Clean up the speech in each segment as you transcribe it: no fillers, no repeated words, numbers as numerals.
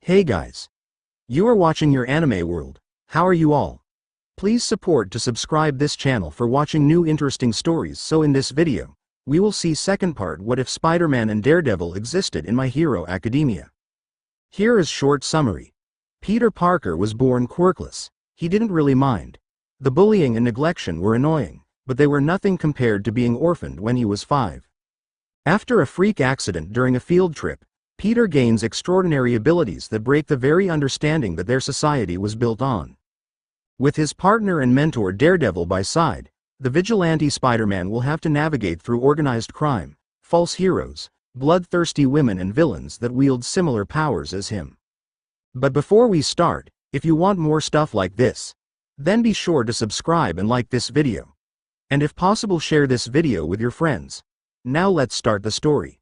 Hey guys. You are watching your anime world. How are you all? Please support to subscribe this channel for watching new interesting stories. So in this video, we will see second part what if Spider-Man and Daredevil existed in My Hero Academia. Here is short summary. Peter Parker was born quirkless. He didn't really mind. The bullying and neglection were annoying, but they were nothing compared to being orphaned when he was 5. After a freak accident during a field trip, Peter gains extraordinary abilities that break the very understanding that their society was built on. With his partner and mentor Daredevil by side, the vigilante Spider-Man will have to navigate through organized crime, false heroes, bloodthirsty women and villains that wield similar powers as him. But before we start, if you want more stuff like this, then be sure to subscribe and like this video. And if possible, share this video with your friends. Now let's start the story.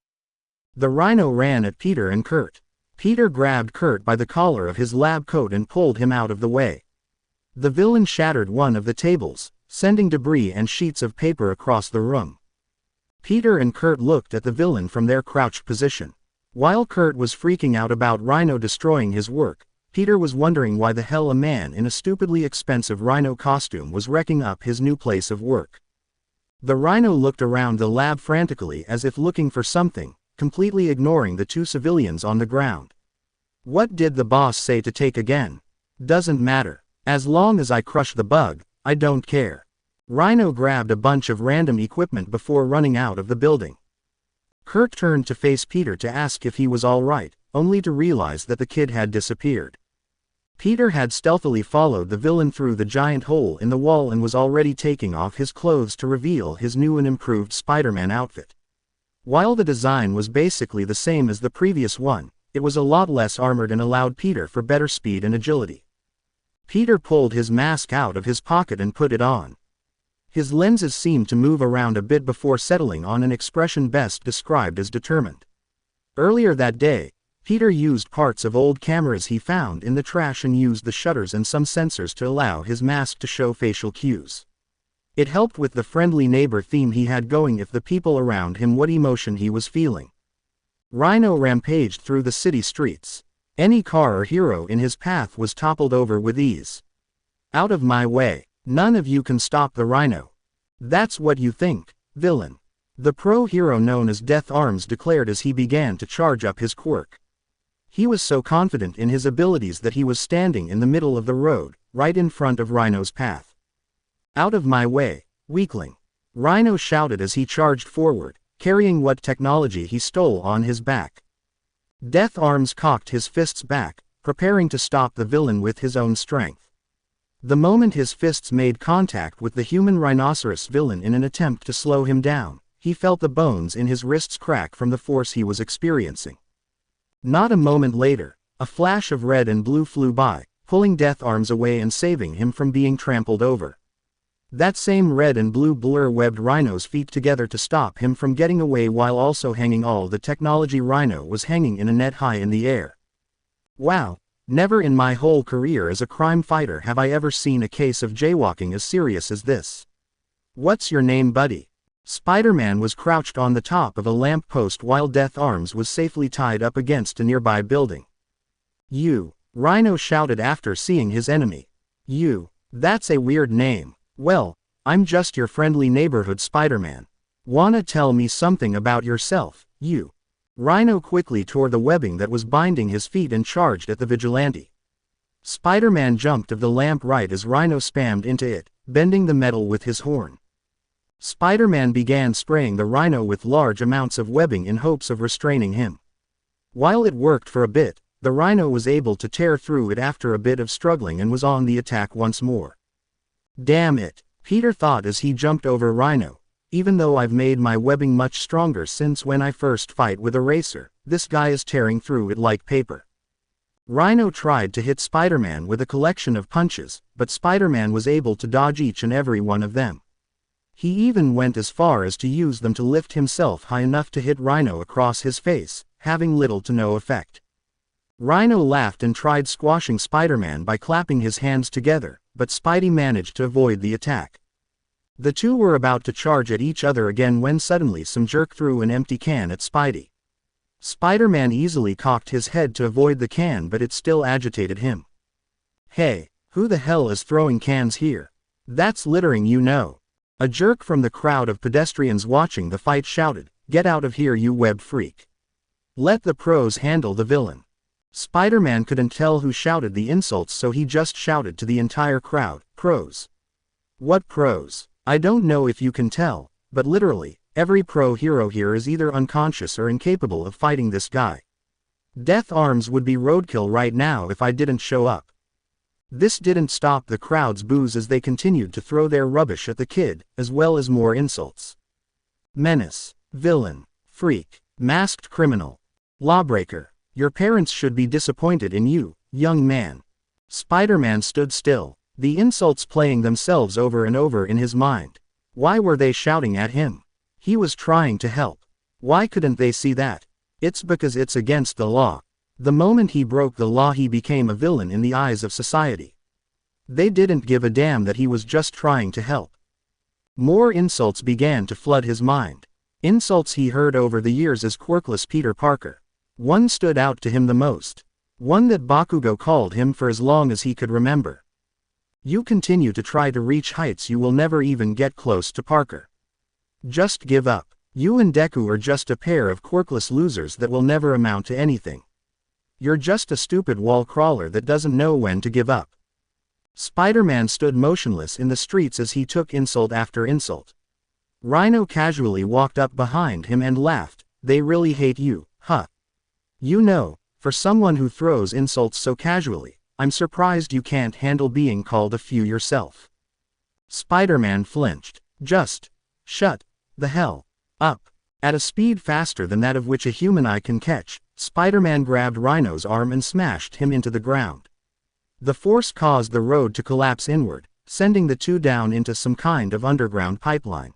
The Rhino ran at Peter and Kurt. Peter grabbed Kurt by the collar of his lab coat and pulled him out of the way. The villain shattered one of the tables, sending debris and sheets of paper across the room. Peter and Kurt looked at the villain from their crouched position. While Kurt was freaking out about Rhino destroying his work, Peter was wondering why the hell a man in a stupidly expensive Rhino costume was wrecking up his new place of work. The Rhino looked around the lab frantically as if looking for something, completely ignoring the two civilians on the ground. What did the boss say to take again? Doesn't matter. As long as I crush the bug, I don't care. Rhino grabbed a bunch of random equipment before running out of the building. Kurt turned to face Peter to ask if he was all right, only to realize that the kid had disappeared. Peter had stealthily followed the villain through the giant hole in the wall and was already taking off his clothes to reveal his new and improved Spider-Man outfit. While the design was basically the same as the previous one, it was a lot less armored and allowed Peter for better speed and agility. Peter pulled his mask out of his pocket and put it on. His lenses seemed to move around a bit before settling on an expression best described as determined. Earlier that day, Peter used parts of old cameras he found in the trash and used the shutters and some sensors to allow his mask to show facial cues. It helped with the friendly neighbor theme he had going if the people around him what emotion he was feeling. Rhino rampaged through the city streets. Any car or hero in his path was toppled over with ease. Out of my way. None of you can stop the Rhino. That's what you think, villain. The pro-hero known as Death Arms declared as he began to charge up his quirk. He was so confident in his abilities that he was standing in the middle of the road, right in front of Rhino's path. Out of my way, weakling. Rhino shouted as he charged forward, carrying what technology he stole on his back. Death Arms cocked his fists back, preparing to stop the villain with his own strength. The moment his fists made contact with the human rhinoceros villain in an attempt to slow him down, he felt the bones in his wrists crack from the force he was experiencing. Not a moment later, a flash of red and blue flew by, pulling Death Arms away and saving him from being trampled over. That same red and blue blur webbed Rhino's feet together to stop him from getting away while also hanging all the technology. Rhino was hanging in a net high in the air. Wow, never in my whole career as a crime fighter have I ever seen a case of jaywalking as serious as this. What's your name, buddy? Spider-Man was crouched on the top of a lamp post while Death Arms was safely tied up against a nearby building. You, Rhino shouted after seeing his enemy. You, that's a weird name. Well, I'm just your friendly neighborhood Spider-Man. Wanna tell me something about yourself, you? Rhino quickly tore the webbing that was binding his feet and charged at the vigilante. Spider-Man jumped of the lamp right as Rhino spammed into it, bending the metal with his horn. Spider-Man began spraying the Rhino with large amounts of webbing in hopes of restraining him. While it worked for a bit, the Rhino was able to tear through it after a bit of struggling and was on the attack once more. Damn it, Peter thought as he jumped over Rhino. Even though I've made my webbing much stronger since when I first fight with a racer, this guy is tearing through it like paper. Rhino tried to hit Spider-Man with a collection of punches, but Spider-Man was able to dodge each and every one of them. He even went as far as to use them to lift himself high enough to hit Rhino across his face, having little to no effect. Rhino laughed and tried squashing Spider-Man by clapping his hands together, but Spidey managed to avoid the attack. The two were about to charge at each other again when suddenly some jerk threw an empty can at Spidey. Spider-Man easily cocked his head to avoid the can, but it still agitated him. Hey, who the hell is throwing cans here? That's littering, you know. A jerk from the crowd of pedestrians watching the fight shouted, "Get out of here, you web freak. Let the pros handle the villain." Spider-Man couldn't tell who shouted the insults, so he just shouted to the entire crowd, "Pros. What pros? I don't know if you can tell, but literally, every pro hero here is either unconscious or incapable of fighting this guy. Death Arms would be roadkill right now if I didn't show up." This didn't stop the crowd's boos as they continued to throw their rubbish at the kid, as well as more insults. Menace, villain, freak, masked criminal, lawbreaker. Your parents should be disappointed in you, young man. Spider-Man stood still, the insults playing themselves over and over in his mind. Why were they shouting at him? He was trying to help. Why couldn't they see that? It's because it's against the law. The moment he broke the law, he became a villain in the eyes of society. They didn't give a damn that he was just trying to help. More insults began to flood his mind. Insults he heard over the years as quirkless Peter Parker. One stood out to him the most. One that Bakugo called him for as long as he could remember. "You continue to try to reach heights you will never even get close to, Parker. Just give up. You and Deku are just a pair of quirkless losers that will never amount to anything. You're just a stupid wall crawler that doesn't know when to give up." Spider-Man stood motionless in the streets as he took insult after insult. Rhino casually walked up behind him and laughed. "They really hate you, huh? You know, for someone who throws insults so casually, I'm surprised you can't handle being called a few yourself." Spider-Man flinched. "Just shut the hell up." At a speed faster than that of which a human eye can catch, Spider-Man grabbed Rhino's arm and smashed him into the ground. The force caused the road to collapse inward, sending the two down into some kind of underground pipeline.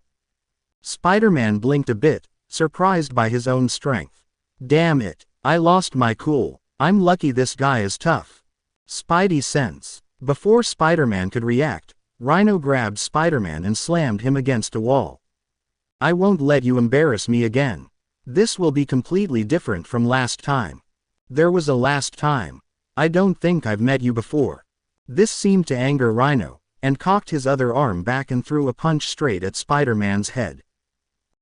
Spider-Man blinked a bit, surprised by his own strength. "Damn it, I lost my cool. I'm lucky this guy is tough." Spidey sense. Before Spider-Man could react, Rhino grabbed Spider-Man and slammed him against a wall. "I won't let you embarrass me again. This will be completely different from last time. There was a last time. I don't think I've met you before." This seemed to anger Rhino, and cocked his other arm back and threw a punch straight at Spider-Man's head.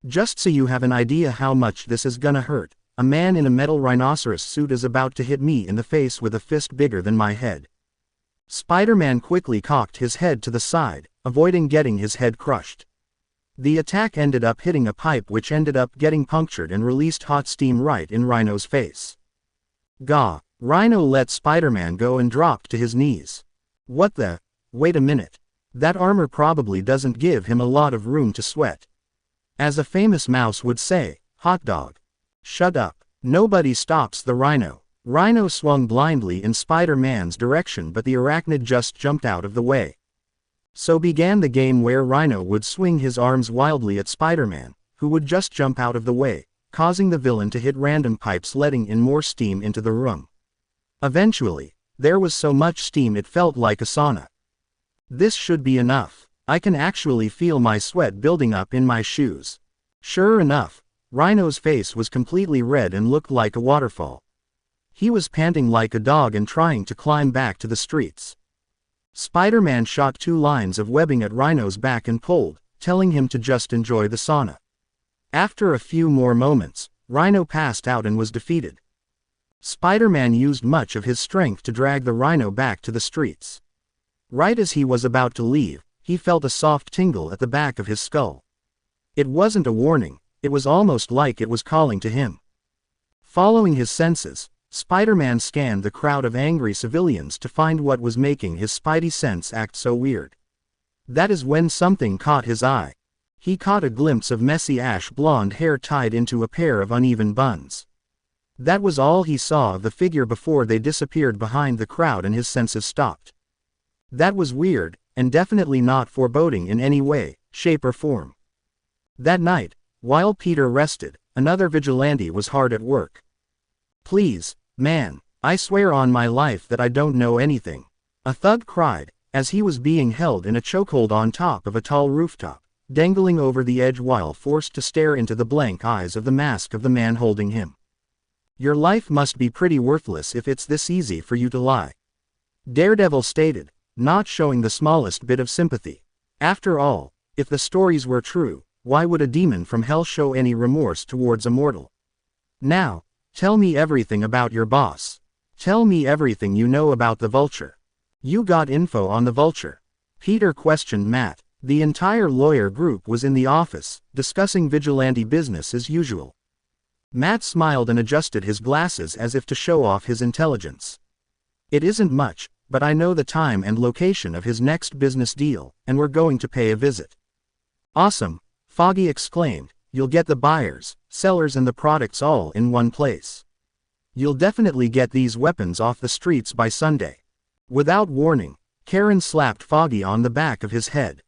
"Just so you have an idea how much this is gonna hurt, a man in a metal rhinoceros suit is about to hit me in the face with a fist bigger than my head." Spider-Man quickly cocked his head to the side, avoiding getting his head crushed. The attack ended up hitting a pipe, which ended up getting punctured and released hot steam right in Rhino's face. Gah! Rhino let Spider-Man go and dropped to his knees. "What the? Wait a minute. That armor probably doesn't give him a lot of room to sweat. As a famous mouse would say, hot dog." "Shut up. Nobody stops the Rhino." Rhino swung blindly in Spider-Man's direction, but the arachnid just jumped out of the way. So began the game where Rhino would swing his arms wildly at Spider-Man, who would just jump out of the way, causing the villain to hit random pipes, letting in more steam into the room. Eventually, there was so much steam it felt like a sauna. "This should be enough. I can actually feel my sweat building up in my shoes." Sure enough, Rhino's face was completely red and looked like a waterfall. He was panting like a dog and trying to climb back to the streets. Spider-Man shot 2 lines of webbing at Rhino's back and pulled, telling him to just enjoy the sauna. After a few more moments, Rhino passed out and was defeated. Spider-Man used much of his strength to drag the Rhino back to the streets. Right as he was about to leave, he felt a soft tingle at the back of his skull. It wasn't a warning, it was almost like it was calling to him. Following his senses, Spider-Man scanned the crowd of angry civilians to find what was making his spidey sense act so weird. That is when something caught his eye. He caught a glimpse of messy ash blonde hair tied into a pair of uneven buns. That was all he saw of the figure before they disappeared behind the crowd and his senses stopped. That was weird, and definitely not foreboding in any way, shape or form. That night, while Peter rested, another vigilante was hard at work. "Please, man, I swear on my life that I don't know anything," a thug cried, as he was being held in a chokehold on top of a tall rooftop, dangling over the edge while forced to stare into the blank eyes of the mask of the man holding him. Your life must be pretty worthless if it's this easy for you to lie. Daredevil stated, not showing the smallest bit of sympathy. After all, if the stories were true, why would a demon from hell show any remorse towards a mortal? Now, tell me everything about your boss. Tell me everything you know about the Vulture. You got info on the Vulture? Peter questioned Matt. The entire lawyer group was in the office, discussing vigilante business as usual. Matt smiled and adjusted his glasses as if to show off his intelligence. It isn't much, but I know the time and location of his next business deal, and we're going to pay a visit. Awesome, Foggy exclaimed. You'll get the buyers, sellers and the products all in one place. You'll definitely get these weapons off the streets by Sunday. Without warning, Karen slapped Foggy on the back of his head.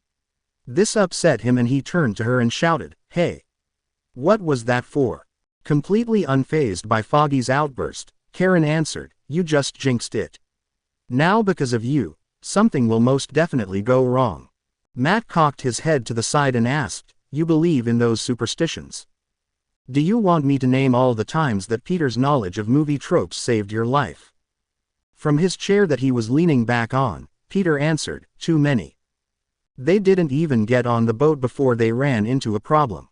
This upset him and he turned to her and shouted, "Hey! What was that for?" Completely unfazed by Foggy's outburst, Karen answered, "You just jinxed it. Now because of you, something will most definitely go wrong." Matt cocked his head to the side and asked, "You believe in those superstitions? Do you want me to name all the times that Peter's knowledge of movie tropes saved your life?" From his chair that he was leaning back on, Peter answered, "Too many. They didn't even get on the boat before they ran into a problem.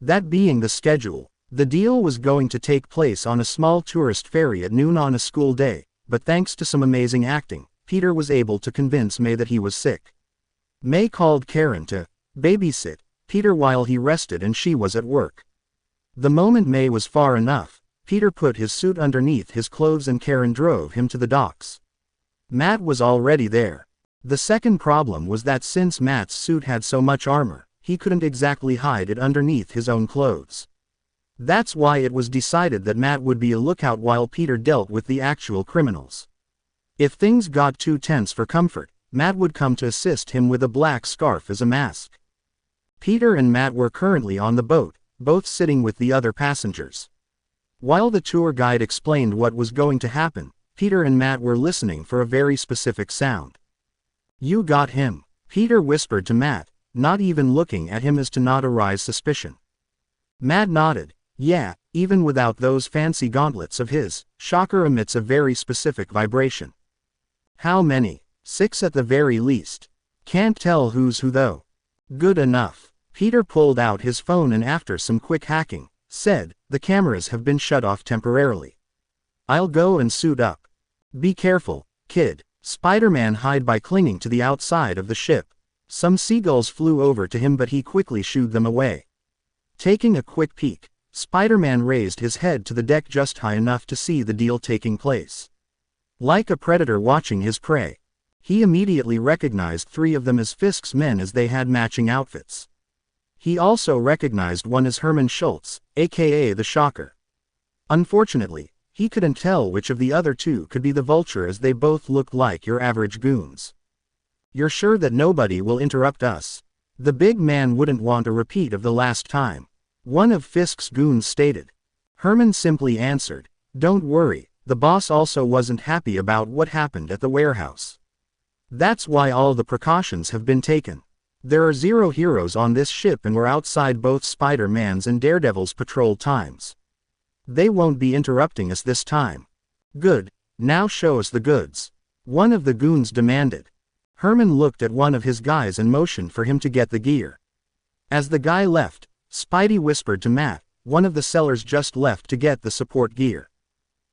That being the schedule, the deal was going to take place on a small tourist ferry at noon on a school day, but thanks to some amazing acting, Peter was able to convince May that he was sick. May called Karen to babysit Peter while he rested and she was at work. The moment May was far enough, Peter put his suit underneath his clothes and Karen drove him to the docks. Matt was already there. The second problem was that since Matt's suit had so much armor, he couldn't exactly hide it underneath his own clothes. That's why it was decided that Matt would be a lookout while Peter dealt with the actual criminals. If things got too tense for comfort, Matt would come to assist him with a black scarf as a mask. Peter and Matt were currently on the boat, both sitting with the other passengers. While the tour guide explained what was going to happen, Peter and Matt were listening for a very specific sound. "You got him," Peter whispered to Matt, not even looking at him as to not arouse suspicion. Matt nodded. "Yeah, even without those fancy gauntlets of his, Shocker emits a very specific vibration." "How many?" "6 at the very least. Can't tell who's who though." "Good enough." Peter pulled out his phone and after some quick hacking, said, "The cameras have been shut off temporarily. I'll go and suit up. Be careful, kid." Spider-Man hid by clinging to the outside of the ship. Some seagulls flew over to him but he quickly shooed them away. Taking a quick peek, Spider-Man raised his head to the deck just high enough to see the deal taking place. Like a predator watching his prey, he immediately recognized 3 of them as Fisk's men as they had matching outfits. He also recognized one as Herman Schultz, aka the Shocker. Unfortunately, he couldn't tell which of the other 2 could be the Vulture as they both looked like your average goons. "You're sure that nobody will interrupt us?" The big man wouldn't want a repeat of the last time, one of Fisk's goons stated. Herman simply answered, "Don't worry, the boss also wasn't happy about what happened at the warehouse. That's why all the precautions have been taken. There are 0 heroes on this ship and we're outside both Spider-Man's and Daredevil's patrol times. They won't be interrupting us this time." "Good, now show us the goods," one of the goons demanded. Herman looked at one of his guys and motioned for him to get the gear. As the guy left, Spidey whispered to Matt, "One of the sellers just left to get the support gear.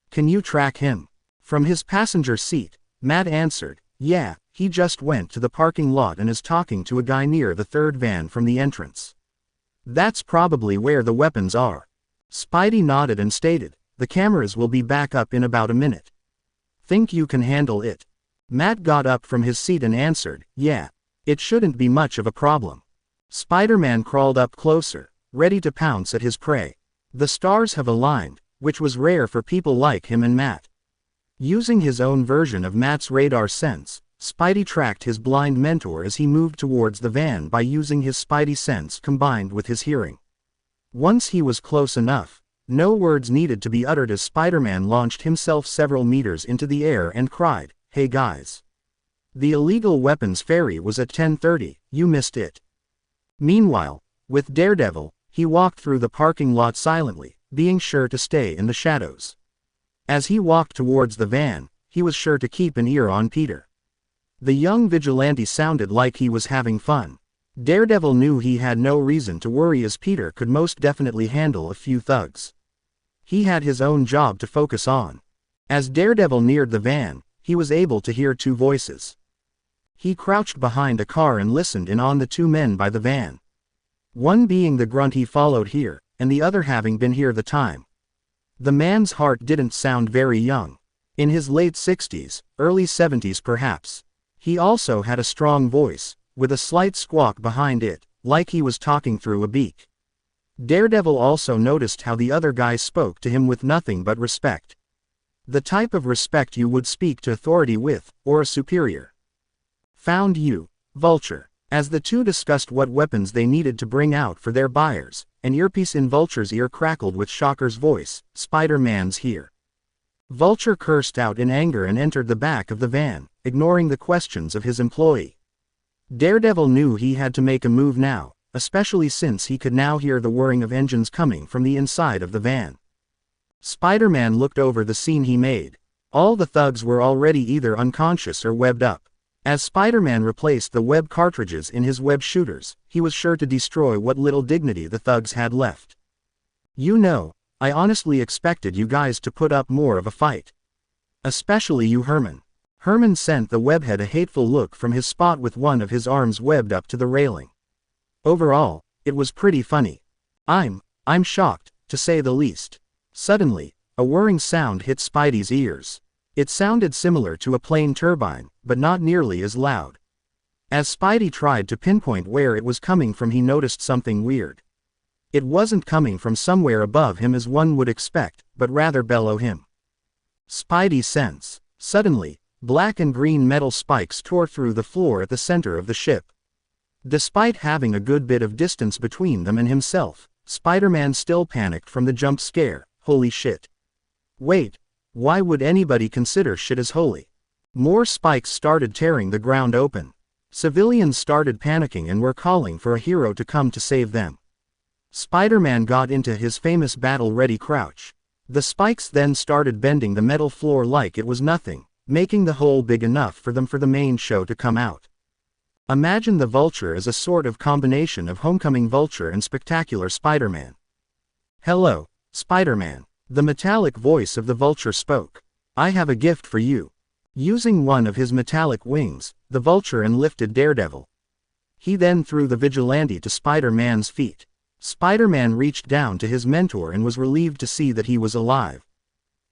Can you track him?" From his passenger seat, Matt answered, "Yeah, he just went to the parking lot and is talking to a guy near the 3rd van from the entrance. That's probably where the weapons are." Spidey nodded and stated, "The cameras will be back up in about a minute. Think you can handle it?" Matt got up from his seat and answered, "Yeah, it shouldn't be much of a problem." Spider-Man crawled up closer, ready to pounce at his prey. The stars have aligned, which was rare for people like him and Matt. Using his own version of Matt's radar sense, Spidey tracked his blind mentor as he moved towards the van by using his Spidey sense combined with his hearing. Once he was close enough, no words needed to be uttered as Spider-Man launched himself several meters into the air and cried, "Hey guys. The illegal weapons ferry was at 10:30, you missed it." Meanwhile, with Daredevil, he walked through the parking lot silently, being sure to stay in the shadows. As he walked towards the van, he was sure to keep an ear on Peter. The young vigilante sounded like he was having fun. Daredevil knew he had no reason to worry as Peter could most definitely handle a few thugs. He had his own job to focus on. As Daredevil neared the van, he was able to hear two voices. He crouched behind a car and listened in on the two men by the van. One being the grunt he followed here, and the other having been here the time. The man's heart didn't sound very young. In his late 60s, early 70s perhaps. He also had a strong voice, with a slight squawk behind it, like he was talking through a beak. Daredevil also noticed how the other guy spoke to him with nothing but respect. The type of respect you would speak to authority with, or a superior. "Found you, Vulture." As the two discussed what weapons they needed to bring out for their buyers, an earpiece in Vulture's ear crackled with Shocker's voice, "Spider-Man's here." Vulture cursed out in anger and entered the back of the van, ignoring the questions of his employee. Daredevil knew he had to make a move now, especially since he could now hear the whirring of engines coming from the inside of the van. Spider-Man looked over the scene he made. All the thugs were already either unconscious or webbed up. As Spider-Man replaced the web cartridges in his web shooters, he was sure to destroy what little dignity the thugs had left. "You know, I honestly expected you guys to put up more of a fight. Especially you, Herman." Herman sent the webhead a hateful look from his spot with one of his arms webbed up to the railing. "Overall, it was pretty funny. I'm shocked, to say the least." Suddenly, a whirring sound hit Spidey's ears. It sounded similar to a plane turbine, but not nearly as loud. As Spidey tried to pinpoint where it was coming from, he noticed something weird. It wasn't coming from somewhere above him as one would expect, but rather below him. Spidey sensed. Suddenly, black and green metal spikes tore through the floor at the center of the ship. Despite having a good bit of distance between them and himself, Spider-Man still panicked from the jump scare. Holy shit. Wait. Why would anybody consider shit as holy? More spikes started tearing the ground open. Civilians started panicking and were calling for a hero to come to save them. Spider-Man got into his famous battle-ready crouch. The spikes then started bending the metal floor like it was nothing, making the hole big enough for the main show to come out. Imagine the Vulture as a sort of combination of Homecoming Vulture and Spectacular Spider-Man. "Hello, Spider-Man." The metallic voice of the Vulture spoke. "I have a gift for you." Using one of his metallic wings, the Vulture lifted Daredevil. He then threw the vigilante to Spider-Man's feet. Spider-Man reached down to his mentor and was relieved to see that he was alive.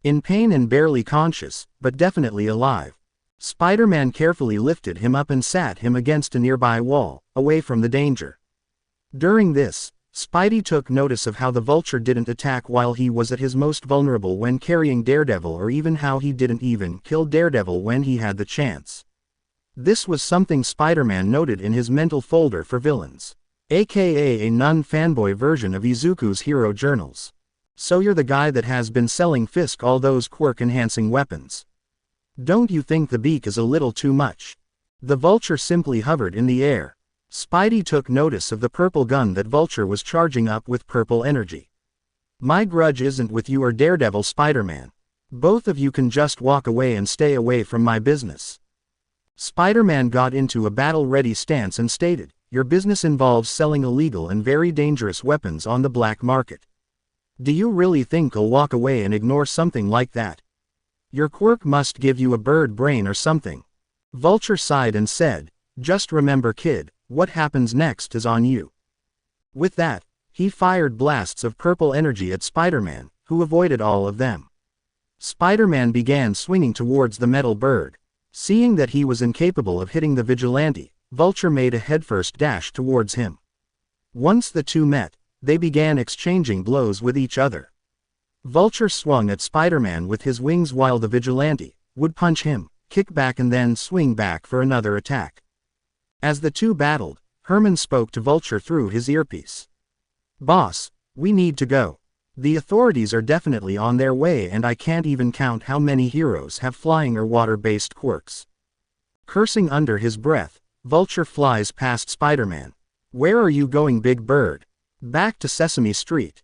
In pain and barely conscious, but definitely alive. Spider-Man carefully lifted him up and sat him against a nearby wall, away from the danger. During this, Spidey took notice of how the Vulture didn't attack while he was at his most vulnerable when carrying Daredevil, or even how he didn't even kill Daredevil when he had the chance. This was something Spider-Man noted in his mental folder for villains, aka a non-fanboy version of Izuku's hero journals. "So you're the guy that has been selling Fisk all those quirk-enhancing weapons. Don't you think the beak is a little too much?" The Vulture simply hovered in the air. Spidey took notice of the purple gun that Vulture was charging up with purple energy. "My grudge isn't with you or Daredevil, Spider-Man. Both of you can just walk away and stay away from my business." Spider-Man got into a battle-ready stance and stated, "Your business involves selling illegal and very dangerous weapons on the black market. Do you really think I'll walk away and ignore something like that? Your quirk must give you a bird brain or something." Vulture sighed and said, "Just remember, kid, what happens next is on you." With that, he fired blasts of purple energy at Spider-Man, who avoided all of them. Spider-Man began swinging towards the metal bird. Seeing that he was incapable of hitting the vigilante, Vulture made a headfirst dash towards him. Once the two met, they began exchanging blows with each other. Vulture swung at Spider-Man with his wings while the vigilante would punch him, kick back and then swing back for another attack. As the two battled, Herman spoke to Vulture through his earpiece. "Boss, we need to go. The authorities are definitely on their way and I can't even count how many heroes have flying or water-based quirks." Cursing under his breath, Vulture flies past Spider-Man. "Where are you going, big bird?" "Back to Sesame Street."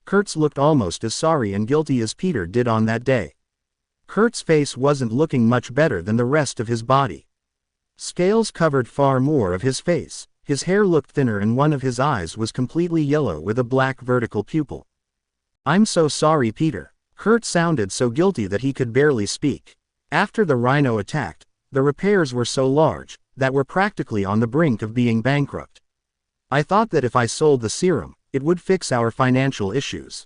Kurtz looked almost as sorry and guilty as Peter did on that day. Kurt's face wasn't looking much better than the rest of his body. Scales covered far more of his face, his hair looked thinner and one of his eyes was completely yellow with a black vertical pupil. "I'm so sorry, Peter." Kurt sounded so guilty that he could barely speak. After the rhino attacked, the repairs were so large, that we're practically on the brink of being bankrupt. I thought that if I sold the serum, it would fix our financial issues.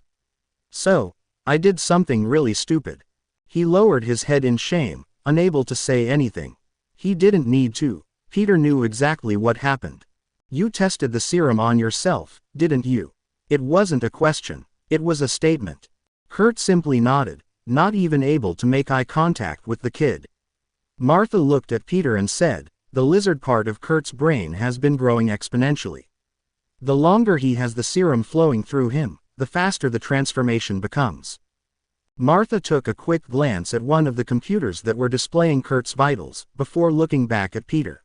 So, I did something really stupid. He lowered his head in shame, unable to say anything. He didn't need to. Peter knew exactly what happened. You tested the serum on yourself, didn't you? It wasn't a question. It was a statement. Kurt simply nodded, not even able to make eye contact with the kid. Martha looked at Peter and said, "The lizard part of Kurt's brain has been growing exponentially. The longer he has the serum flowing through him, the faster the transformation becomes." Martha took a quick glance at one of the computers that were displaying Kurt's vitals, before looking back at Peter.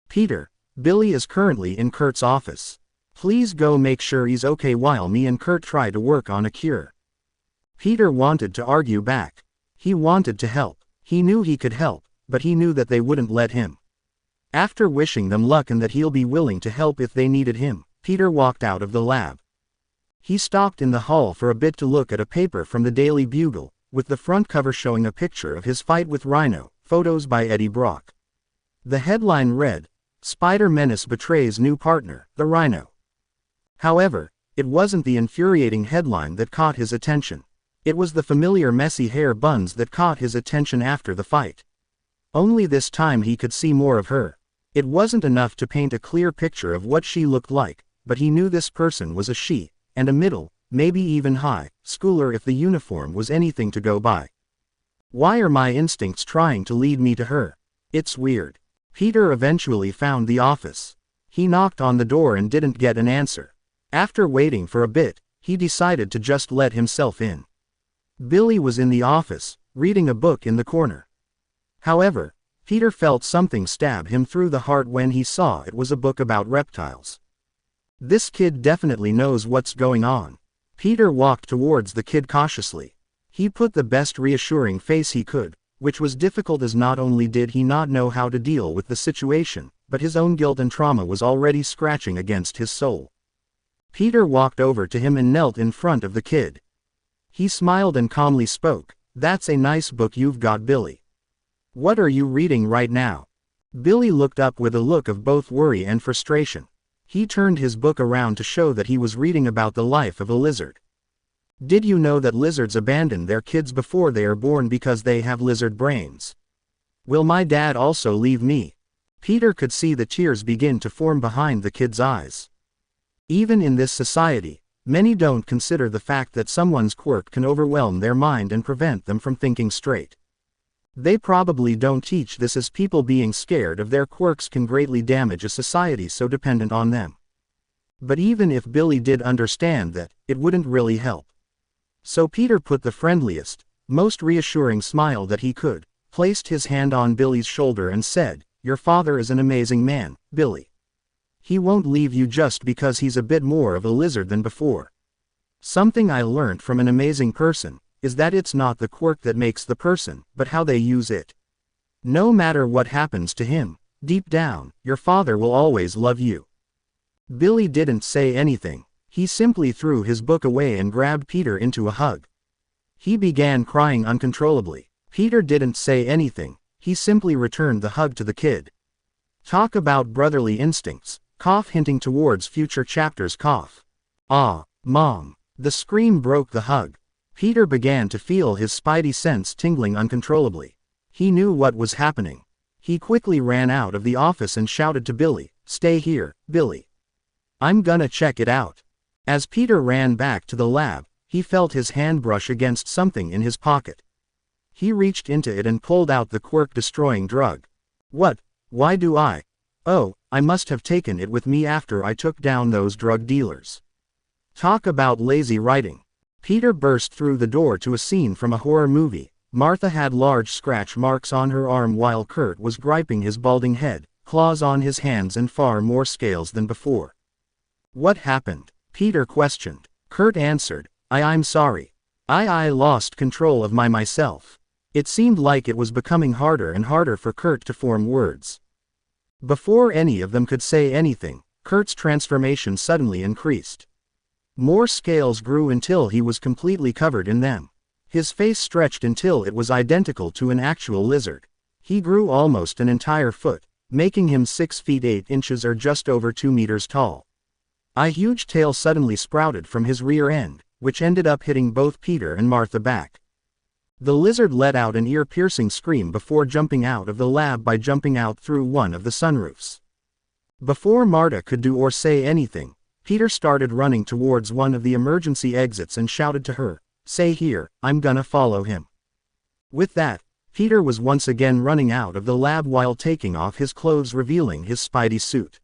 "Peter, Billy is currently in Kurt's office. Please go make sure he's okay while me and Kurt try to work on a cure." Peter wanted to argue back. He wanted to help. He knew he could help, but he knew that they wouldn't let him. After wishing them luck and that he'll be willing to help if they needed him, Peter walked out of the lab. He stopped in the hall for a bit to look at a paper from the Daily Bugle, with the front cover showing a picture of his fight with Rhino, photos by Eddie Brock. The headline read, "Spider Menace betrays new partner, the Rhino." However, it wasn't the infuriating headline that caught his attention. It was the familiar messy hair buns that caught his attention after the fight. Only this time he could see more of her. It wasn't enough to paint a clear picture of what she looked like, but he knew this person was a she, and a middle, maybe even high, schooler if the uniform was anything to go by. Why are my instincts trying to lead me to her? It's weird. Peter eventually found the office. He knocked on the door and didn't get an answer. After waiting for a bit, he decided to just let himself in. Billy was in the office, reading a book in the corner. However, Peter felt something stab him through the heart when he saw it was a book about reptiles. This kid definitely knows what's going on. Peter walked towards the kid cautiously. He put the best reassuring face he could, which was difficult as not only did he not know how to deal with the situation, but his own guilt and trauma was already scratching against his soul. Peter walked over to him and knelt in front of the kid. He smiled and calmly spoke, "That's a nice book you've got, Billy. What are you reading right now?" Billy looked up with a look of both worry and frustration. He turned his book around to show that he was reading about the life of a lizard. "Did you know that lizards abandon their kids before they are born because they have lizard brains? Will my dad also leave me?" Peter could see the tears begin to form behind the kid's eyes. Even in this society, many don't consider the fact that someone's quirk can overwhelm their mind and prevent them from thinking straight. They probably don't teach this as people being scared of their quirks can greatly damage a society so dependent on them. But even if Billy did understand that, it wouldn't really help. So Peter put the friendliest, most reassuring smile that he could, placed his hand on Billy's shoulder and said, "Your father is an amazing man, Billy. He won't leave you just because he's a bit more of a lizard than before. Something I learned from an amazing person is that it's not the quirk that makes the person, but how they use it. No matter what happens to him, deep down, your father will always love you." Billy didn't say anything. He simply threw his book away and grabbed Peter into a hug. He began crying uncontrollably. Peter didn't say anything. He simply returned the hug to the kid. Talk about brotherly instincts. Cough hinting towards future chapters. Cough. "Ah, Mom." The scream broke the hug. Peter began to feel his spidey sense tingling uncontrollably. He knew what was happening. He quickly ran out of the office and shouted to Billy, "Stay here, Billy. I'm gonna check it out." As Peter ran back to the lab, he felt his hand brush against something in his pocket. He reached into it and pulled out the quirk-destroying drug. "What? Why do I? Oh, I must have taken it with me after I took down those drug dealers." Talk about lazy writing. Peter burst through the door to a scene from a horror movie. Martha had large scratch marks on her arm while Kurt was griping his balding head, claws on his hands and far more scales than before. "What happened?" Peter questioned. Kurt answered, I'm sorry. I lost control of myself. It seemed like it was becoming harder and harder for Kurt to form words. Before any of them could say anything, Kurt's transformation suddenly increased. More scales grew until he was completely covered in them. His face stretched until it was identical to an actual lizard. He grew almost an entire foot, making him 6 feet 8 inches or just over 2 meters tall. A huge tail suddenly sprouted from his rear end, which ended up hitting both Peter and Martha back. The lizard let out an ear-piercing scream before jumping out of the lab by jumping out through one of the sunroofs. Before Marta could do or say anything, Peter started running towards one of the emergency exits and shouted to her, "Stay here, I'm gonna follow him." With that, Peter was once again running out of the lab while taking off his clothes, revealing his Spidey suit.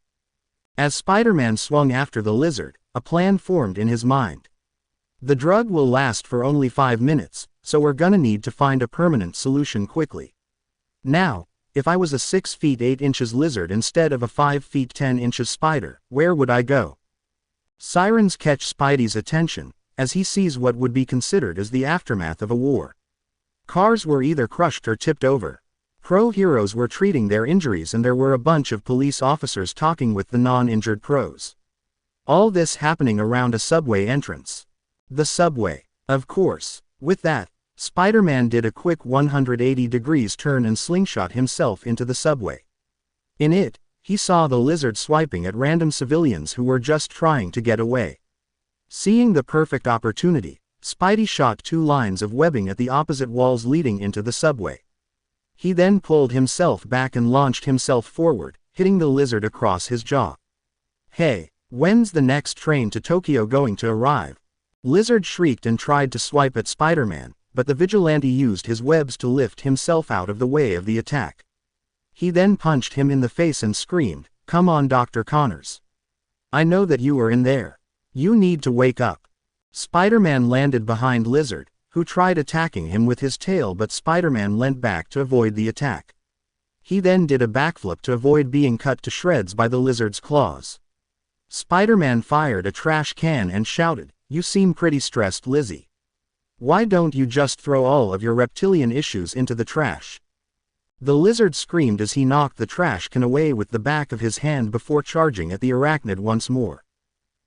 As Spider-Man swung after the lizard, a plan formed in his mind. The drug will last for only 5 minutes, so we're gonna need to find a permanent solution quickly. Now, if I was a 6 feet 8 inches lizard instead of a 5 feet 10 inches spider, where would I go? Sirens catch Spidey's attention, as he sees what would be considered as the aftermath of a war. Cars were either crushed or tipped over. Pro-heroes were treating their injuries and there were a bunch of police officers talking with the non-injured pros. All this happening around a subway entrance. The subway. Of course. With that, Spider-Man did a quick 180 degrees turn and slingshot himself into the subway. In it, he saw the lizard swiping at random civilians who were just trying to get away. Seeing the perfect opportunity, Spidey shot 2 lines of webbing at the opposite walls leading into the subway. He then pulled himself back and launched himself forward, hitting the lizard across his jaw. "Hey, when's the next train to Tokyo going to arrive?" Lizard shrieked and tried to swipe at Spider-Man, but the vigilante used his webs to lift himself out of the way of the attack. He then punched him in the face and screamed, "Come on, Dr. Connors. I know that you are in there. You need to wake up." Spider-Man landed behind Lizard, who tried attacking him with his tail, but Spider-Man leant back to avoid the attack. He then did a backflip to avoid being cut to shreds by the lizard's claws. Spider-Man fired a trash can and shouted, "You seem pretty stressed, Lizzie. Why don't you just throw all of your reptilian issues into the trash?" The lizard screamed as he knocked the trash can away with the back of his hand before charging at the arachnid once more.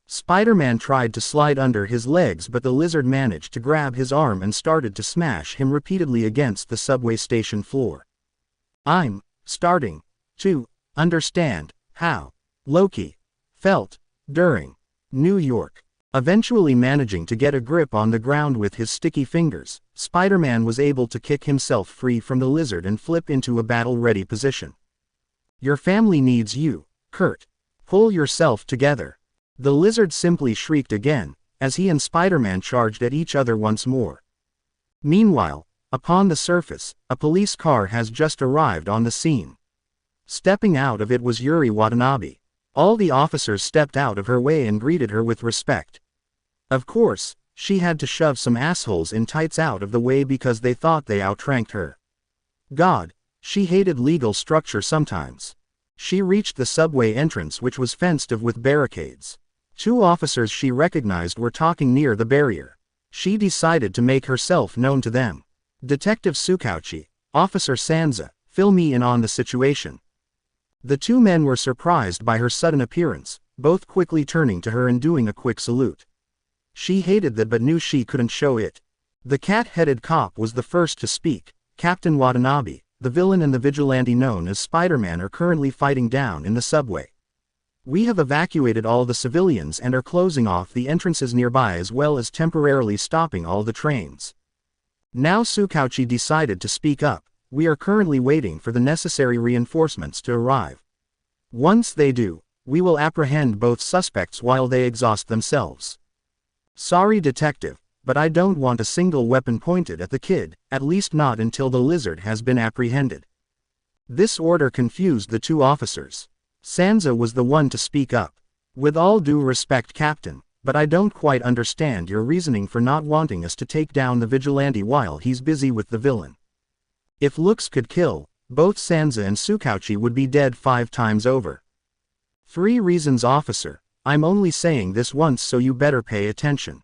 Spider-Man tried to slide under his legs, but the lizard managed to grab his arm and started to smash him repeatedly against the subway station floor. I'm starting to understand how Loki felt during New York. Eventually managing to get a grip on the ground with his sticky fingers, Spider-Man was able to kick himself free from the lizard and flip into a battle-ready position. "Your family needs you, Kurt. Pull yourself together." The lizard simply shrieked again, as he and Spider-Man charged at each other once more. Meanwhile, upon the surface, a police car has just arrived on the scene. Stepping out of it was Yuri Watanabe. All the officers stepped out of her way and greeted her with respect. Of course, she had to shove some assholes in tights out of the way because they thought they outranked her. God, she hated legal structure sometimes. She reached the subway entrance, which was fenced off with barricades. 2 officers she recognized were talking near the barrier. She decided to make herself known to them. "Detective Tsukauchi, Officer Sansa, fill me in on the situation." The 2 men were surprised by her sudden appearance, both quickly turning to her and doing a quick salute. She hated that but knew she couldn't show it. The cat-headed cop was the first to speak. "Captain Watanabe, the villain and the vigilante known as Spider-Man are currently fighting down in the subway. We have evacuated all the civilians and are closing off the entrances nearby as well as temporarily stopping all the trains." Now Tsukauchi decided to speak up. "We are currently waiting for the necessary reinforcements to arrive. Once they do, we will apprehend both suspects while they exhaust themselves." "Sorry, detective, but I don't want a single weapon pointed at the kid, at least not until the lizard has been apprehended." This order confused the 2 officers. Sansa was the one to speak up. "With all due respect, Captain, but I don't quite understand your reasoning for not wanting us to take down the vigilante while he's busy with the villain. If looks could kill, both Sansa and Tsukauchi would be dead 5 times over." "3 reasons, officer. I'm only saying this once, so you better pay attention.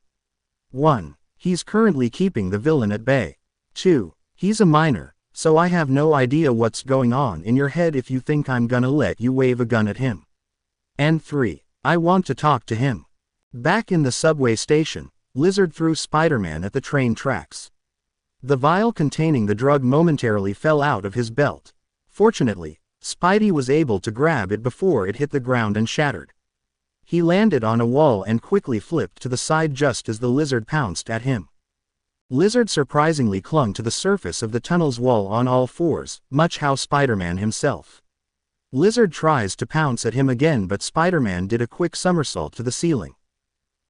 1. He's currently keeping the villain at bay. 2. He's a minor, so I have no idea what's going on in your head if you think I'm gonna let you wave a gun at him. And 3. I want to talk to him. Back in the subway station, Lizard threw Spider-Man at the train tracks. The vial containing the drug momentarily fell out of his belt. Fortunately, Spidey was able to grab it before it hit the ground and shattered. He landed on a wall and quickly flipped to the side just as the Lizard pounced at him. Lizard surprisingly clung to the surface of the tunnel's wall on all fours, much how Spider-Man himself. Lizard tries to pounce at him again, but Spider-Man did a quick somersault to the ceiling.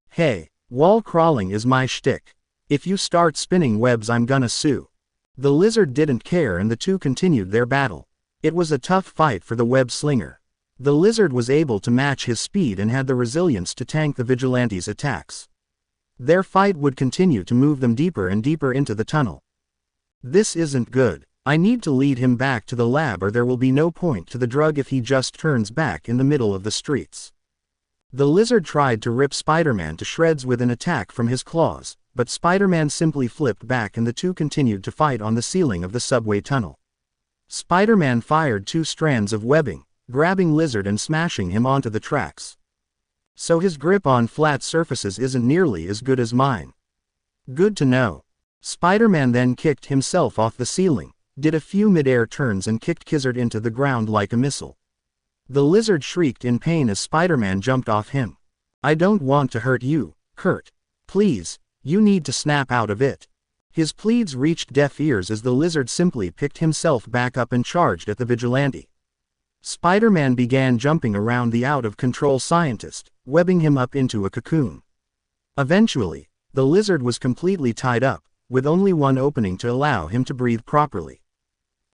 Hey, wall crawling is my shtick. If you start spinning webs I'm gonna sue. The Lizard didn't care and the two continued their battle. It was a tough fight for the web slinger. The Lizard was able to match his speed and had the resilience to tank the vigilante's attacks. Their fight would continue to move them deeper and deeper into the tunnel. This isn't good. I need to lead him back to the lab or there will be no point to the drug if he just turns back in the middle of the streets. The Lizard tried to rip Spider-Man to shreds with an attack from his claws, but Spider-Man simply flipped back and the two continued to fight on the ceiling of the subway tunnel. Spider-Man fired 2 strands of webbing, grabbing Lizard and smashing him onto the tracks. So his grip on flat surfaces isn't nearly as good as mine. Good to know. Spider-Man then kicked himself off the ceiling, did a few mid-air turns and kicked Lizard into the ground like a missile. The Lizard shrieked in pain as Spider-Man jumped off him. I don't want to hurt you, Kurt. Please, you need to snap out of it. His pleads reached deaf ears as the Lizard simply picked himself back up and charged at the vigilante. Spider-Man began jumping around the out-of-control scientist, webbing him up into a cocoon. Eventually, the Lizard was completely tied up, with only one opening to allow him to breathe properly.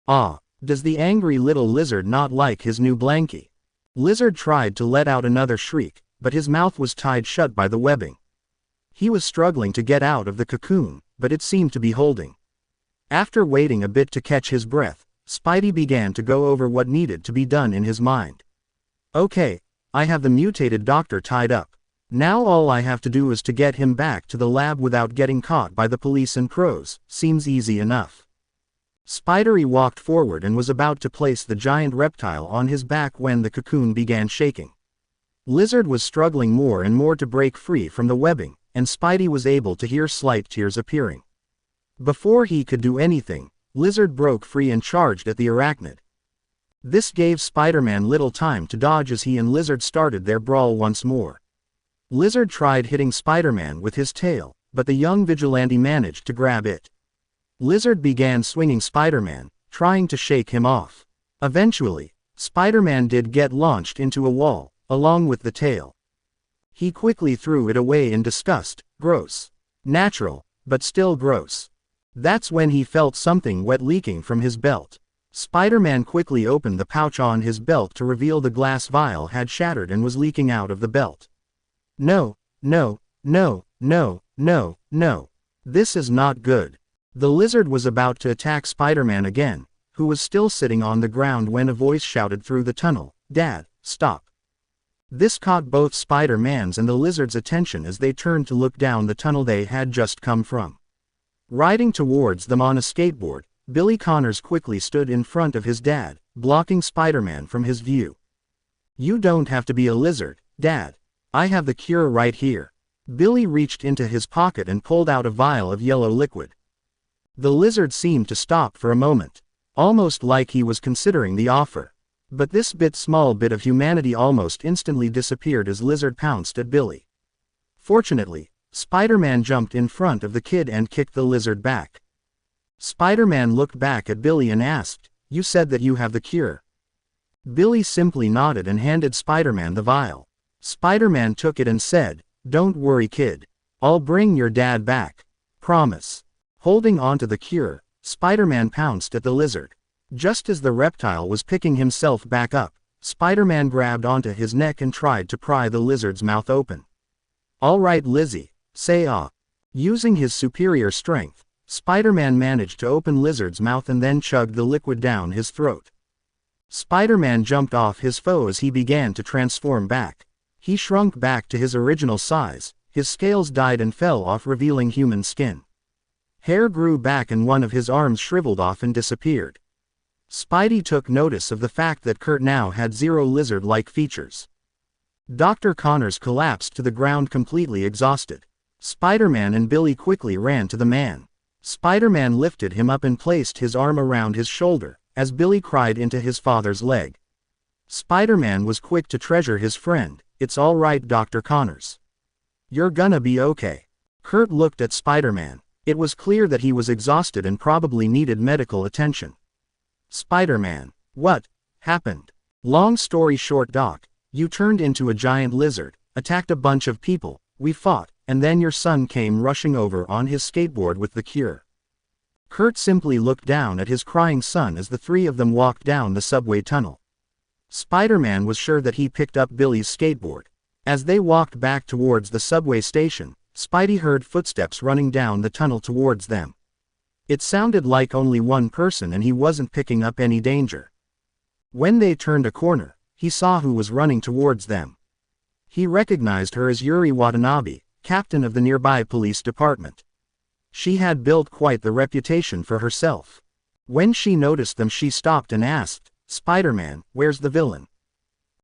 Ah, does the angry little Lizard not like his new blankie? Lizard tried to let out another shriek, but his mouth was tied shut by the webbing. He was struggling to get out of the cocoon, but it seemed to be holding. After waiting a bit to catch his breath, Spidey began to go over what needed to be done in his mind. Okay, I have the mutated doctor tied up. Now all I have to do is to get him back to the lab without getting caught by the police and crows. Seems easy enough. Spidery walked forward and was about to place the giant reptile on his back when the cocoon began shaking. Lizard was struggling more and more to break free from the webbing, and Spidey was able to hear slight tears appearing. Before he could do anything, Lizard broke free and charged at the arachnid. This gave Spider-Man little time to dodge as he and Lizard started their brawl once more. Lizard tried hitting Spider-Man with his tail, but the young vigilante managed to grab it. Lizard began swinging Spider-Man, trying to shake him off. Eventually, Spider-Man did get launched into a wall, along with the tail. He quickly threw it away in disgust. Gross. Natural, but still gross. That's when he felt something wet leaking from his belt. Spider-Man quickly opened the pouch on his belt to reveal the glass vial had shattered and was leaking out of the belt. No, no, no, no, no, no. This is not good. The Lizard was about to attack Spider-Man again, who was still sitting on the ground when a voice shouted through the tunnel, "Dad, stop." This caught both Spider-Man's and the Lizard's attention as they turned to look down the tunnel they had just come from. Riding towards them on a skateboard, Billy Connors quickly stood in front of his dad, blocking Spider-Man from his view. You don't have to be a lizard, Dad. I have the cure right here. Billy reached into his pocket and pulled out a vial of yellow liquid. The Lizard seemed to stop for a moment, almost like he was considering the offer. But this small bit of humanity almost instantly disappeared as Lizard pounced at Billy. Fortunately, Spider-Man jumped in front of the kid and kicked the Lizard back. Spider-Man looked back at Billy and asked, "You said that you have the cure?" Billy simply nodded and handed Spider-Man the vial. Spider-Man took it and said, "Don't worry, kid. I'll bring your dad back. Promise." Holding onto the cure, Spider-Man pounced at the Lizard. Just as the reptile was picking himself back up, Spider-Man grabbed onto his neck and tried to pry the Lizard's mouth open. "All right, Lizzie, say ah." Using his superior strength, Spider-Man managed to open Lizard's mouth and then chugged the liquid down his throat. Spider-Man jumped off his foe as he began to transform back. He shrunk back to his original size, His scales died and fell off, revealing human skin. Hair grew back and one of his arms shriveled off and disappeared. Spidey took notice of the fact that Kurt now had zero lizard-like features. Dr. Connors collapsed to the ground completely exhausted. Spider-Man and Billy quickly ran to the man. Spider-Man lifted him up and placed his arm around his shoulder, as Billy cried into his father's leg. Spider-Man was quick to treasure his friend. "It's all right, Dr. Connors. You're gonna be okay." Kurt looked at Spider-Man. It was clear that he was exhausted and probably needed medical attention. "Spider-Man, what happened?" "Long story short, Doc, you turned into a giant lizard, attacked a bunch of people, we fought, and then your son came rushing over on his skateboard with the cure." Kurt simply looked down at his crying son as the three of them walked down the subway tunnel. Spider-Man was sure that he picked up Billy's skateboard. As they walked back towards the subway station, Spidey heard footsteps running down the tunnel towards them. It sounded like only one person and he wasn't picking up any danger. When they turned a corner, he saw who was running towards them. He recognized her as Yuri Watanabe, captain of the nearby police department. She had built quite the reputation for herself. When she noticed them, she stopped and asked, "Spider-Man, where's the villain?"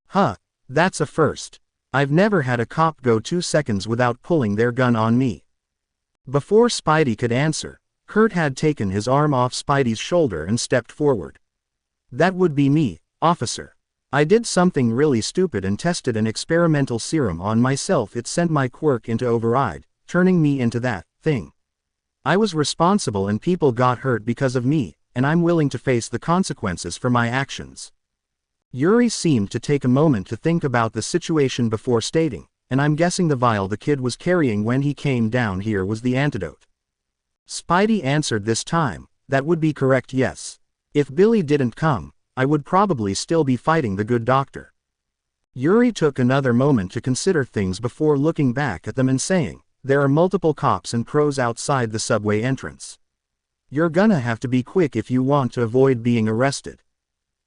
"Huh, that's a first. I've never had a cop go 2 seconds without pulling their gun on me." Before Spidey could answer, Kurt had taken his arm off Spidey's shoulder and stepped forward. "That would be me, officer. I did something really stupid and tested an experimental serum on myself. It sent my quirk into override, turning me into that thing. I was responsible and people got hurt because of me, and I'm willing to face the consequences for my actions." Yuri seemed to take a moment to think about the situation before stating, "And I'm guessing the vial the kid was carrying when he came down here was the antidote." Spidey answered this time, "That would be correct, yes. If Billy didn't come, I would probably still be fighting the good doctor." Yuri took another moment to consider things before looking back at them and saying, "There are multiple cops and pros outside the subway entrance. You're gonna have to be quick if you want to avoid being arrested.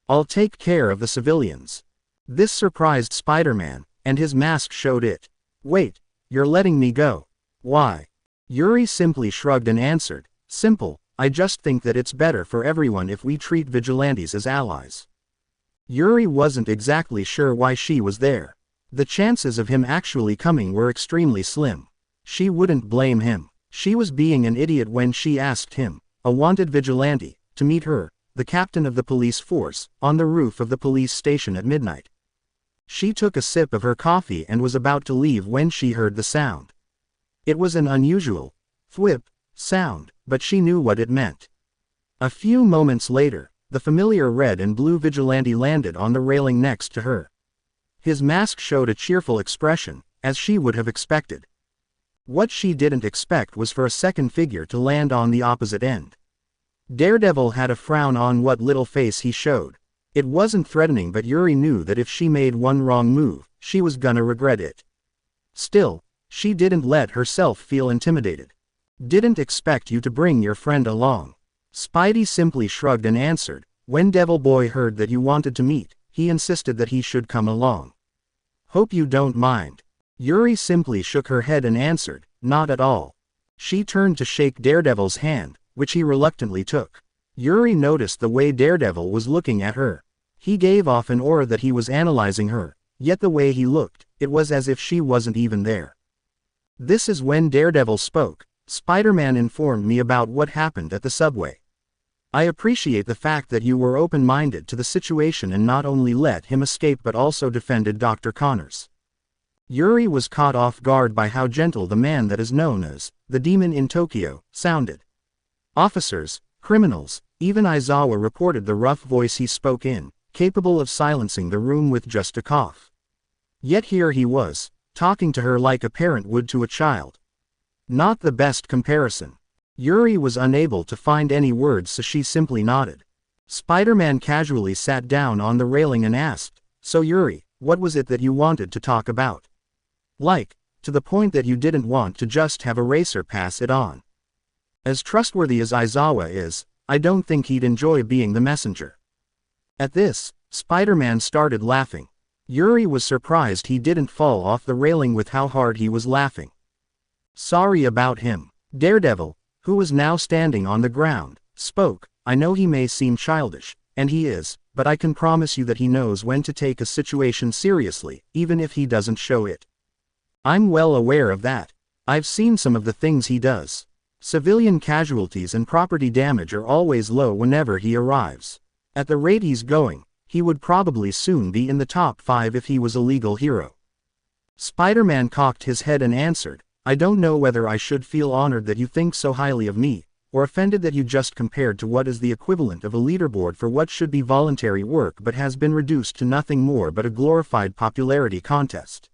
I'll take care of the civilians." This surprised Spider-Man, and his mask showed it. "Wait, you're letting me go? Why?" Yuri simply shrugged and answered, "Simple, I just think that it's better for everyone if we treat vigilantes as allies." Yuri wasn't exactly sure why she was there. The chances of him actually coming were extremely slim. She wouldn't blame him. She was being an idiot when she asked him, a wanted vigilante, to meet her, the captain of the police force, on the roof of the police station at midnight. She took a sip of her coffee and was about to leave when she heard the sound. It was an unusual, thwip, sound, but she knew what it meant. A few moments later, the familiar red and blue vigilante landed on the railing next to her. His mask showed a cheerful expression, as she would have expected. What she didn't expect was for a second figure to land on the opposite end. Daredevil had a frown on what little face he showed. It wasn't threatening, but Yuri knew that if she made one wrong move, she was gonna regret it. Still, she didn't let herself feel intimidated. "Didn't expect you to bring your friend along." Spidey simply shrugged and answered, "When Devil Boy heard that you wanted to meet, he insisted that he should come along. Hope you don't mind." Yuri simply shook her head and answered, "Not at all." She turned to shake Daredevil's hand, which he reluctantly took. Yuri noticed the way Daredevil was looking at her. He gave off an aura that he was analyzing her, yet the way he looked, it was as if she wasn't even there. This is when Daredevil spoke. "Spider-Man informed me about what happened at the subway. I appreciate the fact that you were open-minded to the situation and not only let him escape but also defended Dr. Connors." Yuri was caught off guard by how gentle the man that is known as the demon in Tokyo sounded. Officers, criminals, even Aizawa reported the rough voice he spoke in, capable of silencing the room with just a cough. Yet here he was, talking to her like a parent would to a child. Not the best comparison. Yuri was unable to find any words, so she simply nodded. Spider-Man casually sat down on the railing and asked, "So Yuri, what was it that you wanted to talk about? Like, to the point that you didn't want to just have a racer pass it on. As trustworthy as Aizawa is, I don't think he'd enjoy being the messenger." At this, Spider-Man started laughing. Yuri was surprised he didn't fall off the railing with how hard he was laughing. Sorry about him. Daredevil, who was now standing on the ground, spoke. I know he may seem childish, and he is, but I can promise you that he knows when to take a situation seriously, even if he doesn't show it. I'm well aware of that. I've seen some of the things he does. Civilian casualties and property damage are always low whenever he arrives. At the rate he's going, he would probably soon be in the top 5 if he was a legal hero. Spider-Man cocked his head and answered, I don't know whether I should feel honored that you think so highly of me, or offended that you just compared to what is the equivalent of a leaderboard for what should be voluntary work but has been reduced to nothing more but a glorified popularity contest.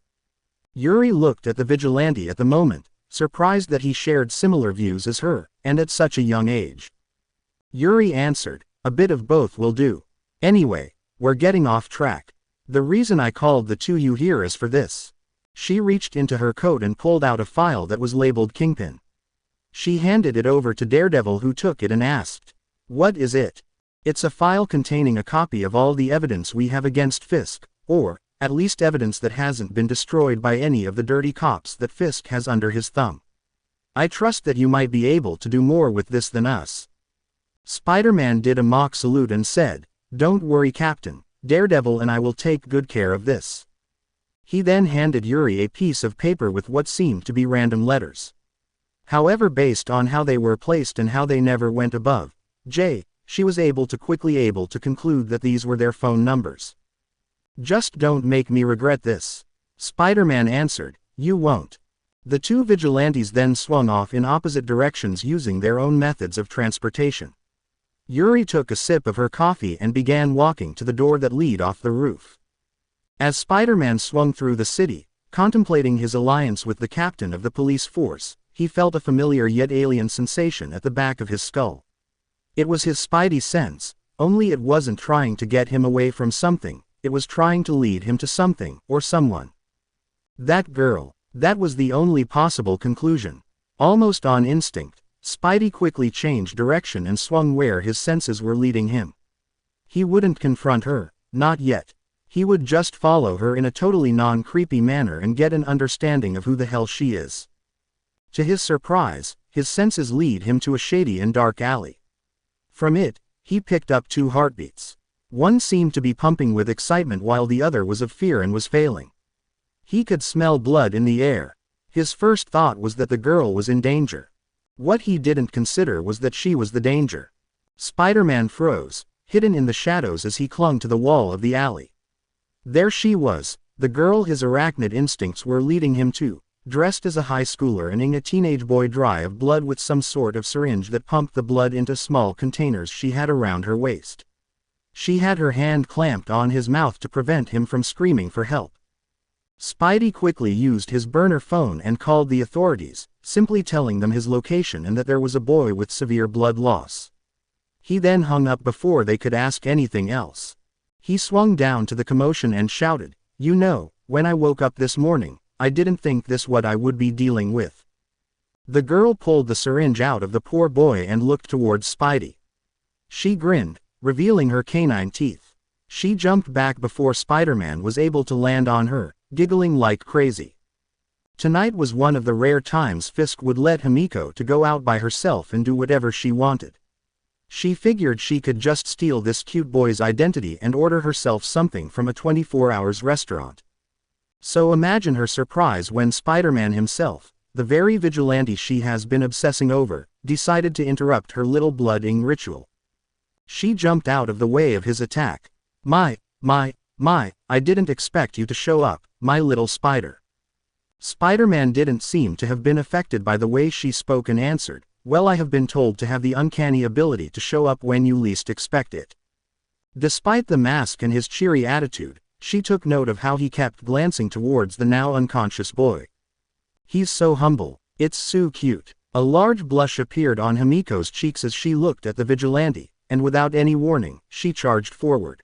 Yuri looked at the vigilante at the moment, surprised that he shared similar views as her, and at such a young age. Yuri answered, a bit of both will do. Anyway, we're getting off track. The reason I called the two you here is for this. She reached into her coat and pulled out a file that was labeled Kingpin. She handed it over to Daredevil, who took it and asked, what is it? It's a file containing a copy of all the evidence we have against Fisk, or, at least evidence that hasn't been destroyed by any of the dirty cops that Fisk has under his thumb. I trust that you might be able to do more with this than us. Spider-Man did a mock salute and said, don't worry, Captain, Daredevil and I will take good care of this. He then handed Yuri a piece of paper with what seemed to be random letters. However, based on how they were placed and how they never went above J, she was quickly able to conclude that these were their phone numbers. Just don't make me regret this. Spider-Man answered, you won't. The two vigilantes then swung off in opposite directions using their own methods of transportation. Yuri took a sip of her coffee and began walking to the door that led off the roof. As Spider-Man swung through the city, contemplating his alliance with the captain of the police force, he felt a familiar yet alien sensation at the back of his skull. It was his spidey sense, only it wasn't trying to get him away from something, it was trying to lead him to something, or someone. That girl, that was the only possible conclusion. Almost on instinct, Spidey quickly changed direction and swung where his senses were leading him. He wouldn't confront her, not yet. He would just follow her in a totally non-creepy manner and get an understanding of who the hell she is. To his surprise, his senses lead him to a shady and dark alley. From it, he picked up 2 heartbeats. One seemed to be pumping with excitement while the other was of fear and was failing. He could smell blood in the air. His first thought was that the girl was in danger. What he didn't consider was that she was the danger. Spider-Man froze, hidden in the shadows as he clung to the wall of the alley. There she was, the girl his arachnid instincts were leading him to, dressed as a high schooler and in a teenage boy, dry of blood with some sort of syringe that pumped the blood into small containers she had around her waist. She had her hand clamped on his mouth to prevent him from screaming for help. Spidey quickly used his burner phone and called the authorities, simply telling them his location and that there was a boy with severe blood loss. He then hung up before they could ask anything else. He swung down to the commotion and shouted, "You know, when I woke up this morning, I didn't think this what I would be dealing with." The girl pulled the syringe out of the poor boy and looked towards Spidey. She grinned, revealing her canine teeth. She jumped back before Spider-Man was able to land on her, giggling like crazy. Tonight was one of the rare times Fisk would let Himiko to go out by herself and do whatever she wanted. She figured she could just steal this cute boy's identity and order herself something from a 24-hours restaurant. So imagine her surprise when Spider-Man himself, the very vigilante she has been obsessing over, decided to interrupt her little blood-ing ritual. She jumped out of the way of his attack. My, I didn't expect you to show up, my little spider." Spider-Man didn't seem to have been affected by the way she spoke and answered, "Well, I have been told to have the uncanny ability to show up when you least expect it." Despite the mask and his cheery attitude, she took note of how he kept glancing towards the now unconscious boy. "He's so humble, it's so cute." A large blush appeared on Himiko's cheeks as she looked at the vigilante, and without any warning, she charged forward.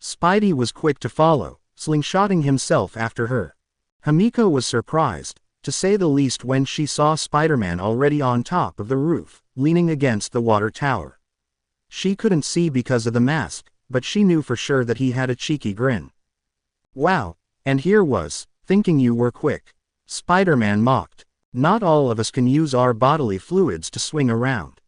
Spidey was quick to follow, slingshotting himself after her. Himiko was surprised, to say the least, when she saw Spider-Man already on top of the roof, leaning against the water tower. She couldn't see because of the mask, but she knew for sure that he had a cheeky grin. "Wow, and here was, thinking you were quick," Spider-Man mocked. "Not all of us can use our bodily fluids to swing around,"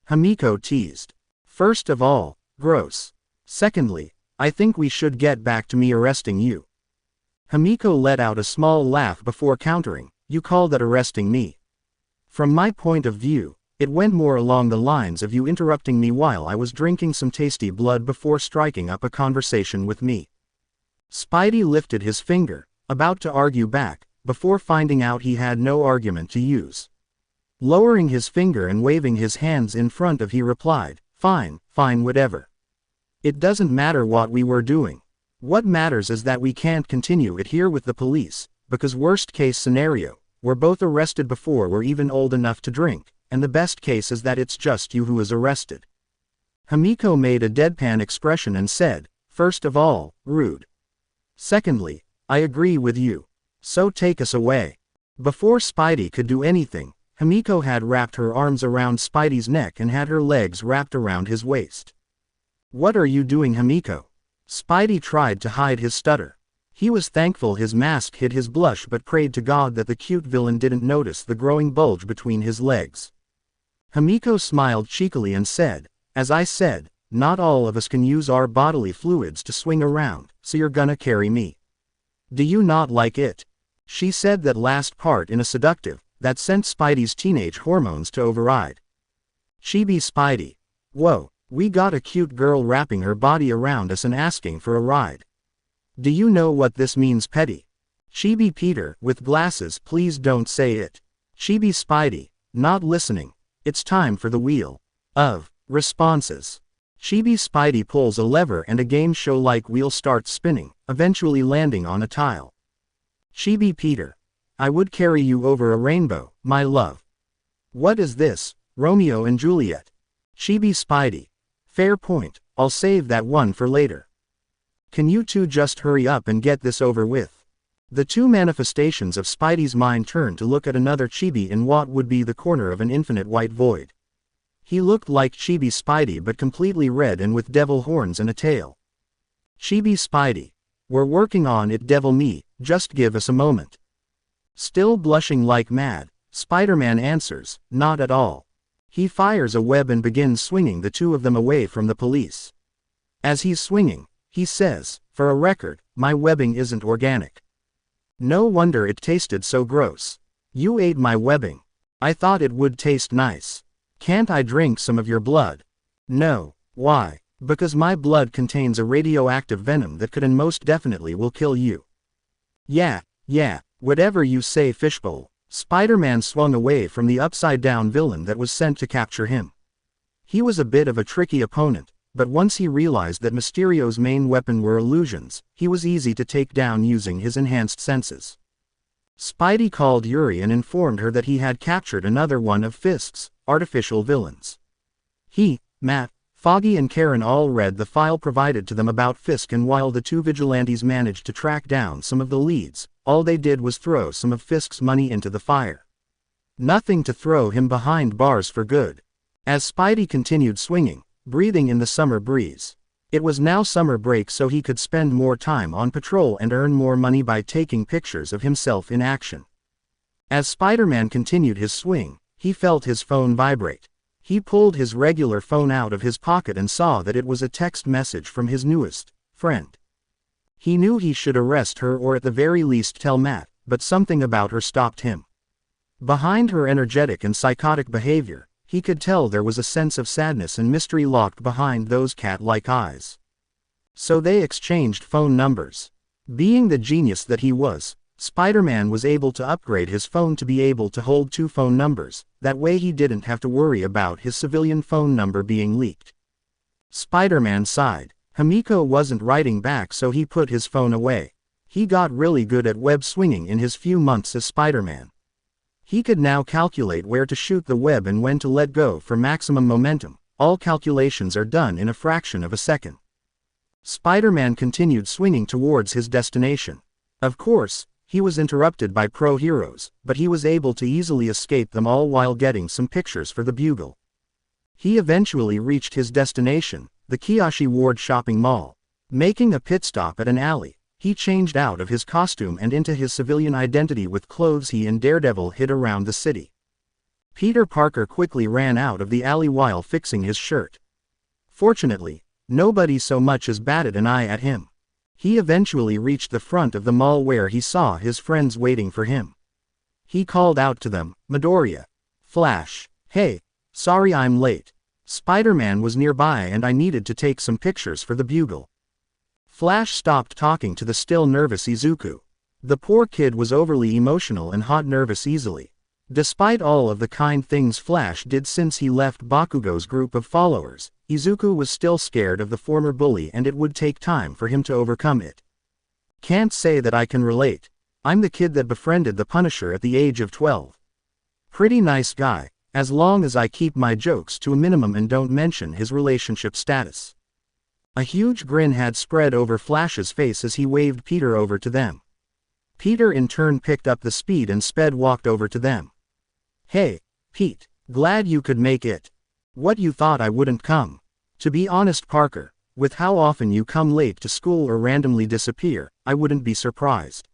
Himiko teased. "First of all, gross. Secondly, I think we should get back to me arresting you." Himiko let out a small laugh before countering, "You call that arresting me? From my point of view, it went more along the lines of you interrupting me while I was drinking some tasty blood before striking up a conversation with me." Spidey lifted his finger, about to argue back, before finding out he had no argument to use. Lowering his finger and waving his hands in front of, he replied, "Fine, fine, whatever. It doesn't matter what we were doing. What matters is that we can't continue it here with the police, because worst case scenario, we're both arrested before we're even old enough to drink, and the best case is that it's just you who is arrested." Himiko made a deadpan expression and said, "First of all, rude. Secondly, I agree with you. So take us away." Before Spidey could do anything, Himiko had wrapped her arms around Spidey's neck and had her legs wrapped around his waist. "What are you doing, Himiko?" Spidey tried to hide his stutter. He was thankful his mask hid his blush but prayed to God that the cute villain didn't notice the growing bulge between his legs. Himiko smiled cheekily and said, "As I said, not all of us can use our bodily fluids to swing around, so you're gonna carry me. Do you not like it?" She said that last part in a seductive, that sent Spidey's teenage hormones to override. Chibi Spidey. "Whoa, we got a cute girl wrapping her body around us and asking for a ride. Do you know what this means, petty?" Chibi Peter, with glasses, "Please don't say it." Chibi Spidey, not listening. "It's time for the wheel of responses." Chibi Spidey pulls a lever and a game show-like wheel starts spinning, eventually landing on a tile. Chibi Peter. "I would carry you over a rainbow, my love." "What is this, Romeo and Juliet?" Chibi Spidey. "Fair point, I'll save that one for later. Can you two just hurry up and get this over with?" The two manifestations of Spidey's mind turned to look at another Chibi in what would be the corner of an infinite white void. He looked like Chibi Spidey but completely red and with devil horns and a tail. Chibi Spidey. "We're working on it, devil me, just give us a moment." Still blushing like mad, Spider-Man answers, "Not at all." He fires a web and begins swinging the two of them away from the police. As he's swinging, he says, "For a record, my webbing isn't organic. No wonder it tasted so gross. You ate my webbing. I thought it would taste nice. Can't I drink some of your blood?" "No. Why?" "Because my blood contains a radioactive venom that could and most definitely will kill you." Yeah, whatever you say, fishbowl." Spider-Man swung away from the upside-down villain that was sent to capture him. He was a bit of a tricky opponent, but once he realized that Mysterio's main weapon were illusions, he was easy to take down using his enhanced senses. Spidey called Yuri and informed her that he had captured another one of Fisk's artificial villains. He, Matt, Foggy and Karen all read the file provided to them about Fisk, and while the two vigilantes managed to track down some of the leads, all they did was throw some of Fisk's money into the fire. Nothing to throw him behind bars for good. As Spidey continued swinging, breathing in the summer breeze. It was now summer break, so he could spend more time on patrol and earn more money by taking pictures of himself in action. As Spider-Man continued his swing, he felt his phone vibrate. He pulled his regular phone out of his pocket and saw that it was a text message from his newest friend. He knew he should arrest her or at the very least tell Matt, but something about her stopped him. Behind her energetic and psychotic behavior, he could tell there was a sense of sadness and mystery locked behind those cat-like eyes. So they exchanged phone numbers. Being the genius that he was, Spider-Man was able to upgrade his phone to be able to hold two phone numbers, that way he didn't have to worry about his civilian phone number being leaked. Spider-Man sighed. Himiko wasn't writing back, so he put his phone away. He got really good at web swinging in his few months as Spider-Man. He could now calculate where to shoot the web and when to let go for maximum momentum. All calculations are done in a fraction of a second. Spider-Man continued swinging towards his destination. Of course, he was interrupted by pro-heroes, but he was able to easily escape them all while getting some pictures for the Bugle. He eventually reached his destination, the Kiyoshi Ward shopping mall. Making a pit stop at an alley, he changed out of his costume and into his civilian identity with clothes he and Daredevil hid around the city. Peter Parker quickly ran out of the alley while fixing his shirt. Fortunately, nobody so much as batted an eye at him. He eventually reached the front of the mall where he saw his friends waiting for him. He called out to them, "Midoriya, Flash, hey, sorry I'm late. Spider-Man was nearby and I needed to take some pictures for the Bugle." Flash stopped talking to the still nervous Izuku. The poor kid was overly emotional and hot nervous easily. Despite all of the kind things Flash did since he left Bakugo's group of followers, Izuku was still scared of the former bully and it would take time for him to overcome it. "Can't say that I can relate. I'm the kid that befriended the Punisher at the age of 12. Pretty nice guy, as long as I keep my jokes to a minimum and don't mention his relationship status." A huge grin had spread over Flash's face as he waved Peter over to them. Peter in turn picked up the speed and walked over to them. "Hey, Pete, glad you could make it. What, you thought I wouldn't come? To be honest, Parker, with how often you come late to school or randomly disappear, I wouldn't be surprised.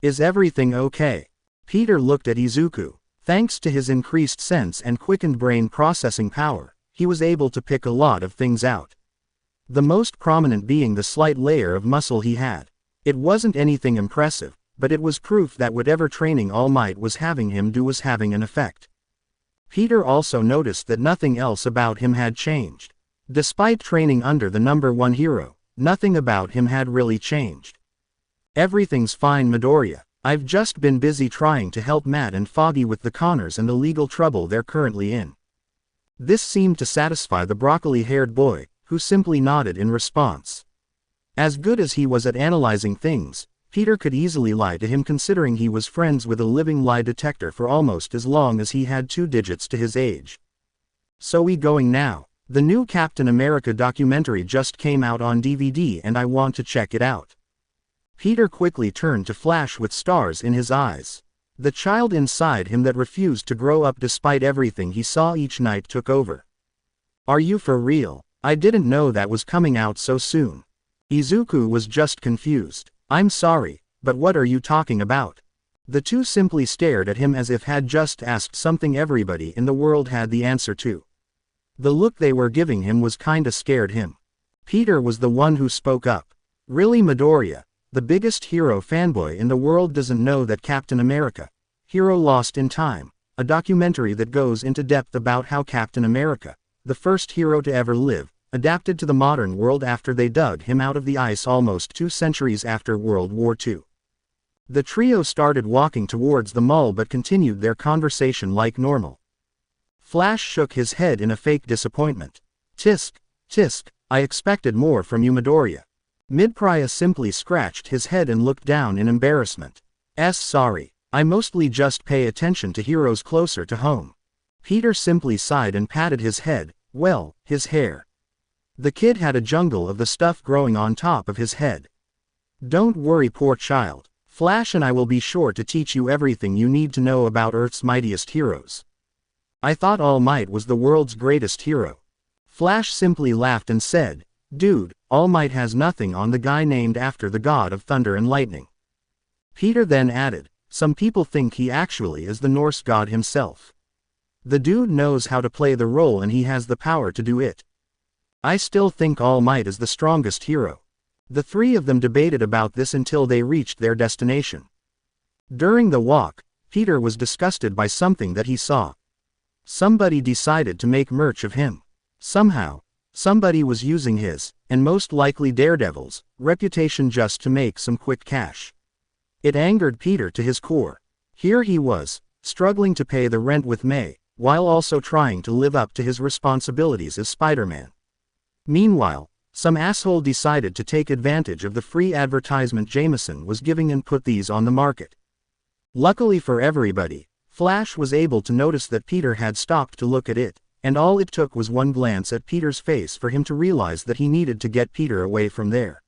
Is everything okay?" Peter looked at Izuku. Thanks to his increased sense and quickened brain processing power, he was able to pick a lot of things out. The most prominent being the slight layer of muscle he had. It wasn't anything impressive, but it was proof that whatever training All Might was having him do was having an effect. Peter also noticed that nothing else about him had changed. Despite training under the #1 hero, nothing about him had really changed. "Everything's fine, Midoriya. I've just been busy trying to help Matt and Foggy with the Connors and the legal trouble they're currently in." This seemed to satisfy the broccoli-haired boy, who simply nodded in response. As good as he was at analyzing things, Peter could easily lie to him considering he was friends with a living lie detector for almost as long as he had 2 digits to his age. "So we going now? The new Captain America documentary just came out on DVD and I want to check it out." Peter quickly turned to Flash with stars in his eyes. The child inside him that refused to grow up despite everything he saw each night took over. "Are you for real? I didn't know that was coming out so soon." Izuku was just confused. "I'm sorry, but what are you talking about?" The two simply stared at him as if had just asked something everybody in the world had the answer to. The look they were giving him was kinda scared him. Peter was the one who spoke up. "Really, Midoriya, the biggest hero fanboy in the world doesn't know that Captain America, Hero Lost in Time, a documentary that goes into depth about how Captain America, the first hero to ever live, adapted to the modern world after they dug him out of the ice almost 2 centuries after World War II. The trio started walking towards the mall but continued their conversation like normal. Flash shook his head in a fake disappointment. Tisk, I expected more from you, Midoriya." Midoriya simply scratched his head and looked down in embarrassment. Sorry, I mostly just pay attention to heroes closer to home." Peter simply sighed and patted his head, well, his hair. The kid had a jungle of the stuff growing on top of his head. "Don't worry, poor child. Flash and I will be sure to teach you everything you need to know about Earth's mightiest heroes." "I thought All Might was the world's greatest hero." Flash simply laughed and said, "Dude, All Might has nothing on the guy named after the god of thunder and lightning." Peter then added, "Some people think he actually is the Norse god himself. The dude knows how to play the role and he has the power to do it. I still think All Might is the strongest hero." The three of them debated about this until they reached their destination. During the walk, Peter was disgusted by something that he saw. Somebody decided to make merch of him. Somehow, somebody was using his, and most likely Daredevil's, reputation just to make some quick cash. It angered Peter to his core. Here he was, struggling to pay the rent with May, while also trying to live up to his responsibilities as Spider-Man. Meanwhile, some asshole decided to take advantage of the free advertisement Jameson was giving and put these on the market. Luckily for everybody, Flash was able to notice that Peter had stopped to look at it, and all it took was one glance at Peter's face for him to realize that he needed to get Peter away from there.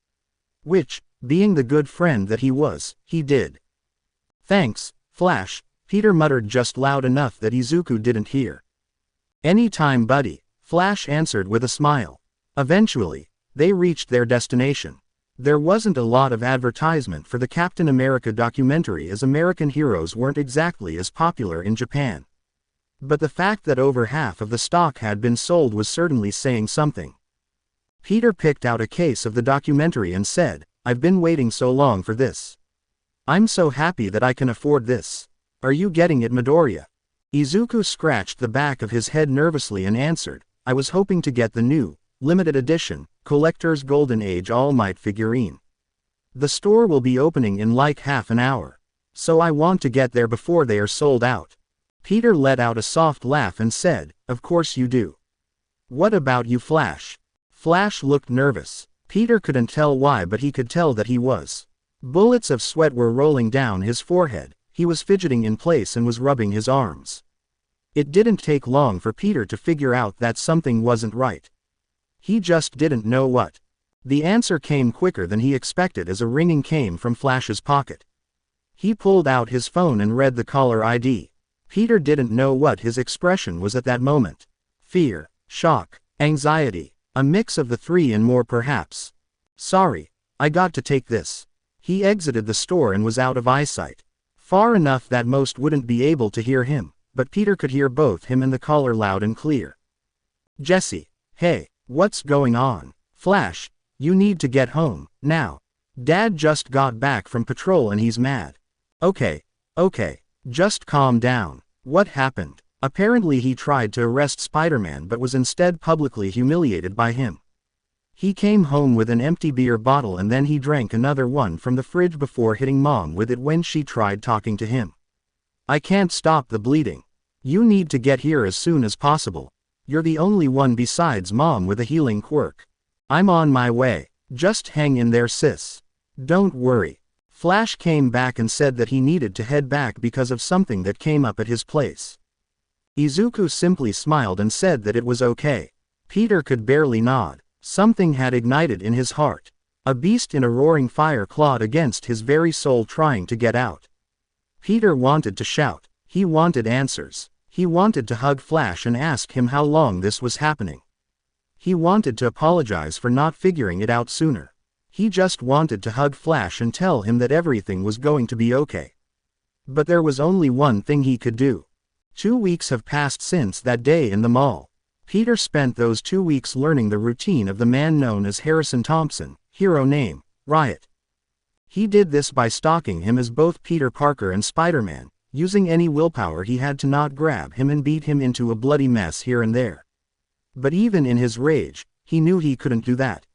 Which, being the good friend that he was, he did. "Thanks, Flash," Peter muttered just loud enough that Izuku didn't hear. "Any time, buddy," Flash answered with a smile. Eventually, they reached their destination. There wasn't a lot of advertisement for the Captain America documentary, as American heroes weren't exactly as popular in Japan. But the fact that over half of the stock had been sold was certainly saying something. Peter picked out a case of the documentary and said, "I've been waiting so long for this. I'm so happy that I can afford this. Are you getting it, Midoriya?" Izuku scratched the back of his head nervously and answered, "I was hoping to get the new, limited edition, Collector's Golden Age All Might figurine. The store will be opening in like half an hour. So I want to get there before they are sold out." Peter let out a soft laugh and said, "Of course you do. What about you, Flash?" Flash looked nervous. Peter couldn't tell why, but he could tell that he was. Bullets of sweat were rolling down his forehead, he was fidgeting in place and was rubbing his arms. It didn't take long for Peter to figure out that something wasn't right. He just didn't know what. The answer came quicker than he expected as a ringing came from Flash's pocket. He pulled out his phone and read the caller ID. Peter didn't know what his expression was at that moment. Fear, shock, anxiety, a mix of the three and more perhaps. "Sorry, I got to take this." He exited the store and was out of eyesight. Far enough that most wouldn't be able to hear him, but Peter could hear both him and the caller loud and clear. "Jesse, hey, what's going on? Flash, you need to get home, now. Dad just got back from patrol and he's mad." Okay, just calm down. What happened?" Apparently he tried to arrest Spider-Man but was instead publicly humiliated by him. He came home with an empty beer bottle and then he drank another one from the fridge before hitting Mom with it when she tried talking to him. "I can't stop the bleeding. You need to get here as soon as possible. You're the only one besides Mom with a healing quirk." "I'm on my way. Just hang in there, sis. Don't worry." Flash came back and said that he needed to head back because of something that came up at his place. Izuku simply smiled and said that it was okay. Peter could barely nod. Something had ignited in his heart. A beast in a roaring fire clawed against his very soul trying to get out. Peter wanted to shout. He wanted answers. He wanted to hug Flash and ask him how long this was happening. He wanted to apologize for not figuring it out sooner. He just wanted to hug Flash and tell him that everything was going to be okay. But there was only one thing he could do. 2 weeks have passed since that day in the mall. Peter spent those 2 weeks learning the routine of the man known as Harrison Thompson, hero name, Riot. He did this by stalking him as both Peter Parker and Spider-Man, using any willpower he had to not grab him and beat him into a bloody mess here and there. But even in his rage, he knew he couldn't do that.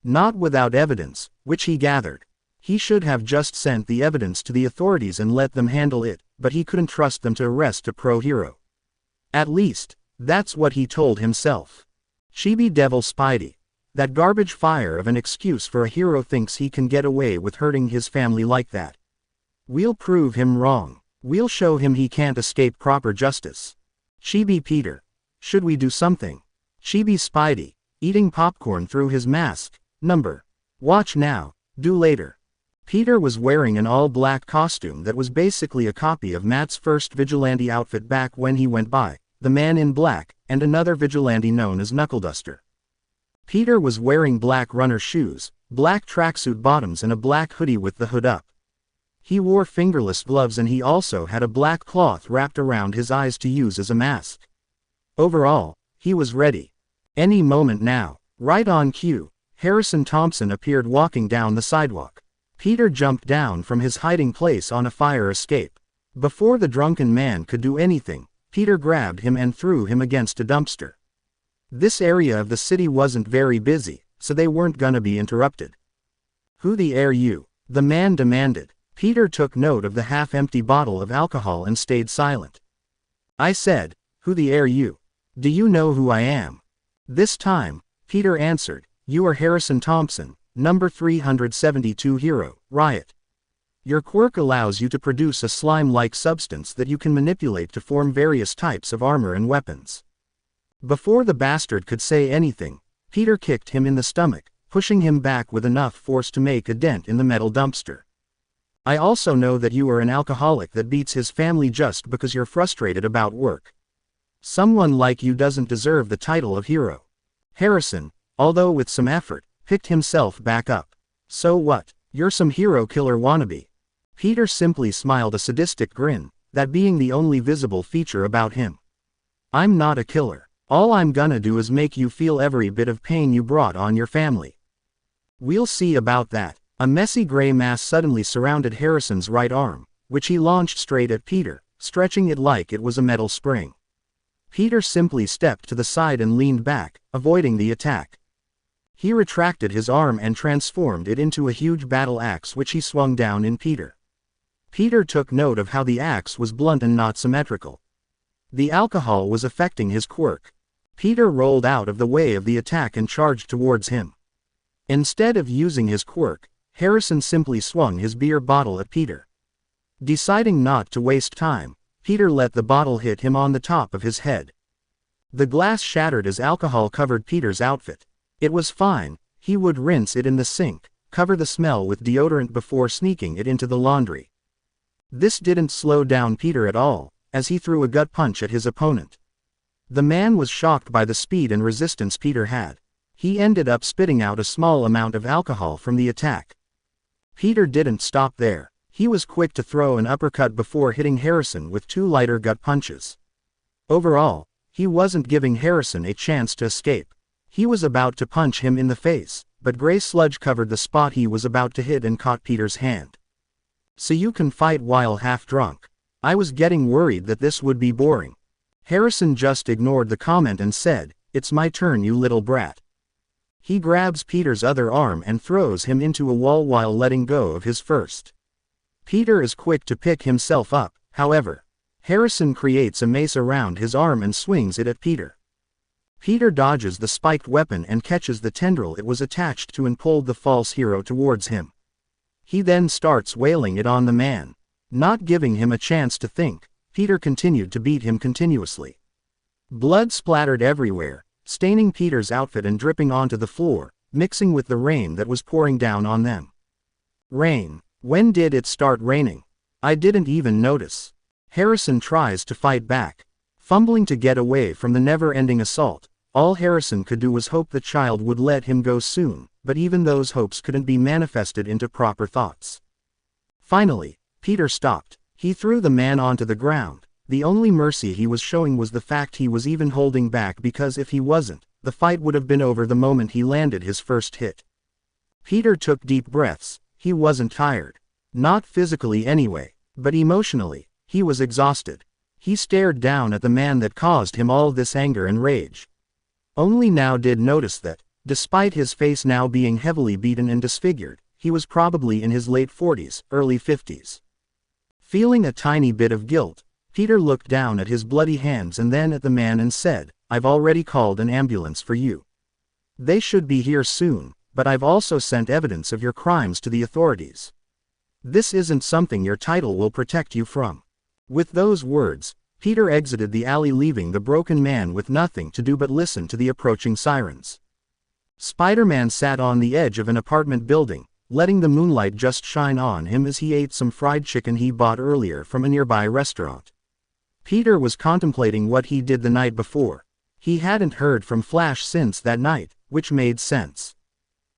Not without evidence, which he gathered. He should have just sent the evidence to the authorities and let them handle it, but he couldn't trust them to arrest a pro-hero. At least, that's what he told himself. Chibi Devil Spidey. That garbage fire of an excuse for a hero thinks he can get away with hurting his family like that. We'll prove him wrong. We'll show him he can't escape proper justice. Chibi Peter. Should we do something? Chibi Spidey, eating popcorn through his mask. Number. Watch now, do later. Peter was wearing an all-black costume that was basically a copy of Matt's first vigilante outfit back when he went by the Man in Black, and another vigilante known as Knuckleduster. Peter was wearing black runner shoes, black tracksuit bottoms and a black hoodie with the hood up. He wore fingerless gloves and he also had a black cloth wrapped around his eyes to use as a mask. Overall, he was ready. Any moment now. Right on cue, Harrison Thompson appeared walking down the sidewalk. Peter jumped down from his hiding place on a fire escape. Before the drunken man could do anything, Peter grabbed him and threw him against a dumpster. This area of the city wasn't very busy, so they weren't gonna be interrupted. "Who the are you?" the man demanded. Peter took note of the half-empty bottle of alcohol and stayed silent. "I said, who the are you? Do you know who I am?" This time, Peter answered, "You are Harrison Thompson, number 372 hero, Riot. Your quirk allows you to produce a slime-like substance that you can manipulate to form various types of armor and weapons. Before the bastard could say anything, Peter kicked him in the stomach, pushing him back with enough force to make a dent in the metal dumpster. I also know that you are an alcoholic that beats his family just because you're frustrated about work. Someone like you doesn't deserve the title of hero. Harrison, although with some effort, picked himself back up. So what? You're some hero killer wannabe. Peter simply smiled a sadistic grin, that being the only visible feature about him. I'm not a killer. All I'm gonna do is make you feel every bit of pain you brought on your family. We'll see about that. A messy gray mass suddenly surrounded Harrison's right arm, which he launched straight at Peter, stretching it like it was a metal spring. Peter simply stepped to the side and leaned back, avoiding the attack. He retracted his arm and transformed it into a huge battle axe which he swung down in Peter. Peter took note of how the axe was blunt and not symmetrical. The alcohol was affecting his quirk. Peter rolled out of the way of the attack and charged towards him. Instead of using his quirk, Harrison simply swung his beer bottle at Peter. Deciding not to waste time, Peter let the bottle hit him on the top of his head. The glass shattered as alcohol covered Peter's outfit. It was fine, he would rinse it in the sink, cover the smell with deodorant before sneaking it into the laundry. This didn't slow down Peter at all, as he threw a gut punch at his opponent. The man was shocked by the speed and resistance Peter had. He ended up spitting out a small amount of alcohol from the attack. Peter didn't stop there. He was quick to throw an uppercut before hitting Harrison with 2 lighter gut punches. Overall, he wasn't giving Harrison a chance to escape. He was about to punch him in the face, but gray sludge covered the spot he was about to hit and caught Peter's hand. So you can fight while half drunk. I was getting worried that this would be boring. Harrison just ignored the comment and said, "It's my turn, you little brat." He grabs Peter's other arm and throws him into a wall while letting go of his first. Peter is quick to pick himself up, however. Harrison creates a mace around his arm and swings it at Peter. Peter dodges the spiked weapon and catches the tendril it was attached to and pulled the false hero towards him. He then starts wailing it on the man. Not giving him a chance to think, Peter continued to beat him continuously. Blood splattered everywhere, staining Peter's outfit and dripping onto the floor, mixing with the rain that was pouring down on them. Rain. When did it start raining? I didn't even notice. Harrison tries to fight back. Fumbling to get away from the never-ending assault, all Harrison could do was hope the child would let him go soon, but even those hopes couldn't be manifested into proper thoughts. Finally, Peter stopped. He threw the man onto the ground. The only mercy he was showing was the fact he was even holding back, because if he wasn't, the fight would have been over the moment he landed his first hit. Peter took deep breaths. He wasn't tired. Not physically anyway, but emotionally, he was exhausted. He stared down at the man that caused him all this anger and rage. Only now did notice that, despite his face now being heavily beaten and disfigured, he was probably in his late 40s, early 50s. Feeling a tiny bit of guilt, Peter looked down at his bloody hands and then at the man and said, "I've already called an ambulance for you. They should be here soon, but I've also sent evidence of your crimes to the authorities. This isn't something your title will protect you from." With those words, Peter exited the alley, leaving the broken man with nothing to do but listen to the approaching sirens. Spider-Man sat on the edge of an apartment building, letting the moonlight just shine on him as he ate some fried chicken he bought earlier from a nearby restaurant. Peter was contemplating what he did the night before. He hadn't heard from Flash since that night, which made sense.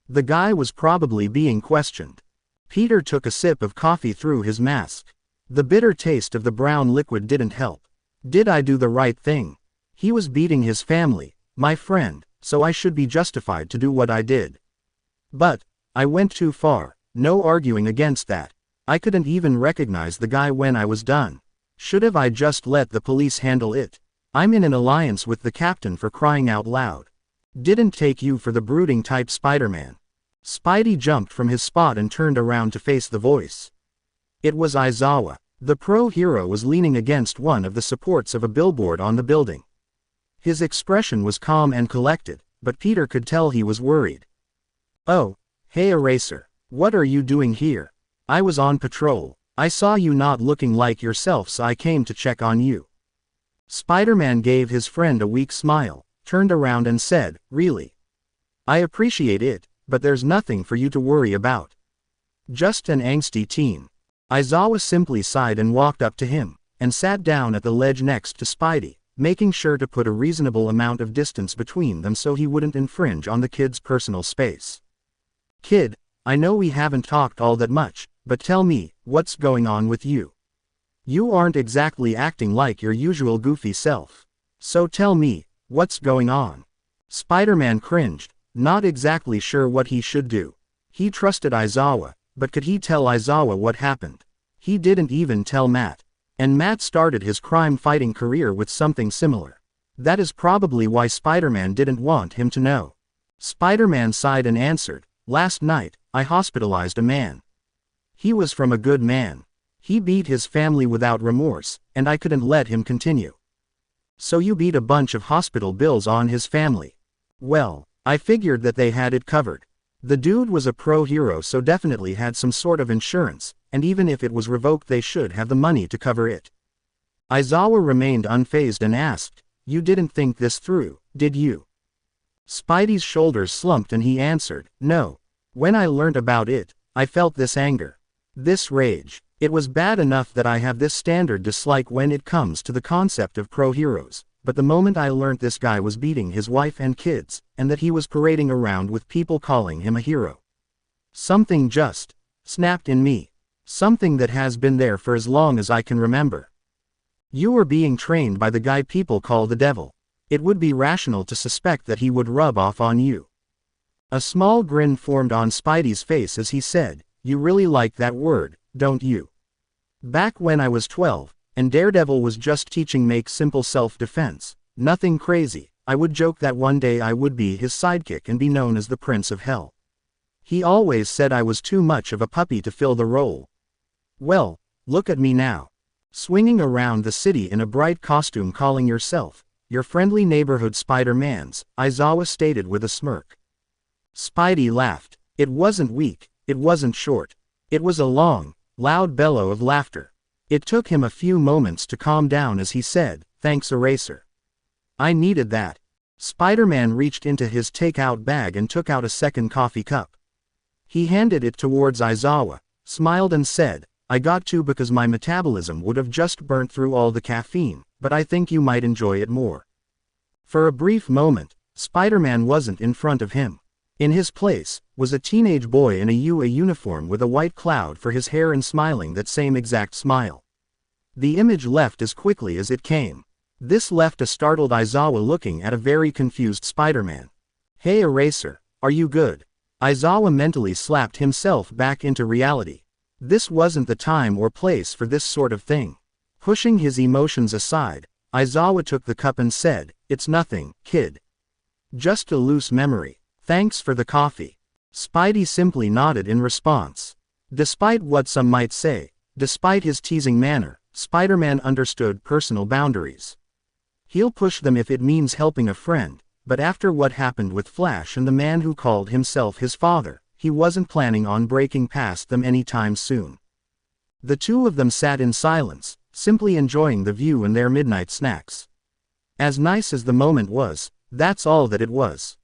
The guy was probably being questioned. Peter took a sip of coffee through his mask. The bitter taste of the brown liquid didn't help. Did I do the right thing? He was beating his family, my friend, so I should be justified to do what I did. But I went too far. No arguing against that. I couldn't even recognize the guy when I was done. Should have I just let the police handle it? I'm in an alliance with the captain, for crying out loud. Didn't take you for the brooding type, Spider-Man. Spidey jumped from his spot and turned around to face the voice. It was Aizawa. The pro-hero was leaning against one of the supports of a billboard on the building. His expression was calm and collected, but Peter could tell he was worried. "Oh, hey Eraser. What are you doing here? I was on patrol. I saw you not looking like yourself, so I came to check on you." Spider-Man gave his friend a weak smile, turned around and said, "Really? I appreciate it, but there's nothing for you to worry about. Just an angsty teen." Aizawa simply sighed and walked up to him, and sat down at the ledge next to Spidey, making sure to put a reasonable amount of distance between them so he wouldn't infringe on the kid's personal space. "Kid, I know we haven't talked all that much, but tell me, what's going on with you? You aren't exactly acting like your usual goofy self. So tell me, what's going on?" Spider-Man cringed, not exactly sure what he should do. He trusted Aizawa, but could he tell Aizawa what happened? He didn't even tell Matt. And Matt started his crime-fighting career with something similar. That is probably why Spider-Man didn't want him to know. Spider-Man sighed and answered, "Last night, I hospitalized a man. He was from a good man. He beat his family without remorse, and I couldn't let him continue." "So you beat a bunch of hospital bills on his family?" "Well, I figured that they had it covered. The dude was a pro-hero, so definitely had some sort of insurance, and even if it was revoked they should have the money to cover it." Aizawa remained unfazed and asked, "You didn't think this through, did you?" Spidey's shoulders slumped and he answered, "No. When I learned about it, I felt this anger. This rage. It was bad enough that I have this standard dislike when it comes to the concept of pro-heroes. But the moment I learned this guy was beating his wife and kids, and that he was parading around with people calling him a hero, something just snapped in me. Something that has been there for as long as I can remember. You were being trained by the guy people call the devil. It would be rational to suspect that he would rub off on you." A small grin formed on Spidey's face as he said, "You really like that word, don't you? Back when I was 12, and Daredevil was just teaching make simple self-defense, nothing crazy, I would joke that one day I would be his sidekick and be known as the Prince of Hell. He always said I was too much of a puppy to fill the role. Well, look at me now. Swinging around the city in a bright costume calling yourself, your friendly neighborhood Spider-Mans," Aizawa stated with a smirk. Spidey laughed. It wasn't weak, it wasn't short. It was a long, loud bellow of laughter. It took him a few moments to calm down as he said, "Thanks, Eraser. I needed that." Spider-Man reached into his takeout bag and took out a second coffee cup. He handed it towards Aizawa, smiled and said, "I got to because my metabolism would have just burnt through all the caffeine, but I think you might enjoy it more." For a brief moment, Spider-Man wasn't in front of him. In his place, was a teenage boy in a UA uniform with a white cloud for his hair and smiling that same exact smile. The image left as quickly as it came. This left a startled Aizawa looking at a very confused Spider-Man. "Hey Eraser, are you good?" Aizawa mentally slapped himself back into reality. This wasn't the time or place for this sort of thing. Pushing his emotions aside, Aizawa took the cup and said, "It's nothing, kid. Just a loose memory. Thanks for the coffee." Spidey simply nodded in response. Despite what some might say, despite his teasing manner, Spider-Man understood personal boundaries. He'll push them if it means helping a friend, but after what happened with Flash and the man who called himself his father, he wasn't planning on breaking past them anytime soon. The two of them sat in silence, simply enjoying the view and their midnight snacks. As nice as the moment was, that's all that it was.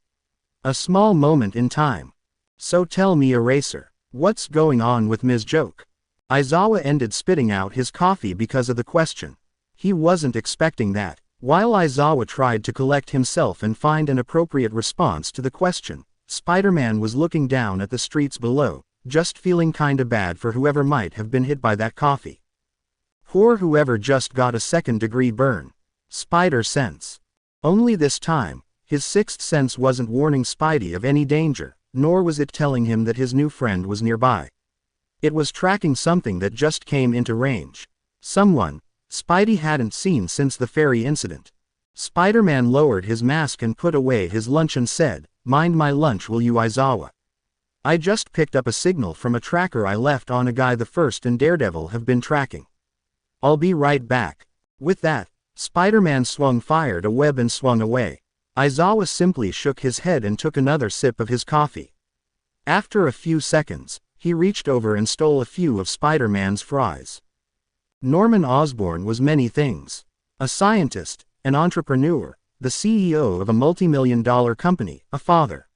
A small moment in time. "So tell me Eraser, what's going on with Ms. Joke?" Aizawa ended spitting out his coffee because of the question. He wasn't expecting that. While Aizawa tried to collect himself and find an appropriate response to the question, Spider-Man was looking down at the streets below, just feeling kinda bad for whoever might have been hit by that coffee. Poor whoever just got a second-degree burn. Spider sense. Only this time, his sixth sense wasn't warning Spidey of any danger, nor was it telling him that his new friend was nearby. It was tracking something that just came into range. Someone Spidey hadn't seen since the ferry incident. Spider-Man lowered his mask and put away his lunch and said, "Mind my lunch will you Aizawa? I just picked up a signal from a tracker I left on a guy the First and Daredevil have been tracking. I'll be right back." With that, Spider-Man fired a web and swung away. Aizawa simply shook his head and took another sip of his coffee. After a few seconds, he reached over and stole a few of Spider-Man's fries. Norman Osborn was many things. A scientist, an entrepreneur, the CEO of a multi-million-dollar company, a father.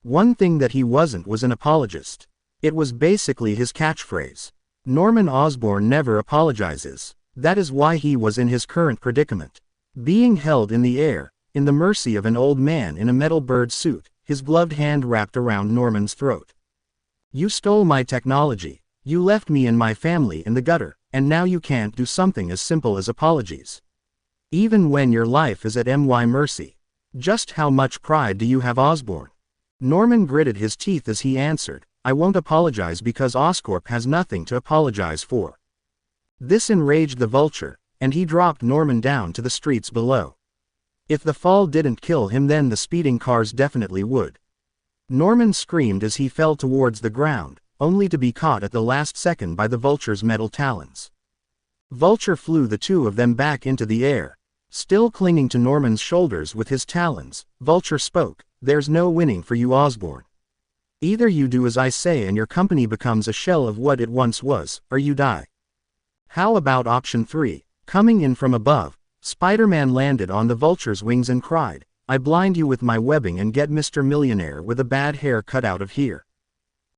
One thing that he wasn't was an apologist. It was basically his catchphrase. Norman Osborn never apologizes. That is why he was in his current predicament. Being held in the air, in the mercy of an old man in a metal bird suit, his gloved hand wrapped around Norman's throat. You stole my technology, you left me and my family in the gutter, and now you can't do something as simple as apologies. Even when your life is at my mercy. Just how much pride do you have, Osborn? Norman gritted his teeth as he answered, I won't apologize because Oscorp has nothing to apologize for. This enraged the Vulture, and he dropped Norman down to the streets below. If the fall didn't kill him, then the speeding cars definitely would. Norman screamed as he fell towards the ground, only to be caught at the last second by the Vulture's metal talons. Vulture flew the two of them back into the air. Still clinging to Norman's shoulders with his talons, Vulture spoke, There's no winning for you, Osborn. Either you do as I say and your company becomes a shell of what it once was, or you die. How about option 3? Coming in from above, Spider-Man landed on the Vulture's wings and cried, I blind you with my webbing and get Mr. Millionaire with a bad hair cut out of here.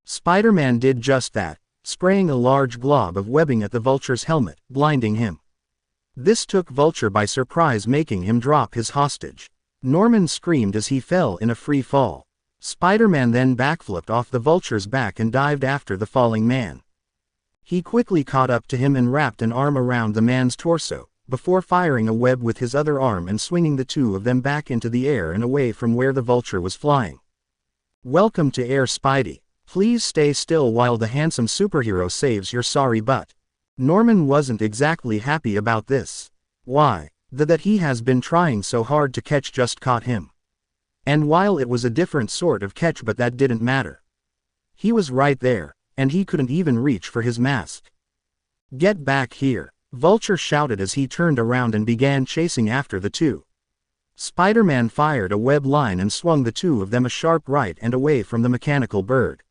Spider-Man did just that, spraying a large glob of webbing at the Vulture's helmet, blinding him. This took Vulture by surprise, making him drop his hostage. Norman screamed as he fell in a free fall. Spider-Man then backflipped off the Vulture's back and dived after the falling man. He quickly caught up to him and wrapped an arm around the man's torso, before firing a web with his other arm and swinging the two of them back into the air and away from where the Vulture was flying. Welcome to Air, Spidey. Please stay still while the handsome superhero saves your sorry butt. Norman wasn't exactly happy about this. Why? That he has been trying so hard to catch just caught him. And while it was a different sort of catch, but that didn't matter. He was right there, and he couldn't even reach for his mask. Get back here, Vulture shouted as he turned around and began chasing after the two. Spider-Man fired a web line and swung the two of them a sharp right and away from the mechanical bird.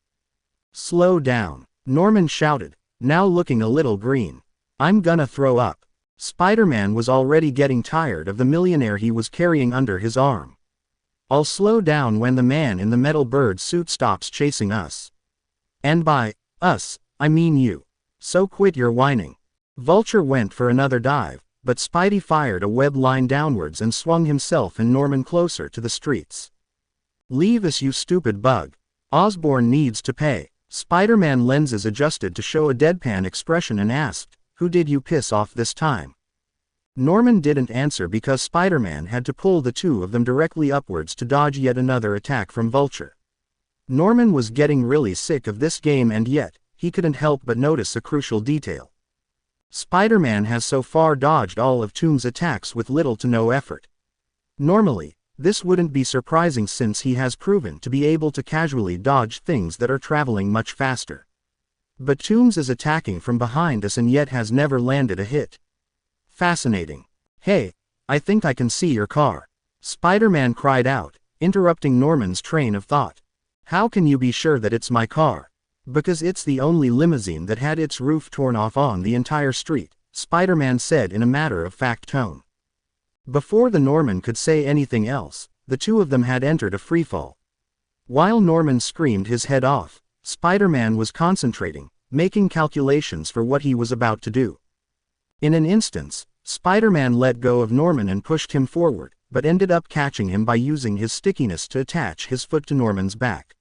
Slow down, Norman shouted, now looking a little green. I'm gonna throw up. Spider-Man was already getting tired of the millionaire he was carrying under his arm. I'll slow down when the man in the metal bird suit stops chasing us. And by us, I mean you. So quit your whining. Vulture went for another dive, but Spidey fired a web line downwards and swung himself and Norman closer to the streets. Leave us, you stupid bug. Osborn needs to pay. Spider-Man lenses adjusted to show a deadpan expression and asked, Who did you piss off this time? Norman didn't answer because Spider-Man had to pull the two of them directly upwards to dodge yet another attack from Vulture. Norman was getting really sick of this game, and yet, he couldn't help but notice a crucial detail. Spider-Man has so far dodged all of Tomb's attacks with little to no effort. Normally, this wouldn't be surprising since he has proven to be able to casually dodge things that are traveling much faster. But Tombs is attacking from behind us and yet has never landed a hit. Fascinating. Hey, I think I can see your car. Spider-Man cried out, interrupting Norman's train of thought. How can you be sure that it's my car? Because it's the only limousine that had its roof torn off on the entire street, Spider-Man said in a matter-of-fact tone. Before the Norman could say anything else, the two of them had entered a freefall. While Norman screamed his head off, Spider-Man was concentrating, making calculations for what he was about to do. In an instant, Spider-Man let go of Norman and pushed him forward, but ended up catching him by using his stickiness to attach his foot to Norman's back.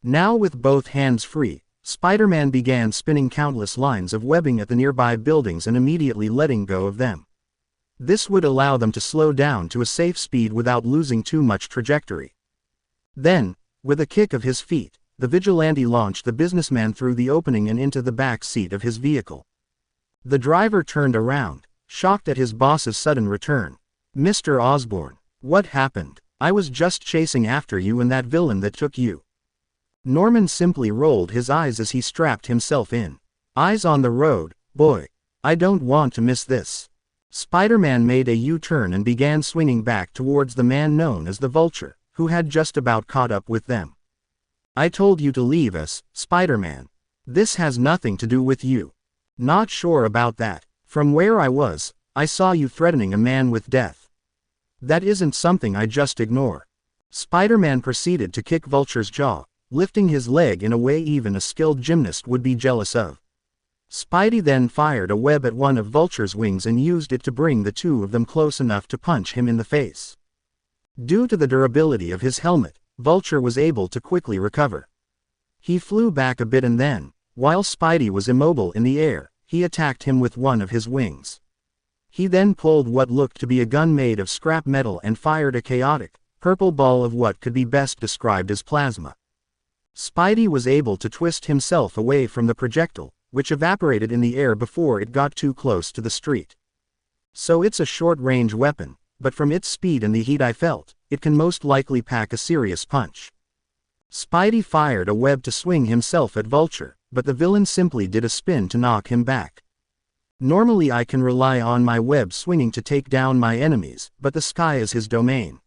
Now with both hands free, Spider-Man began spinning countless lines of webbing at the nearby buildings and immediately letting go of them. This would allow them to slow down to a safe speed without losing too much trajectory. Then, with a kick of his feet, the vigilante launched the businessman through the opening and into the back seat of his vehicle. The driver turned around, shocked at his boss's sudden return. Mr. Osborn, what happened? I was just chasing after you and that villain that took you. Norman simply rolled his eyes as he strapped himself in. Eyes on the road, boy. I don't want to miss this. Spider-Man made a U-turn and began swinging back towards the man known as the Vulture, who had just about caught up with them. I told you to leave us, Spider-Man. This has nothing to do with you. Not sure about that. From where I was, I saw you threatening a man with death. That isn't something I just ignore. Spider-Man proceeded to kick Vulture's jaw, lifting his leg in a way even a skilled gymnast would be jealous of. Spidey then fired a web at one of Vulture's wings and used it to bring the two of them close enough to punch him in the face. Due to the durability of his helmet, Vulture was able to quickly recover. He flew back a bit and then, while Spidey was immobile in the air, he attacked him with one of his wings. He then pulled what looked to be a gun made of scrap metal and fired a chaotic, purple ball of what could be best described as plasma. Spidey was able to twist himself away from the projectile, which evaporated in the air before it got too close to the street. So it's a short-range weapon, but from its speed and the heat I felt, it can most likely pack a serious punch. Spidey fired a web to swing himself at Vulture, but the villain simply did a spin to knock him back. Normally I can rely on my web swinging to take down my enemies, but the sky is his domain.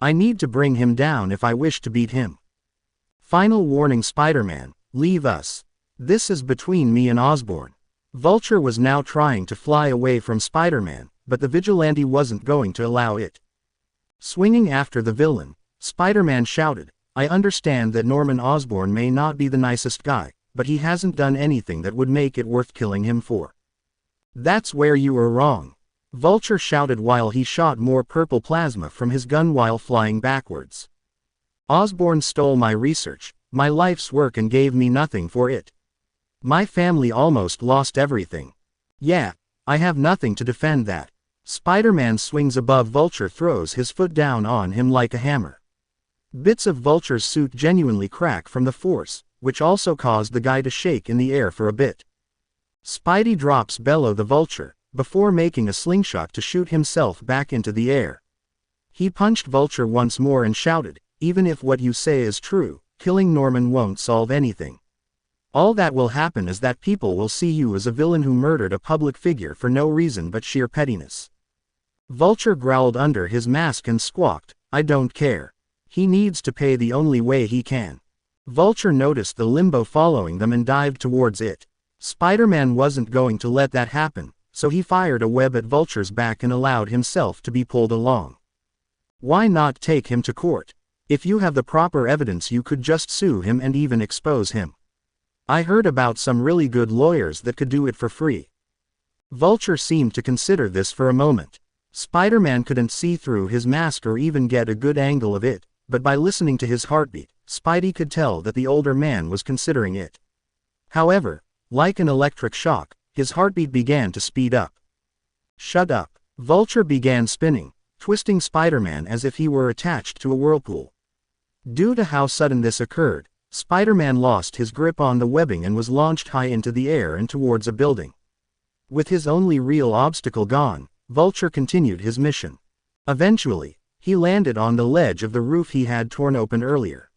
I need to bring him down if I wish to beat him. Final warning, Spider-Man, leave us. This is between me and Osborn. Vulture was now trying to fly away from Spider-Man, but the vigilante wasn't going to allow it. Swinging after the villain, Spider-Man shouted, I understand that Norman Osborn may not be the nicest guy, but he hasn't done anything that would make it worth killing him for. That's where you are wrong. Vulture shouted while he shot more purple plasma from his gun while flying backwards. Osborn stole my research, my life's work, and gave me nothing for it. My family almost lost everything. Yeah, I have nothing to defend that. Spider-Man swings above Vulture, throws his foot down on him like a hammer. Bits of Vulture's suit genuinely crack from the force, which also caused the guy to shake in the air for a bit. Spidey drops below the Vulture, before making a slingshot to shoot himself back into the air. He punched Vulture once more and shouted, even if what you say is true, killing Norman won't solve anything. All that will happen is that people will see you as a villain who murdered a public figure for no reason but sheer pettiness. Vulture growled under his mask and squawked, I don't care. He needs to pay the only way he can. Vulture noticed the limbo following them and dived towards it. Spider-Man wasn't going to let that happen, so he fired a web at Vulture's back and allowed himself to be pulled along. Why not take him to court? If you have the proper evidence, you could just sue him and even expose him. I heard about some really good lawyers that could do it for free. Vulture seemed to consider this for a moment. Spider-Man couldn't see through his mask or even get a good angle of it, but by listening to his heartbeat, Spidey could tell that the older man was considering it. However, like an electric shock, his heartbeat began to speed up. Shut up. Vulture began spinning, twisting Spider-Man as if he were attached to a whirlpool. Due to how sudden this occurred, Spider-Man lost his grip on the webbing and was launched high into the air and towards a building. With his only real obstacle gone, Vulture continued his mission. Eventually, he landed on the ledge of the roof he had torn open earlier.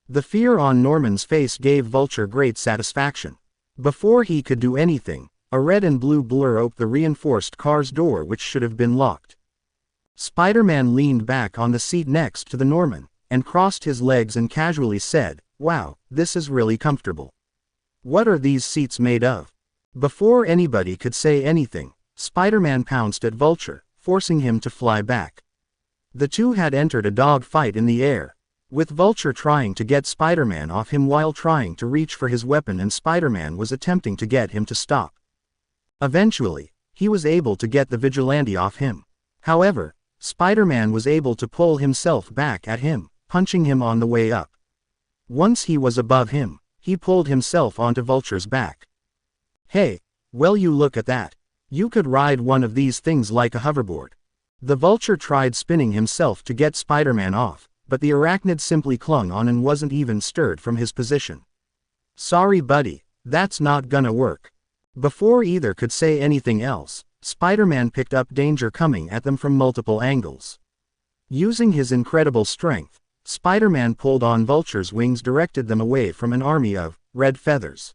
The fear on Norman's face gave Vulture great satisfaction. Before he could do anything, a red and blue blur opened the reinforced car's door, which should have been locked. Spider-Man leaned back on the seat next to the Norman, and crossed his legs and casually said, Wow, this is really comfortable. What are these seats made of? Before anybody could say anything, Spider-Man pounced at Vulture, forcing him to fly back. The two had entered a dog fight in the air, with Vulture trying to get Spider-Man off him while trying to reach for his weapon, and Spider-Man was attempting to get him to stop. Eventually, he was able to get the vigilante off him. However, Spider-Man was able to pull himself back at him, punching him on the way up. Once he was above him, he pulled himself onto Vulture's back. Hey, well, you look at that. You could ride one of these things like a hoverboard. The Vulture tried spinning himself to get Spider-Man off, but the arachnid simply clung on and wasn't even stirred from his position. Sorry buddy, that's not gonna work. Before either could say anything else, Spider-Man picked up danger coming at them from multiple angles. Using his incredible strength, Spider-Man pulled on Vulture's wings, directed them away from an army of red feathers.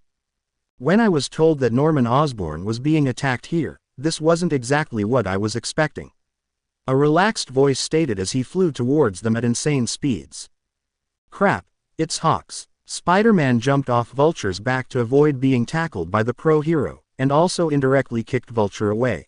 When I was told that Norman Osborn was being attacked here, this wasn't exactly what I was expecting. A relaxed voice stated as he flew towards them at insane speeds. Crap, it's Hawks. Spider-Man jumped off Vulture's back to avoid being tackled by the pro hero, and also indirectly kicked Vulture away.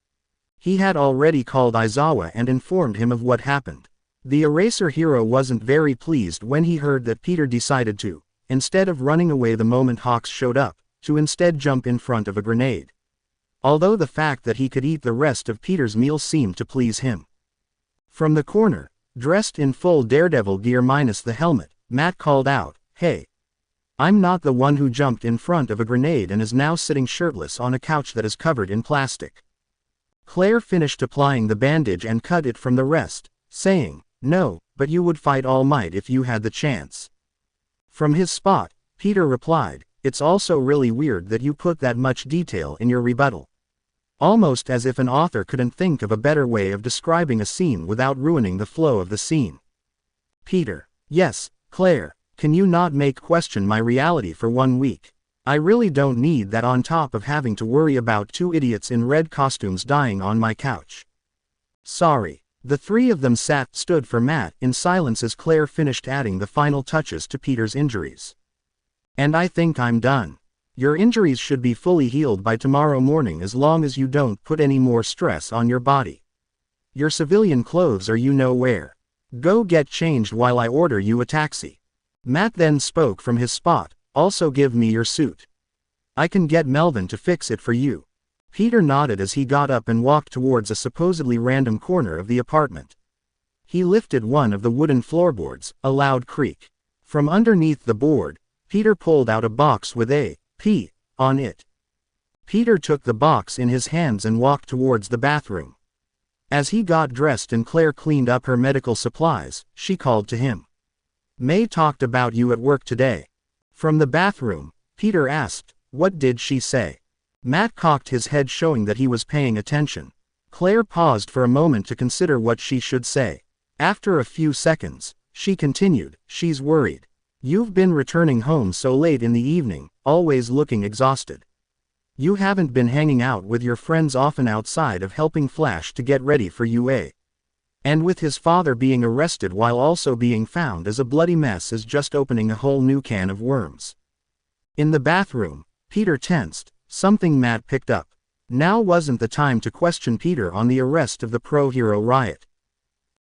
He had already called Aizawa and informed him of what happened. The eraser hero wasn't very pleased when he heard that Peter decided to, instead of running away the moment Hawks showed up, to instead jump in front of a grenade. Although the fact that he could eat the rest of Peter's meal seemed to please him. From the corner, dressed in full Daredevil gear minus the helmet, Matt called out, "Hey! I'm not the one who jumped in front of a grenade and is now sitting shirtless on a couch that is covered in plastic." Claire finished applying the bandage and cut it from the rest, saying, "No, but you would fight All Might if you had the chance." From his spot, Peter replied, "It's also really weird that you put that much detail in your rebuttal. Almost as if an author couldn't think of a better way of describing a scene without ruining the flow of the scene." Peter: "Yes, Claire, can you not make question my reality for 1 week? I really don't need that on top of having to worry about 2 idiots in red costumes dying on my couch." "Sorry." The 3 of them stood for Matt in silence as Claire finished adding the final touches to Peter's injuries. "And I think I'm done. Your injuries should be fully healed by tomorrow morning as long as you don't put any more stress on your body. Your civilian clothes are you know where. Go get changed while I order you a taxi." Matt then spoke from his spot, "Also give me your suit. I can get Melvin to fix it for you." Peter nodded as he got up and walked towards a supposedly random corner of the apartment. He lifted one of the wooden floorboards, a loud creak. From underneath the board, Peter pulled out a box with a P on it. Peter took the box in his hands and walked towards the bathroom. As he got dressed and Claire cleaned up her medical supplies, she called to him. "May talked about you at work today." From the bathroom, Peter asked, "What did she say?" Matt cocked his head showing that he was paying attention. Claire paused for a moment to consider what she should say. After a few seconds, she continued, "She's worried. You've been returning home so late in the evening, always looking exhausted. You haven't been hanging out with your friends often outside of helping Flash to get ready for UA. And with his father being arrested while also being found as a bloody mess is just opening a whole new can of worms." In the bathroom, Peter tensed, something Matt picked up. Now wasn't the time to question Peter on the arrest of the pro-hero riot.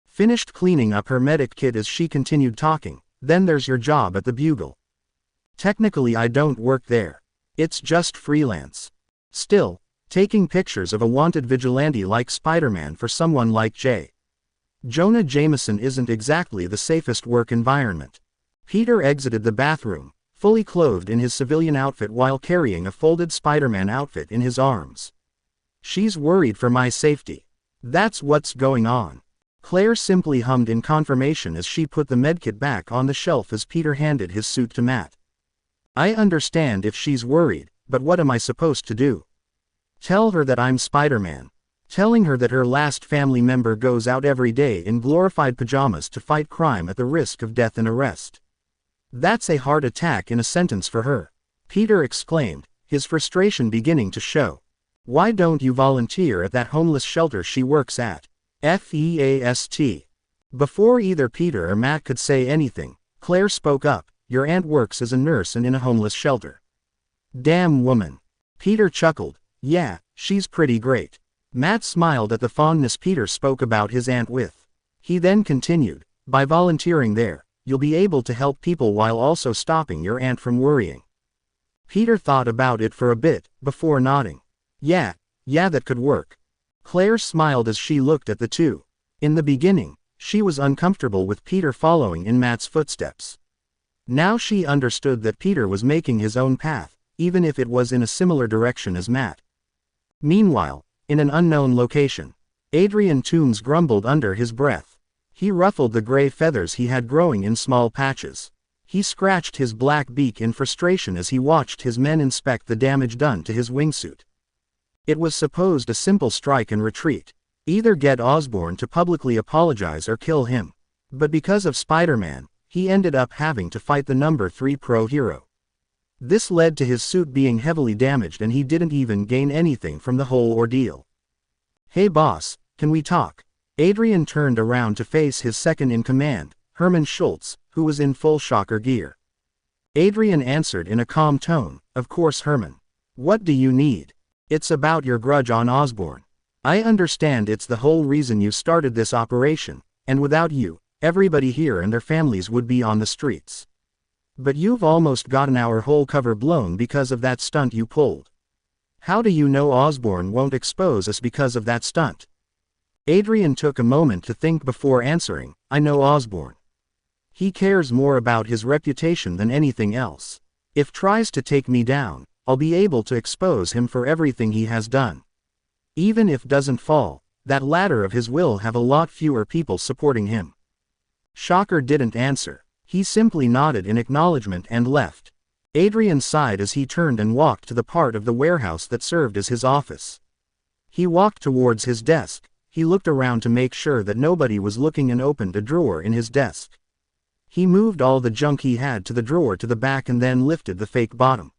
Finished cleaning up her medic kit as she continued talking, "Then there's your job at the Bugle. Technically I don't work there. It's just freelance. Still, taking pictures of a wanted vigilante like Spider-Man for someone like J. Jonah Jameson isn't exactly the safest work environment." Peter exited the bathroom, fully clothed in his civilian outfit while carrying a folded Spider-Man outfit in his arms. "She's worried for my safety. That's what's going on." Claire simply hummed in confirmation as she put the medkit back on the shelf as Peter handed his suit to Matt. "I understand if she's worried, but what am I supposed to do? Tell her that I'm Spider-Man. Telling her that her last family member goes out every day in glorified pajamas to fight crime at the risk of death and arrest. That's a heart attack in a sentence for her," Peter exclaimed, his frustration beginning to show. "Why don't you volunteer at that homeless shelter she works at? FEAST. Before either Peter or Matt could say anything, Claire spoke up, "Your aunt works as a nurse and in a homeless shelter." "Damn woman." Peter chuckled, "Yeah, she's pretty great." Matt smiled at the fondness Peter spoke about his aunt with. He then continued, "By volunteering there, you'll be able to help people while also stopping your aunt from worrying." Peter thought about it for a bit, before nodding. Yeah, that could work." Claire smiled as she looked at the two. In the beginning, she was uncomfortable with Peter following in Matt's footsteps. Now she understood that Peter was making his own path, even if it was in a similar direction as Matt. Meanwhile, in an unknown location, Adrian Toombs grumbled under his breath. He ruffled the gray feathers he had growing in small patches. He scratched his black beak in frustration as he watched his men inspect the damage done to his wingsuit. It was supposed a simple strike and retreat. Either get Osborn to publicly apologize or kill him. But because of Spider-Man, he ended up having to fight the number 3 pro-hero. This led to his suit being heavily damaged and he didn't even gain anything from the whole ordeal. "Hey boss, can we talk?" Adrian turned around to face his second-in-command, Herman Schultz, who was in full shocker gear. Adrian answered in a calm tone, "Of course Herman. What do you need?" "It's about your grudge on Osborn." I understand it's the whole reason you started this operation, and without you, everybody here and their families would be on the streets. But you've almost gotten our whole cover blown because of that stunt you pulled. How do you know Osborn won't expose us because of that stunt? Adrian took a moment to think before answering, I know Osborn. He cares more about his reputation than anything else. If tries to take me down, I'll be able to expose him for everything he has done. Even if doesn't fall, that ladder of his will have a lot fewer people supporting him. Shocker didn't answer. He simply nodded in acknowledgement and left. Adrian sighed as he turned and walked to the part of the warehouse that served as his office. He walked towards his desk. He looked around to make sure that nobody was looking and opened a drawer in his desk. He moved all the junk he had to the drawer to the back and then lifted the fake bottom.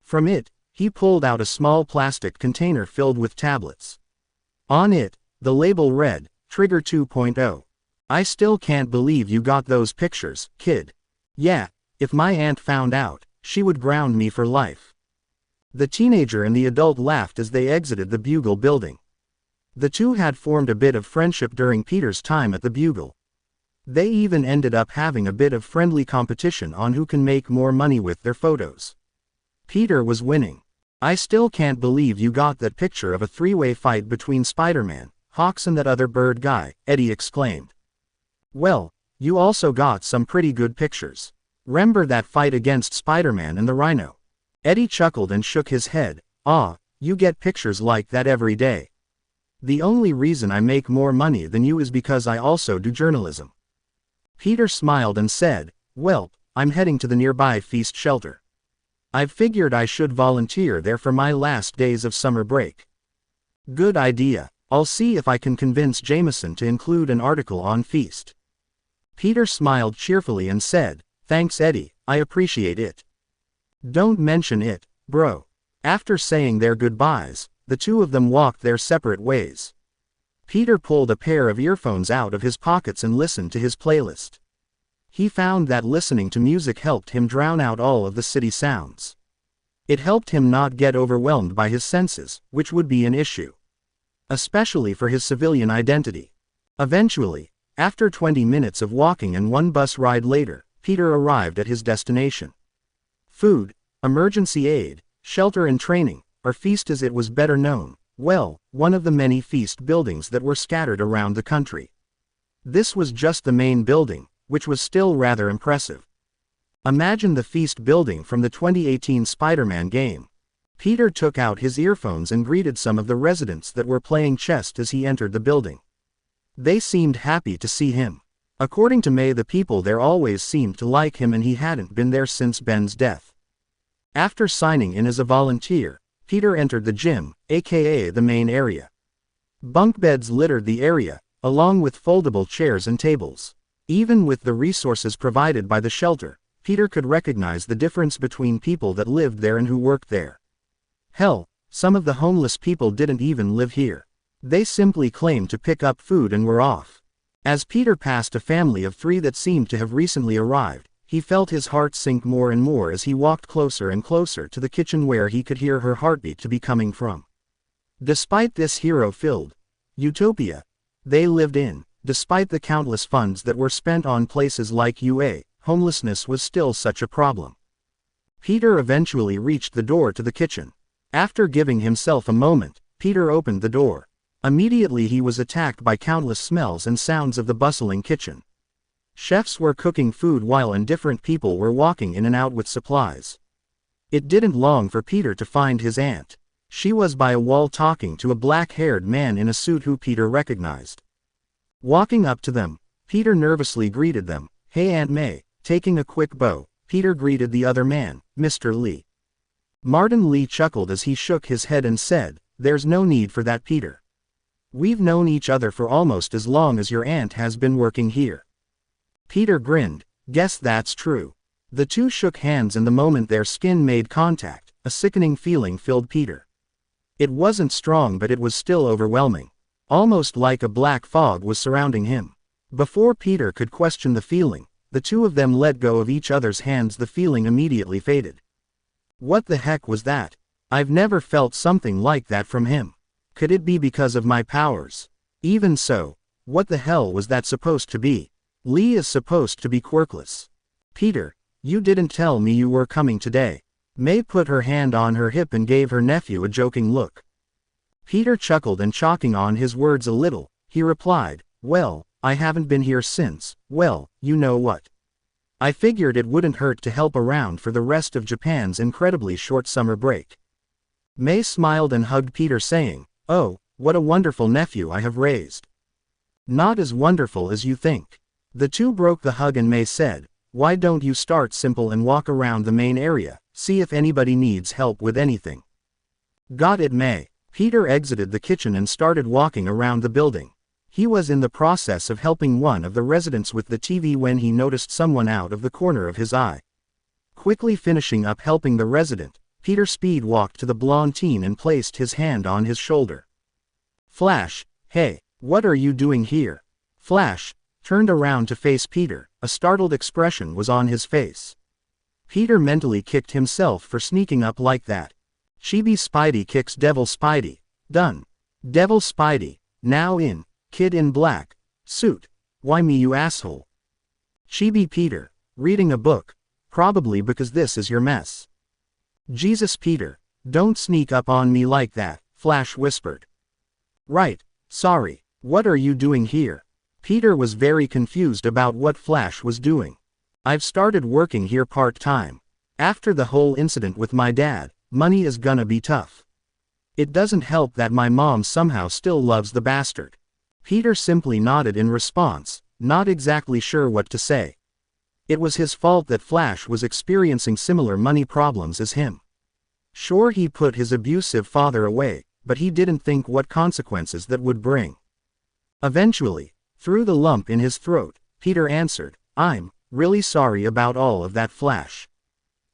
From it, he pulled out a small plastic container filled with tablets. On it, the label read, Trigger 2.0. I still can't believe you got those pictures, kid. Yeah, if my aunt found out, she would ground me for life. The teenager and the adult laughed as they exited the Bugle building. The two had formed a bit of friendship during Peter's time at the Bugle. They even ended up having a bit of friendly competition on who can make more money with their photos. Peter was winning. I still can't believe you got that picture of a three-way fight between Spider-Man, Hawks and that other bird guy, Eddie exclaimed. Well, you also got some pretty good pictures. Remember that fight against Spider-Man and the Rhino? Eddie chuckled and shook his head. You get pictures like that every day. The only reason I make more money than you is because I also do journalism. Peter smiled and said, well, I'm heading to the nearby feast shelter. I've figured I should volunteer there for my last days of summer break. Good idea. I'll see if I can convince Jameson to include an article on Feast. Peter smiled cheerfully and said, thanks Eddie, I appreciate it. Don't mention it, bro. After saying their goodbyes, the two of them walked their separate ways. Peter pulled a pair of earphones out of his pockets and listened to his playlist. He found that listening to music helped him drown out all of the city sounds. It helped him not get overwhelmed by his senses, which would be an issue. Especially for his civilian identity. Eventually, after 20 minutes of walking and one bus ride later, Peter arrived at his destination. Food, emergency aid, shelter and training, or Feast as it was better known, one of the many Feast buildings that were scattered around the country. This was just the main building, which was still rather impressive. Imagine the Feast building from the 2018 Spider-Man game. Peter took out his earphones and greeted some of the residents that were playing chess as he entered the building. They seemed happy to see him. According to May, the people there always seemed to like him and he hadn't been there since Ben's death. After signing in as a volunteer, Peter entered the gym, aka the main area. Bunk beds littered the area, along with foldable chairs and tables. Even with the resources provided by the shelter, Peter could recognize the difference between people that lived there and who worked there. Hell, some of the homeless people didn't even live here. They simply claimed to pick up food and were off. As Peter passed a family of 3 that seemed to have recently arrived, he felt his heart sink more and more as he walked closer and closer to the kitchen where he could hear her heartbeat to be coming from. Despite this hero-filled utopia they lived in, despite the countless funds that were spent on places like UA, homelessness was still such a problem. Peter eventually reached the door to the kitchen. After giving himself a moment, Peter opened the door. Immediately he was attacked by countless smells and sounds of the bustling kitchen. Chefs were cooking food while indifferent people were walking in and out with supplies. It didn't long for Peter to find his aunt. She was by a wall talking to a black-haired man in a suit who Peter recognized. Walking up to them, Peter nervously greeted them. Hey Aunt May. Taking a quick bow, Peter greeted the other man, Mr. Lee. Martin Lee chuckled as he shook his head and said, there's no need for that, Peter. We've known each other for almost as long as your aunt has been working here. Peter grinned. Guess that's true. The two shook hands and the moment their skin made contact, a sickening feeling filled Peter. It wasn't strong but it was still overwhelming. Almost like a black fog was surrounding him. Before Peter could question the feeling, the two of them let go of each other's hands. The feeling immediately faded. What the heck was that? I've never felt something like that from him. Could it be because of my powers? Even so, what the hell was that supposed to be? Lee is supposed to be quirkless. Peter, you didn't tell me you were coming today. May put her hand on her hip and gave her nephew a joking look. Peter chuckled, and chalking on his words a little, he replied, well, I haven't been here since, well, you know what. I figured it wouldn't hurt to help around for the rest of Japan's incredibly short summer break. May smiled and hugged Peter, saying, oh, what a wonderful nephew I have raised. Not as wonderful as you think. The two broke the hug, and May said, why don't you start simple and walk around the main area, see if anybody needs help with anything. Got it, May. Peter exited the kitchen and started walking around the building. He was in the process of helping one of the residents with the TV when he noticed someone out of the corner of his eye. Quickly finishing up helping the resident, Peter speed walked to the blonde teen and placed his hand on his shoulder. Flash, hey, what are you doing here? Flash turned around to face Peter. A startled expression was on his face. Peter mentally kicked himself for sneaking up like that. Chibi Spidey kicks Devil Spidey. Done. Devil Spidey, now in. Kid in black suit. Why me, you asshole? Chibi Peter, reading a book. Probably because this is your mess. Jesus Peter, don't sneak up on me like that, Flash whispered. Right, sorry, what are you doing here? Peter was very confused about what Flash was doing. I've started working here part-time. After the whole incident with my dad, money is gonna be tough. It doesn't help that my mom somehow still loves the bastard. Peter simply nodded in response, not exactly sure what to say. It was his fault that Flash was experiencing similar money problems as him. Sure, he put his abusive father away, but he didn't think what consequences that would bring. Eventually, through the lump in his throat, Peter answered, I'm really sorry about all of that, Flash.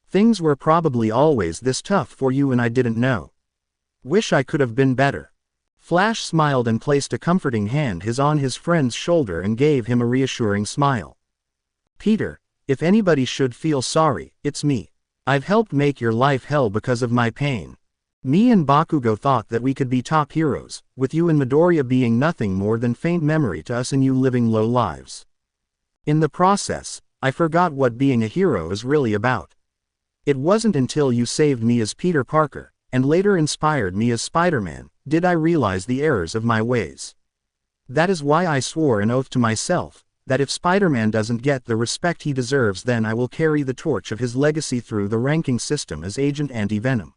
Things were probably always this tough for you and I didn't know. Wish I could have been better. Flash smiled and placed a comforting hand on his friend's shoulder and gave him a reassuring smile. Peter, if anybody should feel sorry, it's me. I've helped make your life hell because of my pain. Me and Bakugo thought that we could be top heroes, with you and Midoriya being nothing more than faint memory to us and you living low lives. In the process, I forgot what being a hero is really about. It wasn't until you saved me as Peter Parker, and later inspired me as Spider-Man, did I realize the errors of my ways. That is why I swore an oath to myself, that if Spider-Man doesn't get the respect he deserves, then I will carry the torch of his legacy through the ranking system as Agent Anti-Venom.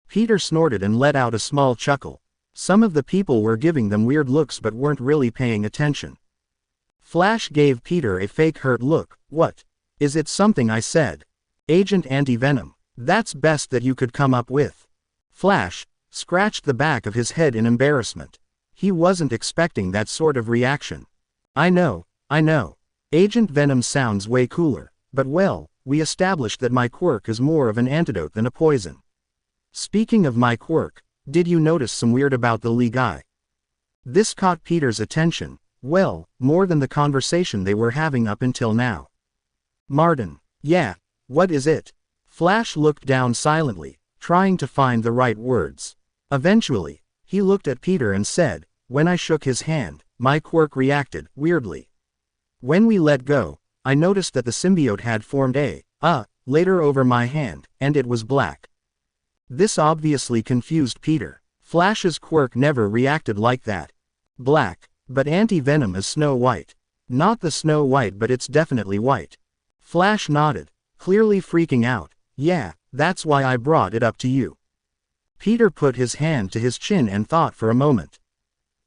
Peter snorted and let out a small chuckle. Some of the people were giving them weird looks but weren't really paying attention. Flash gave Peter a fake hurt look. What? Is it something I said? Agent Anti-Venom, that's best that you could come up with. Flash scratched the back of his head in embarrassment. He wasn't expecting that sort of reaction. I know. Agent Venom sounds way cooler, but well, we established that my quirk is more of an antidote than a poison. Speaking of my quirk, did you notice some weird about the Lee guy? This caught Peter's attention, well, more than the conversation they were having up until now. Martin, yeah, what is it? Flash looked down silently, trying to find the right words. Eventually, he looked at Peter and said, when I shook his hand, my quirk reacted weirdly. When we let go, I noticed that the symbiote had formed later over my hand, and it was black. This obviously confused Peter. Flash's quirk never reacted like that. Black, but Anti-Venom is Snow White. Not the Snow White, but it's definitely white. Flash nodded, clearly freaking out. Yeah, that's why I brought it up to you. Peter put his hand to his chin and thought for a moment.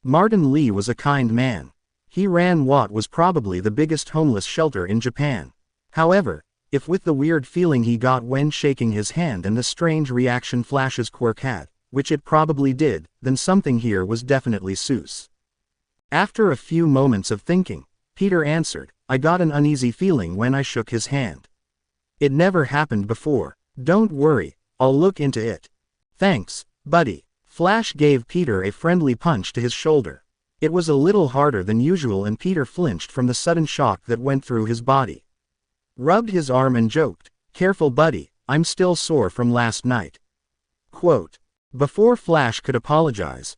Martin Lee was a kind man. He ran what was probably the biggest homeless shelter in Japan. However, if with the weird feeling he got when shaking his hand and the strange reaction Flash's quirk had, which it probably did, then something here was definitely sus. After a few moments of thinking, Peter answered, I got an uneasy feeling when I shook his hand. It never happened before. Don't worry, I'll look into it. Thanks, buddy. Flash gave Peter a friendly punch to his shoulder. It was a little harder than usual and Peter flinched from the sudden shock that went through his body. Rubbed his arm and joked, careful buddy, I'm still sore from last night. Quote. Before Flash could apologize,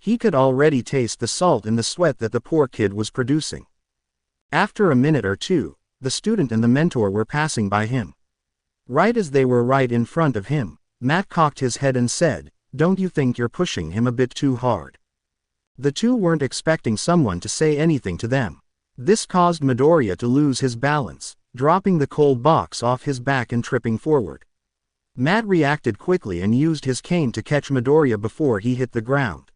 He could already taste the salt in the sweat that the poor kid was producing. After a minute or two, the student and the mentor were passing by him. Right as they were right in front of him, Matt cocked his head and said, "Don't you think you're pushing him a bit too hard?" The two weren't expecting someone to say anything to them. This caused Midoriya to lose his balance, dropping the cold box off his back and tripping forward. Matt reacted quickly and used his cane to catch Midoriya before he hit the ground.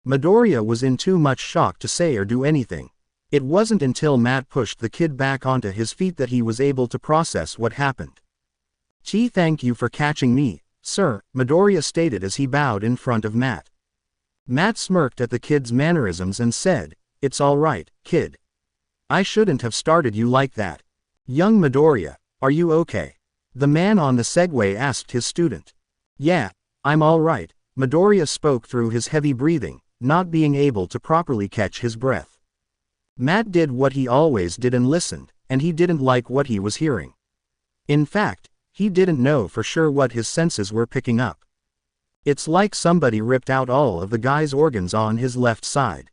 Midoriya was in too much shock to say or do anything. It wasn't until Matt pushed the kid back onto his feet that he was able to process what happened. "Thank you for catching me, sir," Midoriya stated as he bowed in front of Matt. Matt smirked at the kid's mannerisms and said, "It's all right, kid. I shouldn't have started you like that. Young Midoriya, are you okay?" The man on the Segway asked his student. "Yeah, I'm all right," Midoriya spoke through his heavy breathing, not being able to properly catch his breath. Matt did what he always did and listened, and he didn't like what he was hearing. In fact, he didn't know for sure what his senses were picking up. It's like somebody ripped out all of the guy's organs on his left side.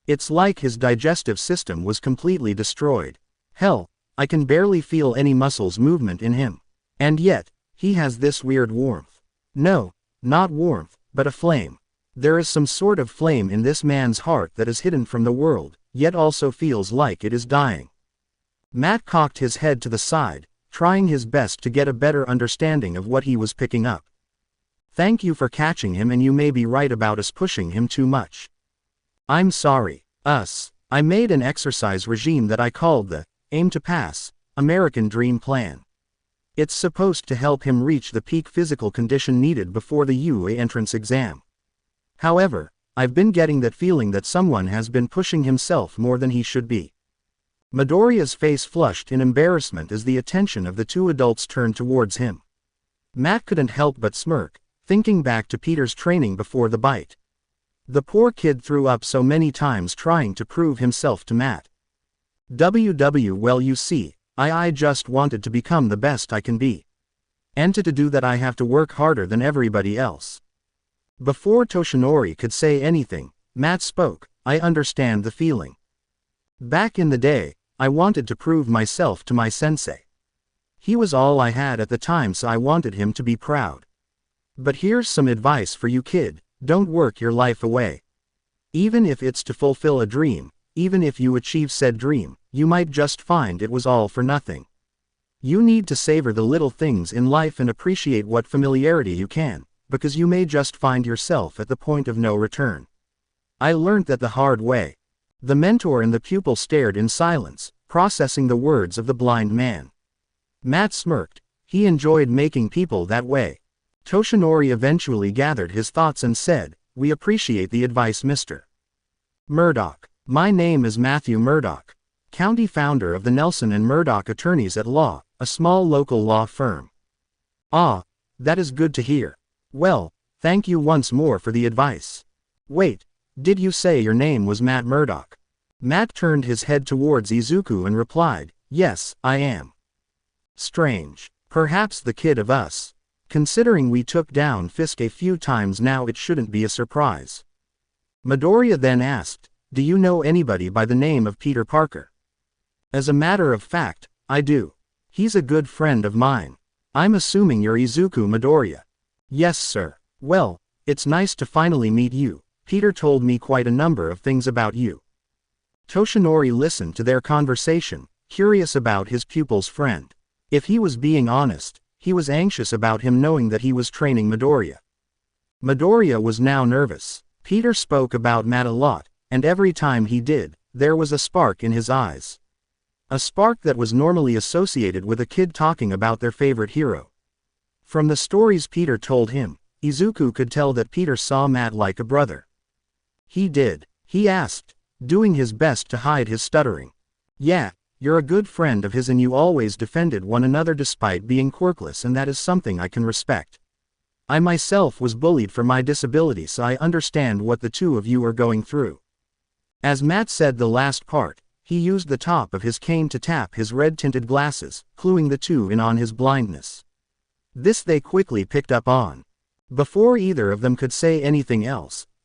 It's like his digestive system was completely destroyed. Hell, I can barely feel any muscles movement in him. And yet, he has this weird warmth. No, not warmth, but a flame. There is some sort of flame in this man's heart that is hidden from the world, yet also feels like it is dying. Matt cocked his head to the side, trying his best to get a better understanding of what he was picking up. "Thank you for catching him, and you may be right about us pushing him too much. I'm sorry. I made an exercise regime that I called the Aim to Pass American Dream Plan. It's supposed to help him reach the peak physical condition needed before the UA entrance exam. However, I've been getting that feeling that someone has been pushing himself more than he should be." Midoriya's face flushed in embarrassment as the attention of the two adults turned towards him. Matt couldn't help but smirk, thinking back to Peter's training before the bite. The poor kid threw up so many times trying to prove himself to Matt. Well, you see, I just wanted to become the best I can be. And to do that I have to work harder than everybody else. Before Toshinori could say anything, Matt spoke, "I understand the feeling. Back in the day, I wanted to prove myself to my sensei. He was all I had at the time, so I wanted him to be proud. But here's some advice for you, kid. Don't work your life away. Even if it's to fulfill a dream, even if you achieve said dream, you might just find it was all for nothing. You need to savor the little things in life and appreciate what familiarity you can, because you may just find yourself at the point of no return. I learned that the hard way." The mentor and the pupil stared in silence, processing the words of the blind man. Matt smirked. He enjoyed making people that way. Toshinori eventually gathered his thoughts and said, "We appreciate the advice, Mr. Murdoch. My name is Matthew Murdoch, county founder of the Nelson and Murdoch Attorneys at Law, a small local law firm." "Ah, that is good to hear. Well, thank you once more for the advice. Wait, did you say your name was Matt Murdoch?" Matt turned his head towards Izuku and replied, "Yes, I am." "Strange. Perhaps the kid of us. Considering we took down Fisk a few times now, it shouldn't be a surprise." Midoriya then asked, "Do you know anybody by the name of Peter Parker?" "As a matter of fact, I do. He's a good friend of mine. I'm assuming you're Izuku Midoriya." "Yes, sir. Well, it's nice to finally meet you. Peter told me quite a number of things about you." Toshinori listened to their conversation, curious about his pupil's friend. If he was being honest, he was anxious about him knowing that he was training Midoriya. Midoriya was now nervous. Peter spoke about Matt a lot, and every time he did, there was a spark in his eyes. A spark that was normally associated with a kid talking about their favorite hero. From the stories Peter told him, Izuku could tell that Peter saw Matt like a brother. "He did?" he asked, doing his best to hide his stuttering. "Yeah, you're a good friend of his and you always defended one another despite being quirkless, and that is something I can respect. I myself was bullied for my disability, so I understand what the two of you are going through." As Matt said the last part, he used the top of his cane to tap his red-tinted glasses, cluing the two in on his blindness. This they quickly picked up on. Before either of them could say anything else,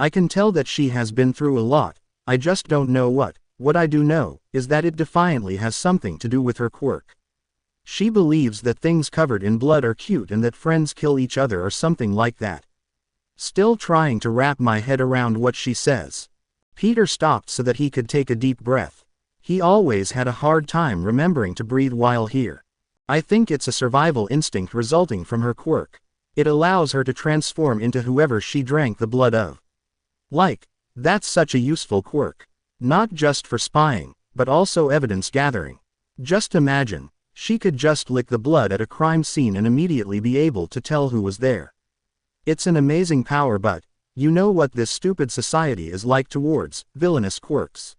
I can tell that she has been through a lot, I just don't know what. What I do know, is that it defiantly has something to do with her quirk. She believes that things covered in blood are cute and that friends kill each other or something like that. Still trying to wrap my head around what she says. Peter stopped so that he could take a deep breath. He always had a hard time remembering to breathe while here. I think it's a survival instinct resulting from her quirk. It allows her to transform into whoever she drank the blood of. That's such a useful quirk. Not just for spying, but also evidence gathering. Just imagine, she could just lick the blood at a crime scene and immediately be able to tell who was there. It's an amazing power, but you know what this stupid society is like towards villainous quirks.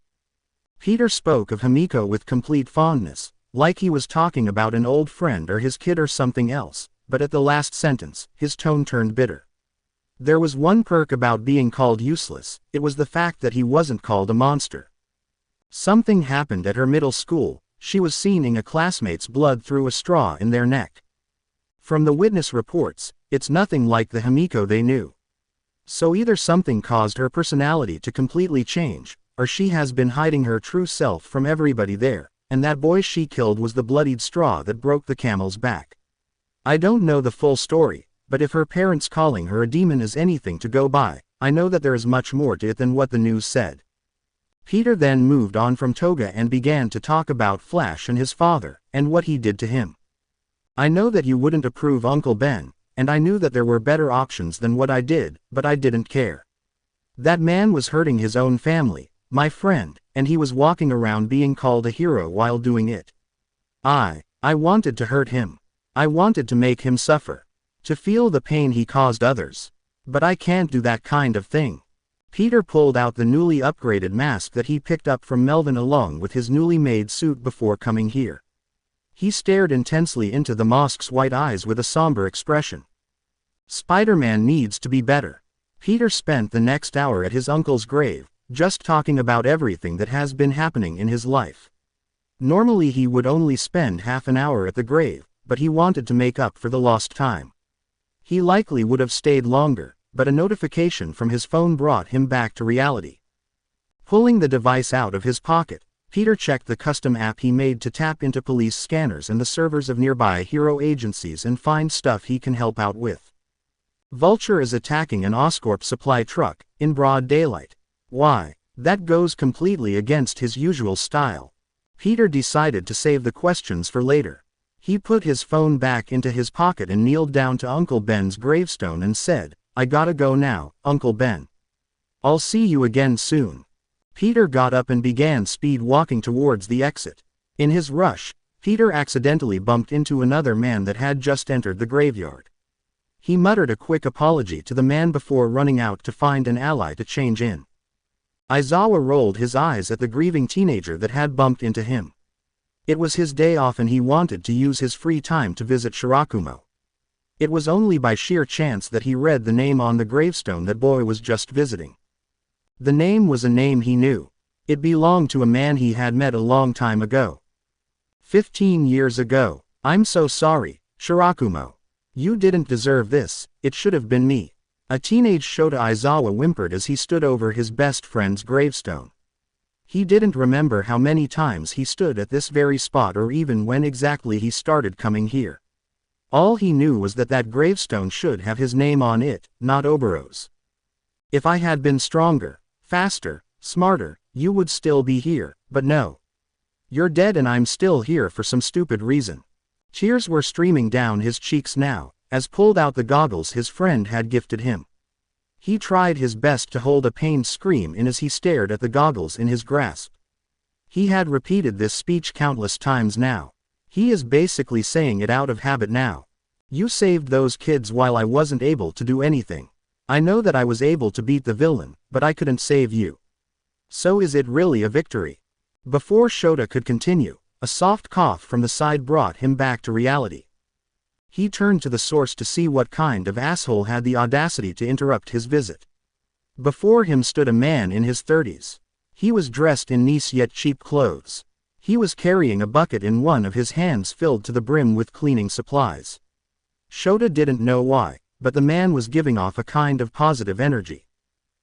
Peter spoke of Himiko with complete fondness, like he was talking about an old friend or his kid or something else, but at the last sentence, his tone turned bitter. There was one perk about being called useless, it was the fact that he wasn't called a monster. Something happened at her middle school, she was seeing a classmate's blood through a straw in their neck. From the witness reports, it's nothing like the Himiko they knew. So either something caused her personality to completely change, or she has been hiding her true self from everybody there, and that boy she killed was the bloodied straw that broke the camel's back. I don't know the full story, but if her parents calling her a demon is anything to go by, I know that there is much more to it than what the news said. Peter then moved on from Toga and began to talk about Flash and his father, and what he did to him. I know that you wouldn't approve Uncle Ben, and I knew that there were better options than what I did, but I didn't care. That man was hurting his own family, my friend, and he was walking around being called a hero while doing it. I wanted to hurt him. I wanted to make him suffer. To feel the pain he caused others. But I can't do that kind of thing. Peter pulled out the newly upgraded mask that he picked up from Melvin along with his newly made suit before coming here. He stared intensely into the mosque's white eyes with a somber expression. Spider-Man needs to be better. Peter spent the next hour at his uncle's grave, just talking about everything that has been happening in his life. Normally he would only spend half an hour at the grave, but he wanted to make up for the lost time. He likely would have stayed longer, but a notification from his phone brought him back to reality. Pulling the device out of his pocket, Peter checked the custom app he made to tap into police scanners and the servers of nearby hero agencies and find stuff he can help out with. Vulture is attacking an Oscorp supply truck, in broad daylight. Why? That goes completely against his usual style. Peter decided to save the questions for later. He put his phone back into his pocket and kneeled down to Uncle Ben's gravestone and said, "I gotta go now, Uncle Ben. I'll see you again soon." Peter got up and began speed walking towards the exit. In his rush, Peter accidentally bumped into another man that had just entered the graveyard. He muttered a quick apology to the man before running out to find an ally to change in. Aizawa rolled his eyes at the grieving teenager that had bumped into him. It was his day off and he wanted to use his free time to visit Shirakumo. It was only by sheer chance that he read the name on the gravestone that boy was just visiting. The name was a name he knew. It belonged to a man he had met a long time ago. 15 years ago. "I'm so sorry, Shirakumo. You didn't deserve this, it should have been me." A teenage Shota Aizawa whimpered as he stood over his best friend's gravestone. He didn't remember how many times he stood at this very spot or even when exactly he started coming here. All he knew was that that gravestone should have his name on it, not Obero's. "If I had been stronger, faster, smarter, you would still be here, but no. You're dead and I'm still here for some stupid reason." Tears were streaming down his cheeks now, as pulled out the goggles his friend had gifted him. He tried his best to hold a pained scream in as he stared at the goggles in his grasp. He had repeated this speech countless times now. He is basically saying it out of habit now. "You saved those kids while I wasn't able to do anything. I know that I was able to beat the villain, but I couldn't save you. So is it really a victory?" Before Shota could continue, a soft cough from the side brought him back to reality. He turned to the source to see what kind of asshole had the audacity to interrupt his visit. Before him stood a man in his 30s. He was dressed in nice yet cheap clothes. He was carrying a bucket in one of his hands filled to the brim with cleaning supplies. Shota didn't know why, but the man was giving off a kind of positive energy.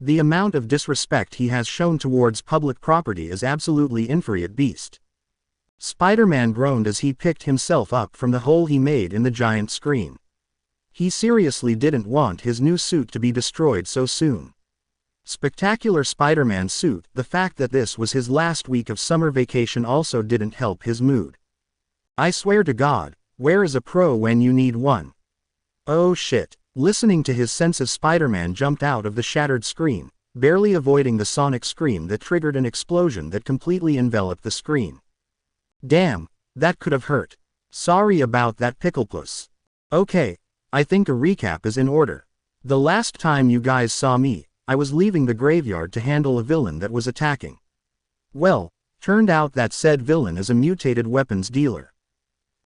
The amount of disrespect he has shown towards public property is absolutely infuriate beast. Spider-Man groaned as he picked himself up from the hole he made in the giant screen. He seriously didn't want his new suit to be destroyed so soon. Spectacular Spider-Man suit. The fact that this was his last week of summer vacation also didn't help his mood. I swear to God, where is a pro when you need one? Oh shit. Listening to his senses, Spider-Man jumped out of the shattered screen, barely avoiding the sonic scream that triggered an explosion that completely enveloped the screen. Damn, that could have hurt. Sorry about that, Picklepuss. Okay, I think a recap is in order. The last time you guys saw me, I was leaving the graveyard to handle a villain that was attacking. Well, turned out that said villain is a mutated weapons dealer.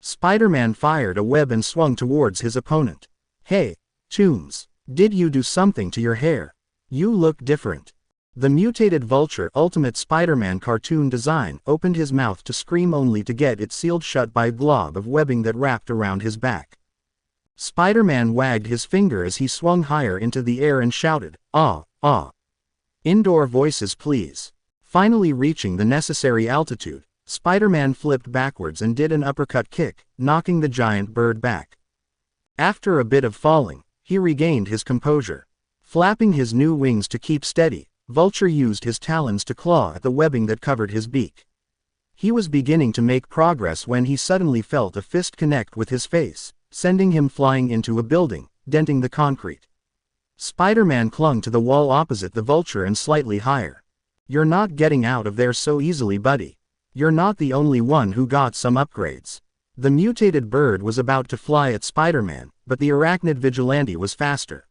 Spider-Man fired a web and swung towards his opponent. Hey, Toons, did you do something to your hair? You look different. The mutated Vulture Ultimate Spider-Man cartoon design opened his mouth to scream only to get it sealed shut by a glob of webbing that wrapped around his back. Spider-Man wagged his finger as he swung higher into the air and shouted, "Ah, ah. Indoor voices please." Finally reaching the necessary altitude, Spider-Man flipped backwards and did an uppercut kick, knocking the giant bird back. After a bit of falling, he regained his composure. Flapping his new wings to keep steady, Vulture used his talons to claw at the webbing that covered his beak. He was beginning to make progress when he suddenly felt a fist connect with his face, sending him flying into a building, denting the concrete. Spider-Man clung to the wall opposite the Vulture and slightly higher. You're not getting out of there so easily, buddy. You're not the only one who got some upgrades. The mutated bird was about to fly at Spider-Man, but the arachnid vigilante was faster.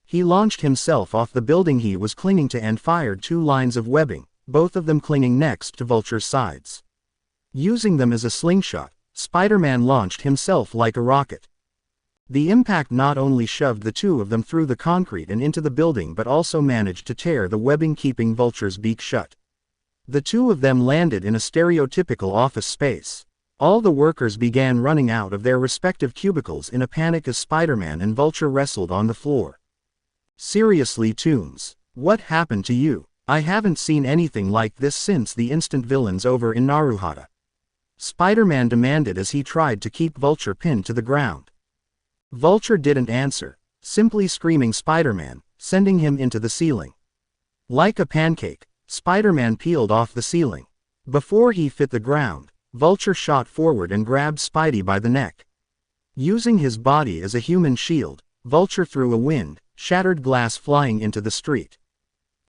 He launched himself off the building he was clinging to and fired 2 lines of webbing, both of them clinging next to Vulture's sides. Using them as a slingshot, Spider-Man launched himself like a rocket. The impact not only shoved the 2 of them through the concrete and into the building but also managed to tear the webbing keeping Vulture's beak shut. The 2 of them landed in a stereotypical office space. All the workers began running out of their respective cubicles in a panic as Spider-Man and Vulture wrestled on the floor. Seriously, Toons, what happened to you? I haven't seen anything like this since the instant villains over in Naruhata. Spider-Man demanded as he tried to keep Vulture pinned to the ground. Vulture didn't answer, simply screaming Spider-Man, sending him into the ceiling. Like a pancake, Spider-Man peeled off the ceiling. Before he hit the ground, Vulture shot forward and grabbed Spidey by the neck. Using his body as a human shield, Vulture threw a wind, shattered glass flying into the street.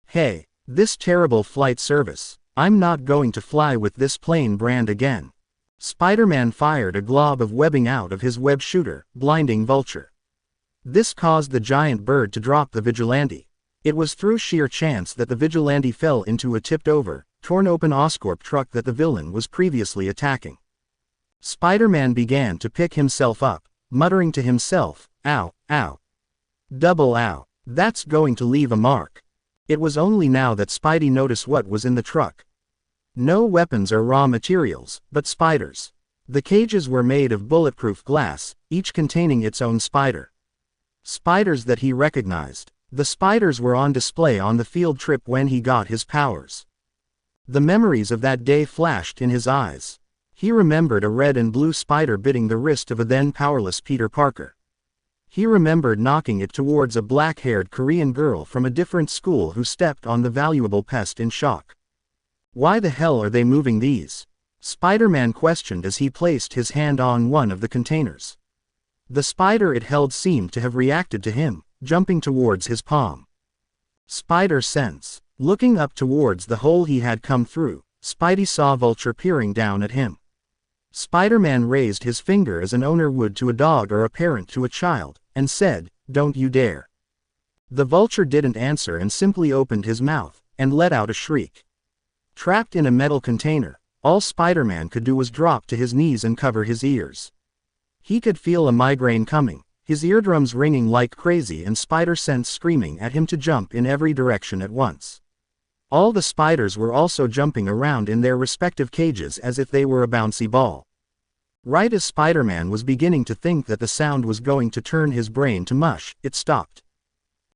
Hey, this terrible flight service, I'm not going to fly with this plane brand again. Spider-Man fired a glob of webbing out of his web shooter, blinding Vulture. This caused the giant bird to drop the vigilante. It was through sheer chance that the vigilante fell into a tipped-over, torn-open Oscorp truck that the villain was previously attacking. Spider-Man began to pick himself up, muttering to himself, "Ow, ow. Double ow. That's going to leave a mark." It was only now that Spidey noticed what was in the truck. No weapons or raw materials, but spiders. The cages were made of bulletproof glass, each containing its own spider. Spiders that he recognized. The spiders were on display on the field trip when he got his powers. The memories of that day flashed in his eyes. He remembered a red and blue spider biting the wrist of a then powerless Peter Parker. He remembered knocking it towards a black-haired Korean girl from a different school who stepped on the valuable pest in shock. Why the hell are they moving these? Spider-Man questioned as he placed his hand on one of the containers. The spider it held seemed to have reacted to him, jumping towards his palm. Spider sense. Looking up towards the hole he had come through, Spidey saw Vulture peering down at him. Spider-Man raised his finger as an owner would to a dog or a parent to a child, and said, "Don't you dare." The Vulture didn't answer and simply opened his mouth, and let out a shriek. Trapped in a metal container, all Spider-Man could do was drop to his knees and cover his ears. He could feel a migraine coming, his eardrums ringing like crazy and spider sense screaming at him to jump in every direction at once. All the spiders were also jumping around in their respective cages as if they were a bouncy ball. Right as Spider-Man was beginning to think that the sound was going to turn his brain to mush, it stopped.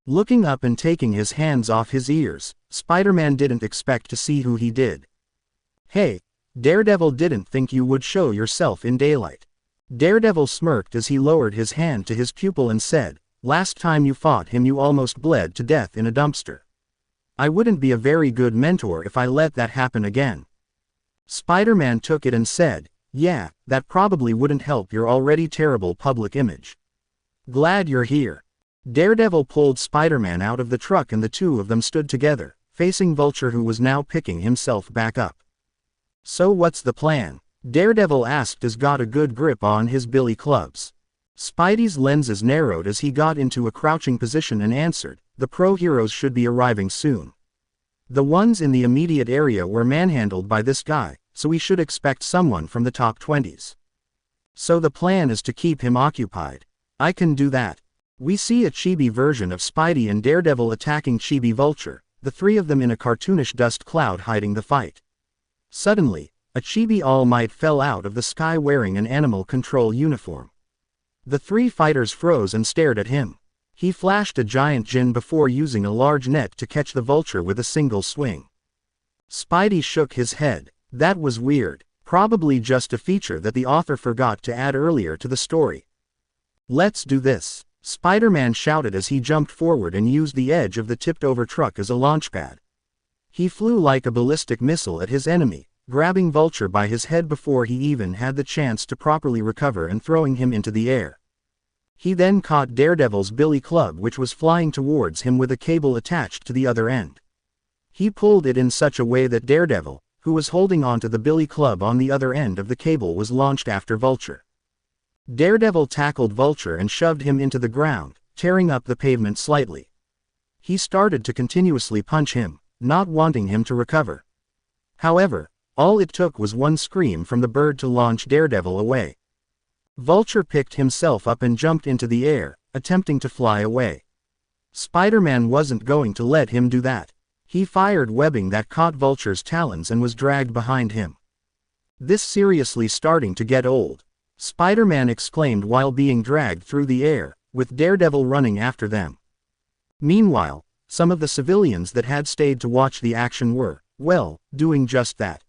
Looking up and taking his hands off his ears, Spider-Man didn't expect to see who he did. "Hey, Daredevil, didn't think you would show yourself in daylight." Daredevil smirked as he lowered his hand to his pupil and said, "Last time you fought him you almost bled to death in a dumpster. I wouldn't be a very good mentor if I let that happen again." Spider-Man took it and said, "Yeah, that probably wouldn't help your already terrible public image. Glad you're here." Daredevil pulled Spider-Man out of the truck and the two of them stood together, facing Vulture, who was now picking himself back up. "So what's the plan?" Daredevil asked as got a good grip on his billy clubs. Spidey's lenses narrowed as he got into a crouching position and answered, "The pro-heroes should be arriving soon. The ones in the immediate area were manhandled by this guy, so we should expect someone from the top 20s. So the plan is to keep him occupied. I can do that." We see a chibi version of Spidey and Daredevil attacking chibi Vulture, the three of them in a cartoonish dust cloud hiding the fight. Suddenly, a chibi All Might fell out of the sky wearing an animal control uniform. The three fighters froze and stared at him. He flashed a giant gin before using a large net to catch the Vulture with a single swing. Spidey shook his head. That was weird, probably just a feature that the author forgot to add earlier to the story. "Let's do this," Spider-Man shouted as he jumped forward and used the edge of the tipped-over truck as a launchpad. He flew like a ballistic missile at his enemy, grabbing Vulture by his head before he even had the chance to properly recover and throwing him into the air. He then caught Daredevil's billy club, which was flying towards him with a cable attached to the other end. He pulled it in such a way that Daredevil, who was holding onto the billy club on the other end of the cable, was launched after Vulture. Daredevil tackled Vulture and shoved him into the ground, tearing up the pavement slightly. He started to continuously punch him, not wanting him to recover. However, all it took was one scream from the bird to launch Daredevil away. Vulture picked himself up and jumped into the air, attempting to fly away. Spider-Man wasn't going to let him do that. He fired webbing that caught Vulture's talons and was dragged behind him. "This seriously starting to get old," Spider-Man exclaimed while being dragged through the air, with Daredevil running after them. Meanwhile, some of the civilians that had stayed to watch the action were, well, doing just that.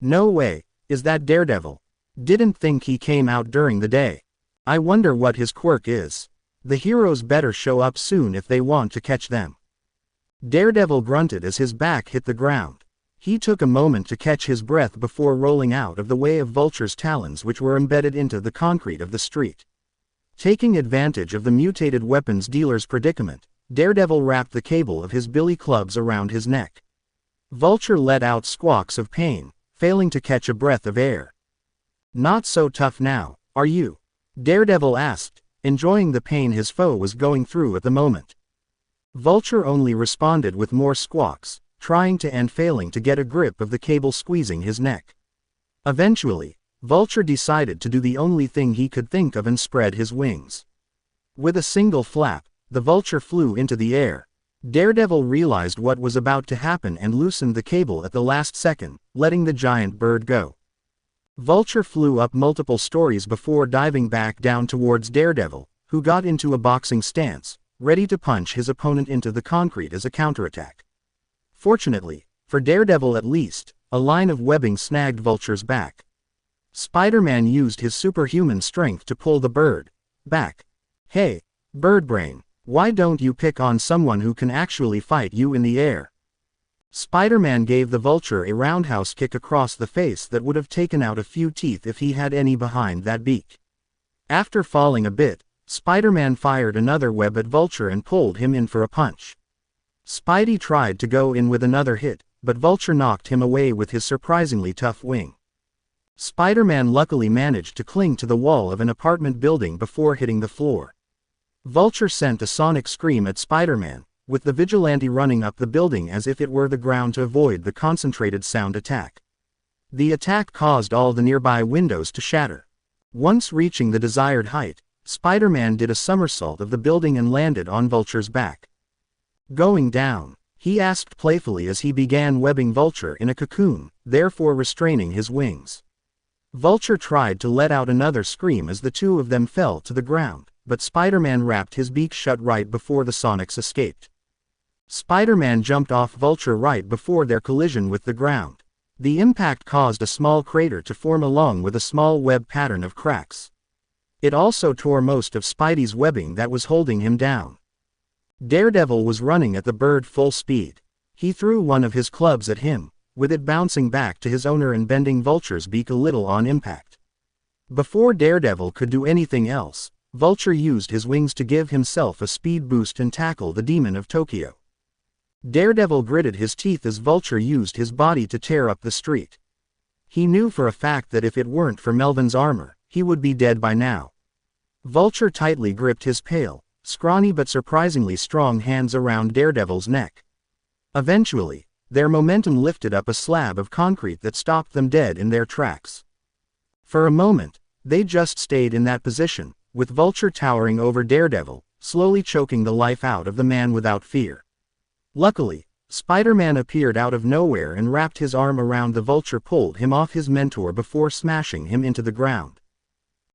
"No way, is that Daredevil? Didn't think he came out during the day. I wonder what his quirk is. The heroes better show up soon if they want to catch them." Daredevil grunted as his back hit the ground. He took a moment to catch his breath before rolling out of the way of Vulture's talons, which were embedded into the concrete of the street. Taking advantage of the mutated weapons dealer's predicament, Daredevil wrapped the cable of his billy clubs around his neck. Vulture let out squawks of pain, failing to catch a breath of air. "Not so tough now, are you?" Daredevil asked, enjoying the pain his foe was going through at the moment. Vulture only responded with more squawks, trying to and failing to get a grip of the cable squeezing his neck. Eventually, Vulture decided to do the only thing he could think of and spread his wings. With a single flap, the Vulture flew into the air. Daredevil realized what was about to happen and loosened the cable at the last second, letting the giant bird go. Vulture flew up multiple stories before diving back down towards Daredevil, who got into a boxing stance, ready to punch his opponent into the concrete as a counterattack. Fortunately, for Daredevil at least, a line of webbing snagged Vulture's back. Spider-Man used his superhuman strength to pull the bird back. "Hey, Birdbrain, why don't you pick on someone who can actually fight you in the air?" Spider-Man gave the Vulture a roundhouse kick across the face that would have taken out a few teeth if he had any behind that beak. After falling a bit, Spider-Man fired another web at Vulture and pulled him in for a punch. Spidey tried to go in with another hit, but Vulture knocked him away with his surprisingly tough wing. Spider-Man luckily managed to cling to the wall of an apartment building before hitting the floor. Vulture sent a sonic scream at Spider-Man, with the vigilante running up the building as if it were the ground to avoid the concentrated sound attack. The attack caused all the nearby windows to shatter. Once reaching the desired height, Spider-Man did a somersault of the building and landed on Vulture's back. "Going down?" he asked playfully as he began webbing Vulture in a cocoon, therefore restraining his wings. Vulture tried to let out another scream as the two of them fell to the ground, but Spider-Man wrapped his beak shut right before the Sonics escaped. Spider-Man jumped off Vulture right before their collision with the ground. The impact caused a small crater to form along with a small web pattern of cracks. It also tore most of Spidey's webbing that was holding him down. Daredevil was running at the bird full speed. He threw one of his clubs at him, with it bouncing back to his owner and bending Vulture's beak a little on impact. Before Daredevil could do anything else, Vulture used his wings to give himself a speed boost and tackle the Demon of Tokyo. Daredevil gritted his teeth as Vulture used his body to tear up the street. He knew for a fact that if it weren't for Melvin's armor, he would be dead by now. Vulture tightly gripped his pale, scrawny but surprisingly strong hands around Daredevil's neck. Eventually, their momentum lifted up a slab of concrete that stopped them dead in their tracks. For a moment, they just stayed in that position, with Vulture towering over Daredevil, slowly choking the life out of the man without fear. Luckily, Spider-Man appeared out of nowhere and wrapped his arm around the Vulture, pulled him off his mentor before smashing him into the ground.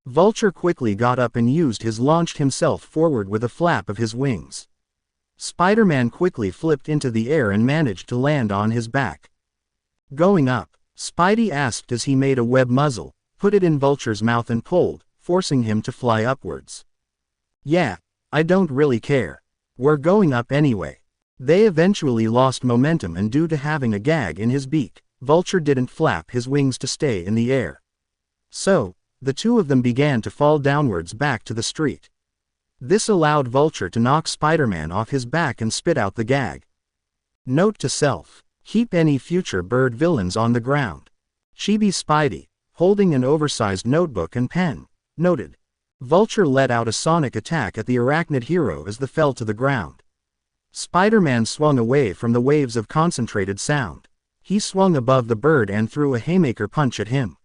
Vulture quickly got up and used his launched himself forward with a flap of his wings. Spider-Man quickly flipped into the air and managed to land on his back. Going up, Spidey asked as he made a web muzzle, put it in Vulture's mouth and pulled, forcing him to fly upwards. Yeah, I don't really care. We're going up anyway. They eventually lost momentum, and due to having a gag in his beak, Vulture didn't flap his wings to stay in the air. So, the two of them began to fall downwards back to the street. This allowed Vulture to knock Spider-Man off his back and spit out the gag. Note to self: keep any future bird villains on the ground. Chibi Spidey, holding an oversized notebook and pen, noted. Vulture let out a sonic attack at the arachnid hero as they fell to the ground. Spider-Man swung away from the waves of concentrated sound. He swung above the bird and threw a haymaker punch at him.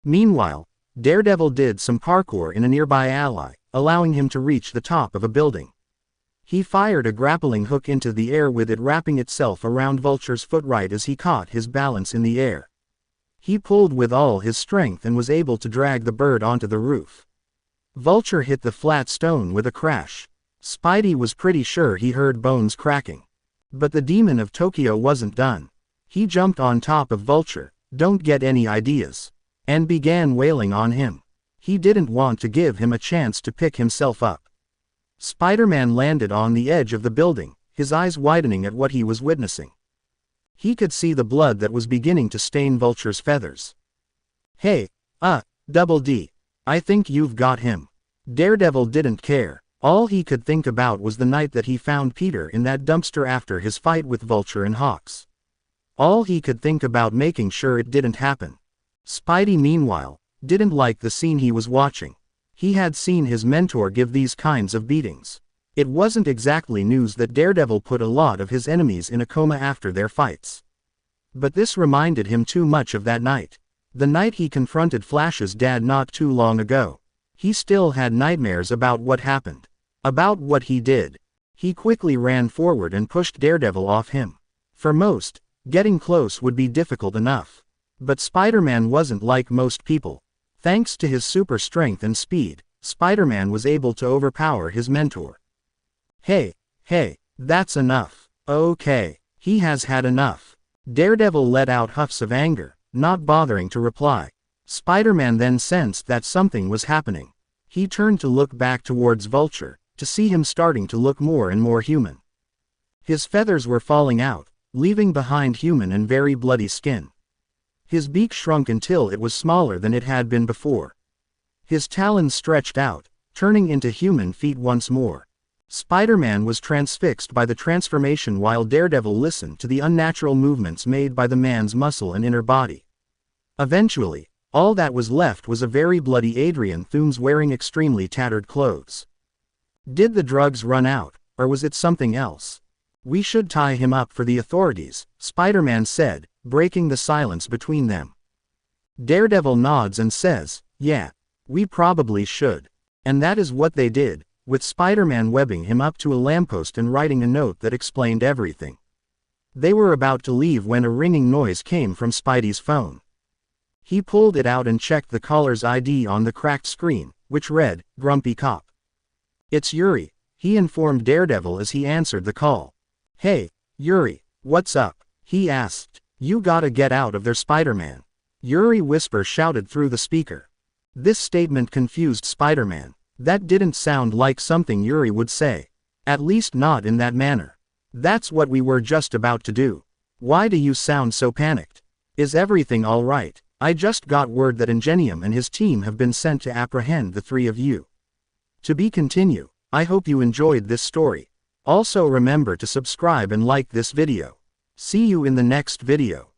Meanwhile, Daredevil did some parkour in a nearby ally, allowing him to reach the top of a building. He fired a grappling hook into the air, with it wrapping itself around Vulture's foot right as he caught his balance in the air. He pulled with all his strength and was able to drag the bird onto the roof. Vulture hit the flat stone with a crash. Spidey was pretty sure he heard bones cracking. But the Demon of Tokyo wasn't done. He jumped on top of Vulture, don't get any ideas, and began wailing on him. He didn't want to give him a chance to pick himself up. Spider-Man landed on the edge of the building, his eyes widening at what he was witnessing. He could see the blood that was beginning to stain Vulture's feathers. Hey, Double D, I think you've got him. Daredevil didn't care. All he could think about was the night that he found Peter in that dumpster after his fight with Vulture and Hawks. All he could think about making sure it didn't happen. Spidey, meanwhile, didn't like the scene he was watching. He had seen his mentor give these kinds of beatings. It wasn't exactly news that Daredevil put a lot of his enemies in a coma after their fights. But this reminded him too much of that night. The night he confronted Flash's dad not too long ago. He still had nightmares about what happened. About what he did. He quickly ran forward and pushed Daredevil off him. For most, getting close would be difficult enough. But Spider-Man wasn't like most people. Thanks to his super strength and speed, Spider-Man was able to overpower his mentor. Hey, that's enough. Okay, he has had enough. Daredevil let out huffs of anger, not bothering to reply. Spider-Man then sensed that something was happening. He turned to look back towards Vulture, to see him starting to look more and more human. His feathers were falling out, leaving behind human and very bloody skin. His beak shrunk until it was smaller than it had been before. His talons stretched out, turning into human feet once more. Spider-Man was transfixed by the transformation while Daredevil listened to the unnatural movements made by the man's muscle and inner body. Eventually, all that was left was a very bloody Adrian Thooms wearing extremely tattered clothes. Did the drugs run out, or was it something else? We should tie him up for the authorities, Spider-Man said, breaking the silence between them. Daredevil nods and says, yeah, we probably should. And that is what they did, with Spider-Man webbing him up to a lamppost and writing a note that explained everything. They were about to leave when a ringing noise came from Spidey's phone. He pulled it out and checked the caller's ID on the cracked screen, which read, Grumpy Cop. It's Yuri, he informed Daredevil as he answered the call. Hey, Yuri, what's up? He asked. You gotta get out of there, Spider-Man. Yuri whisper shouted through the speaker. This statement confused Spider-Man. That didn't sound like something Yuri would say. At least not in that manner. That's what we were just about to do. Why do you sound so panicked? Is everything alright? I just got word that Ingenium and his team have been sent to apprehend the three of you. To be continue. I hope you enjoyed this story. Also remember to subscribe and like this video. See you in the next video.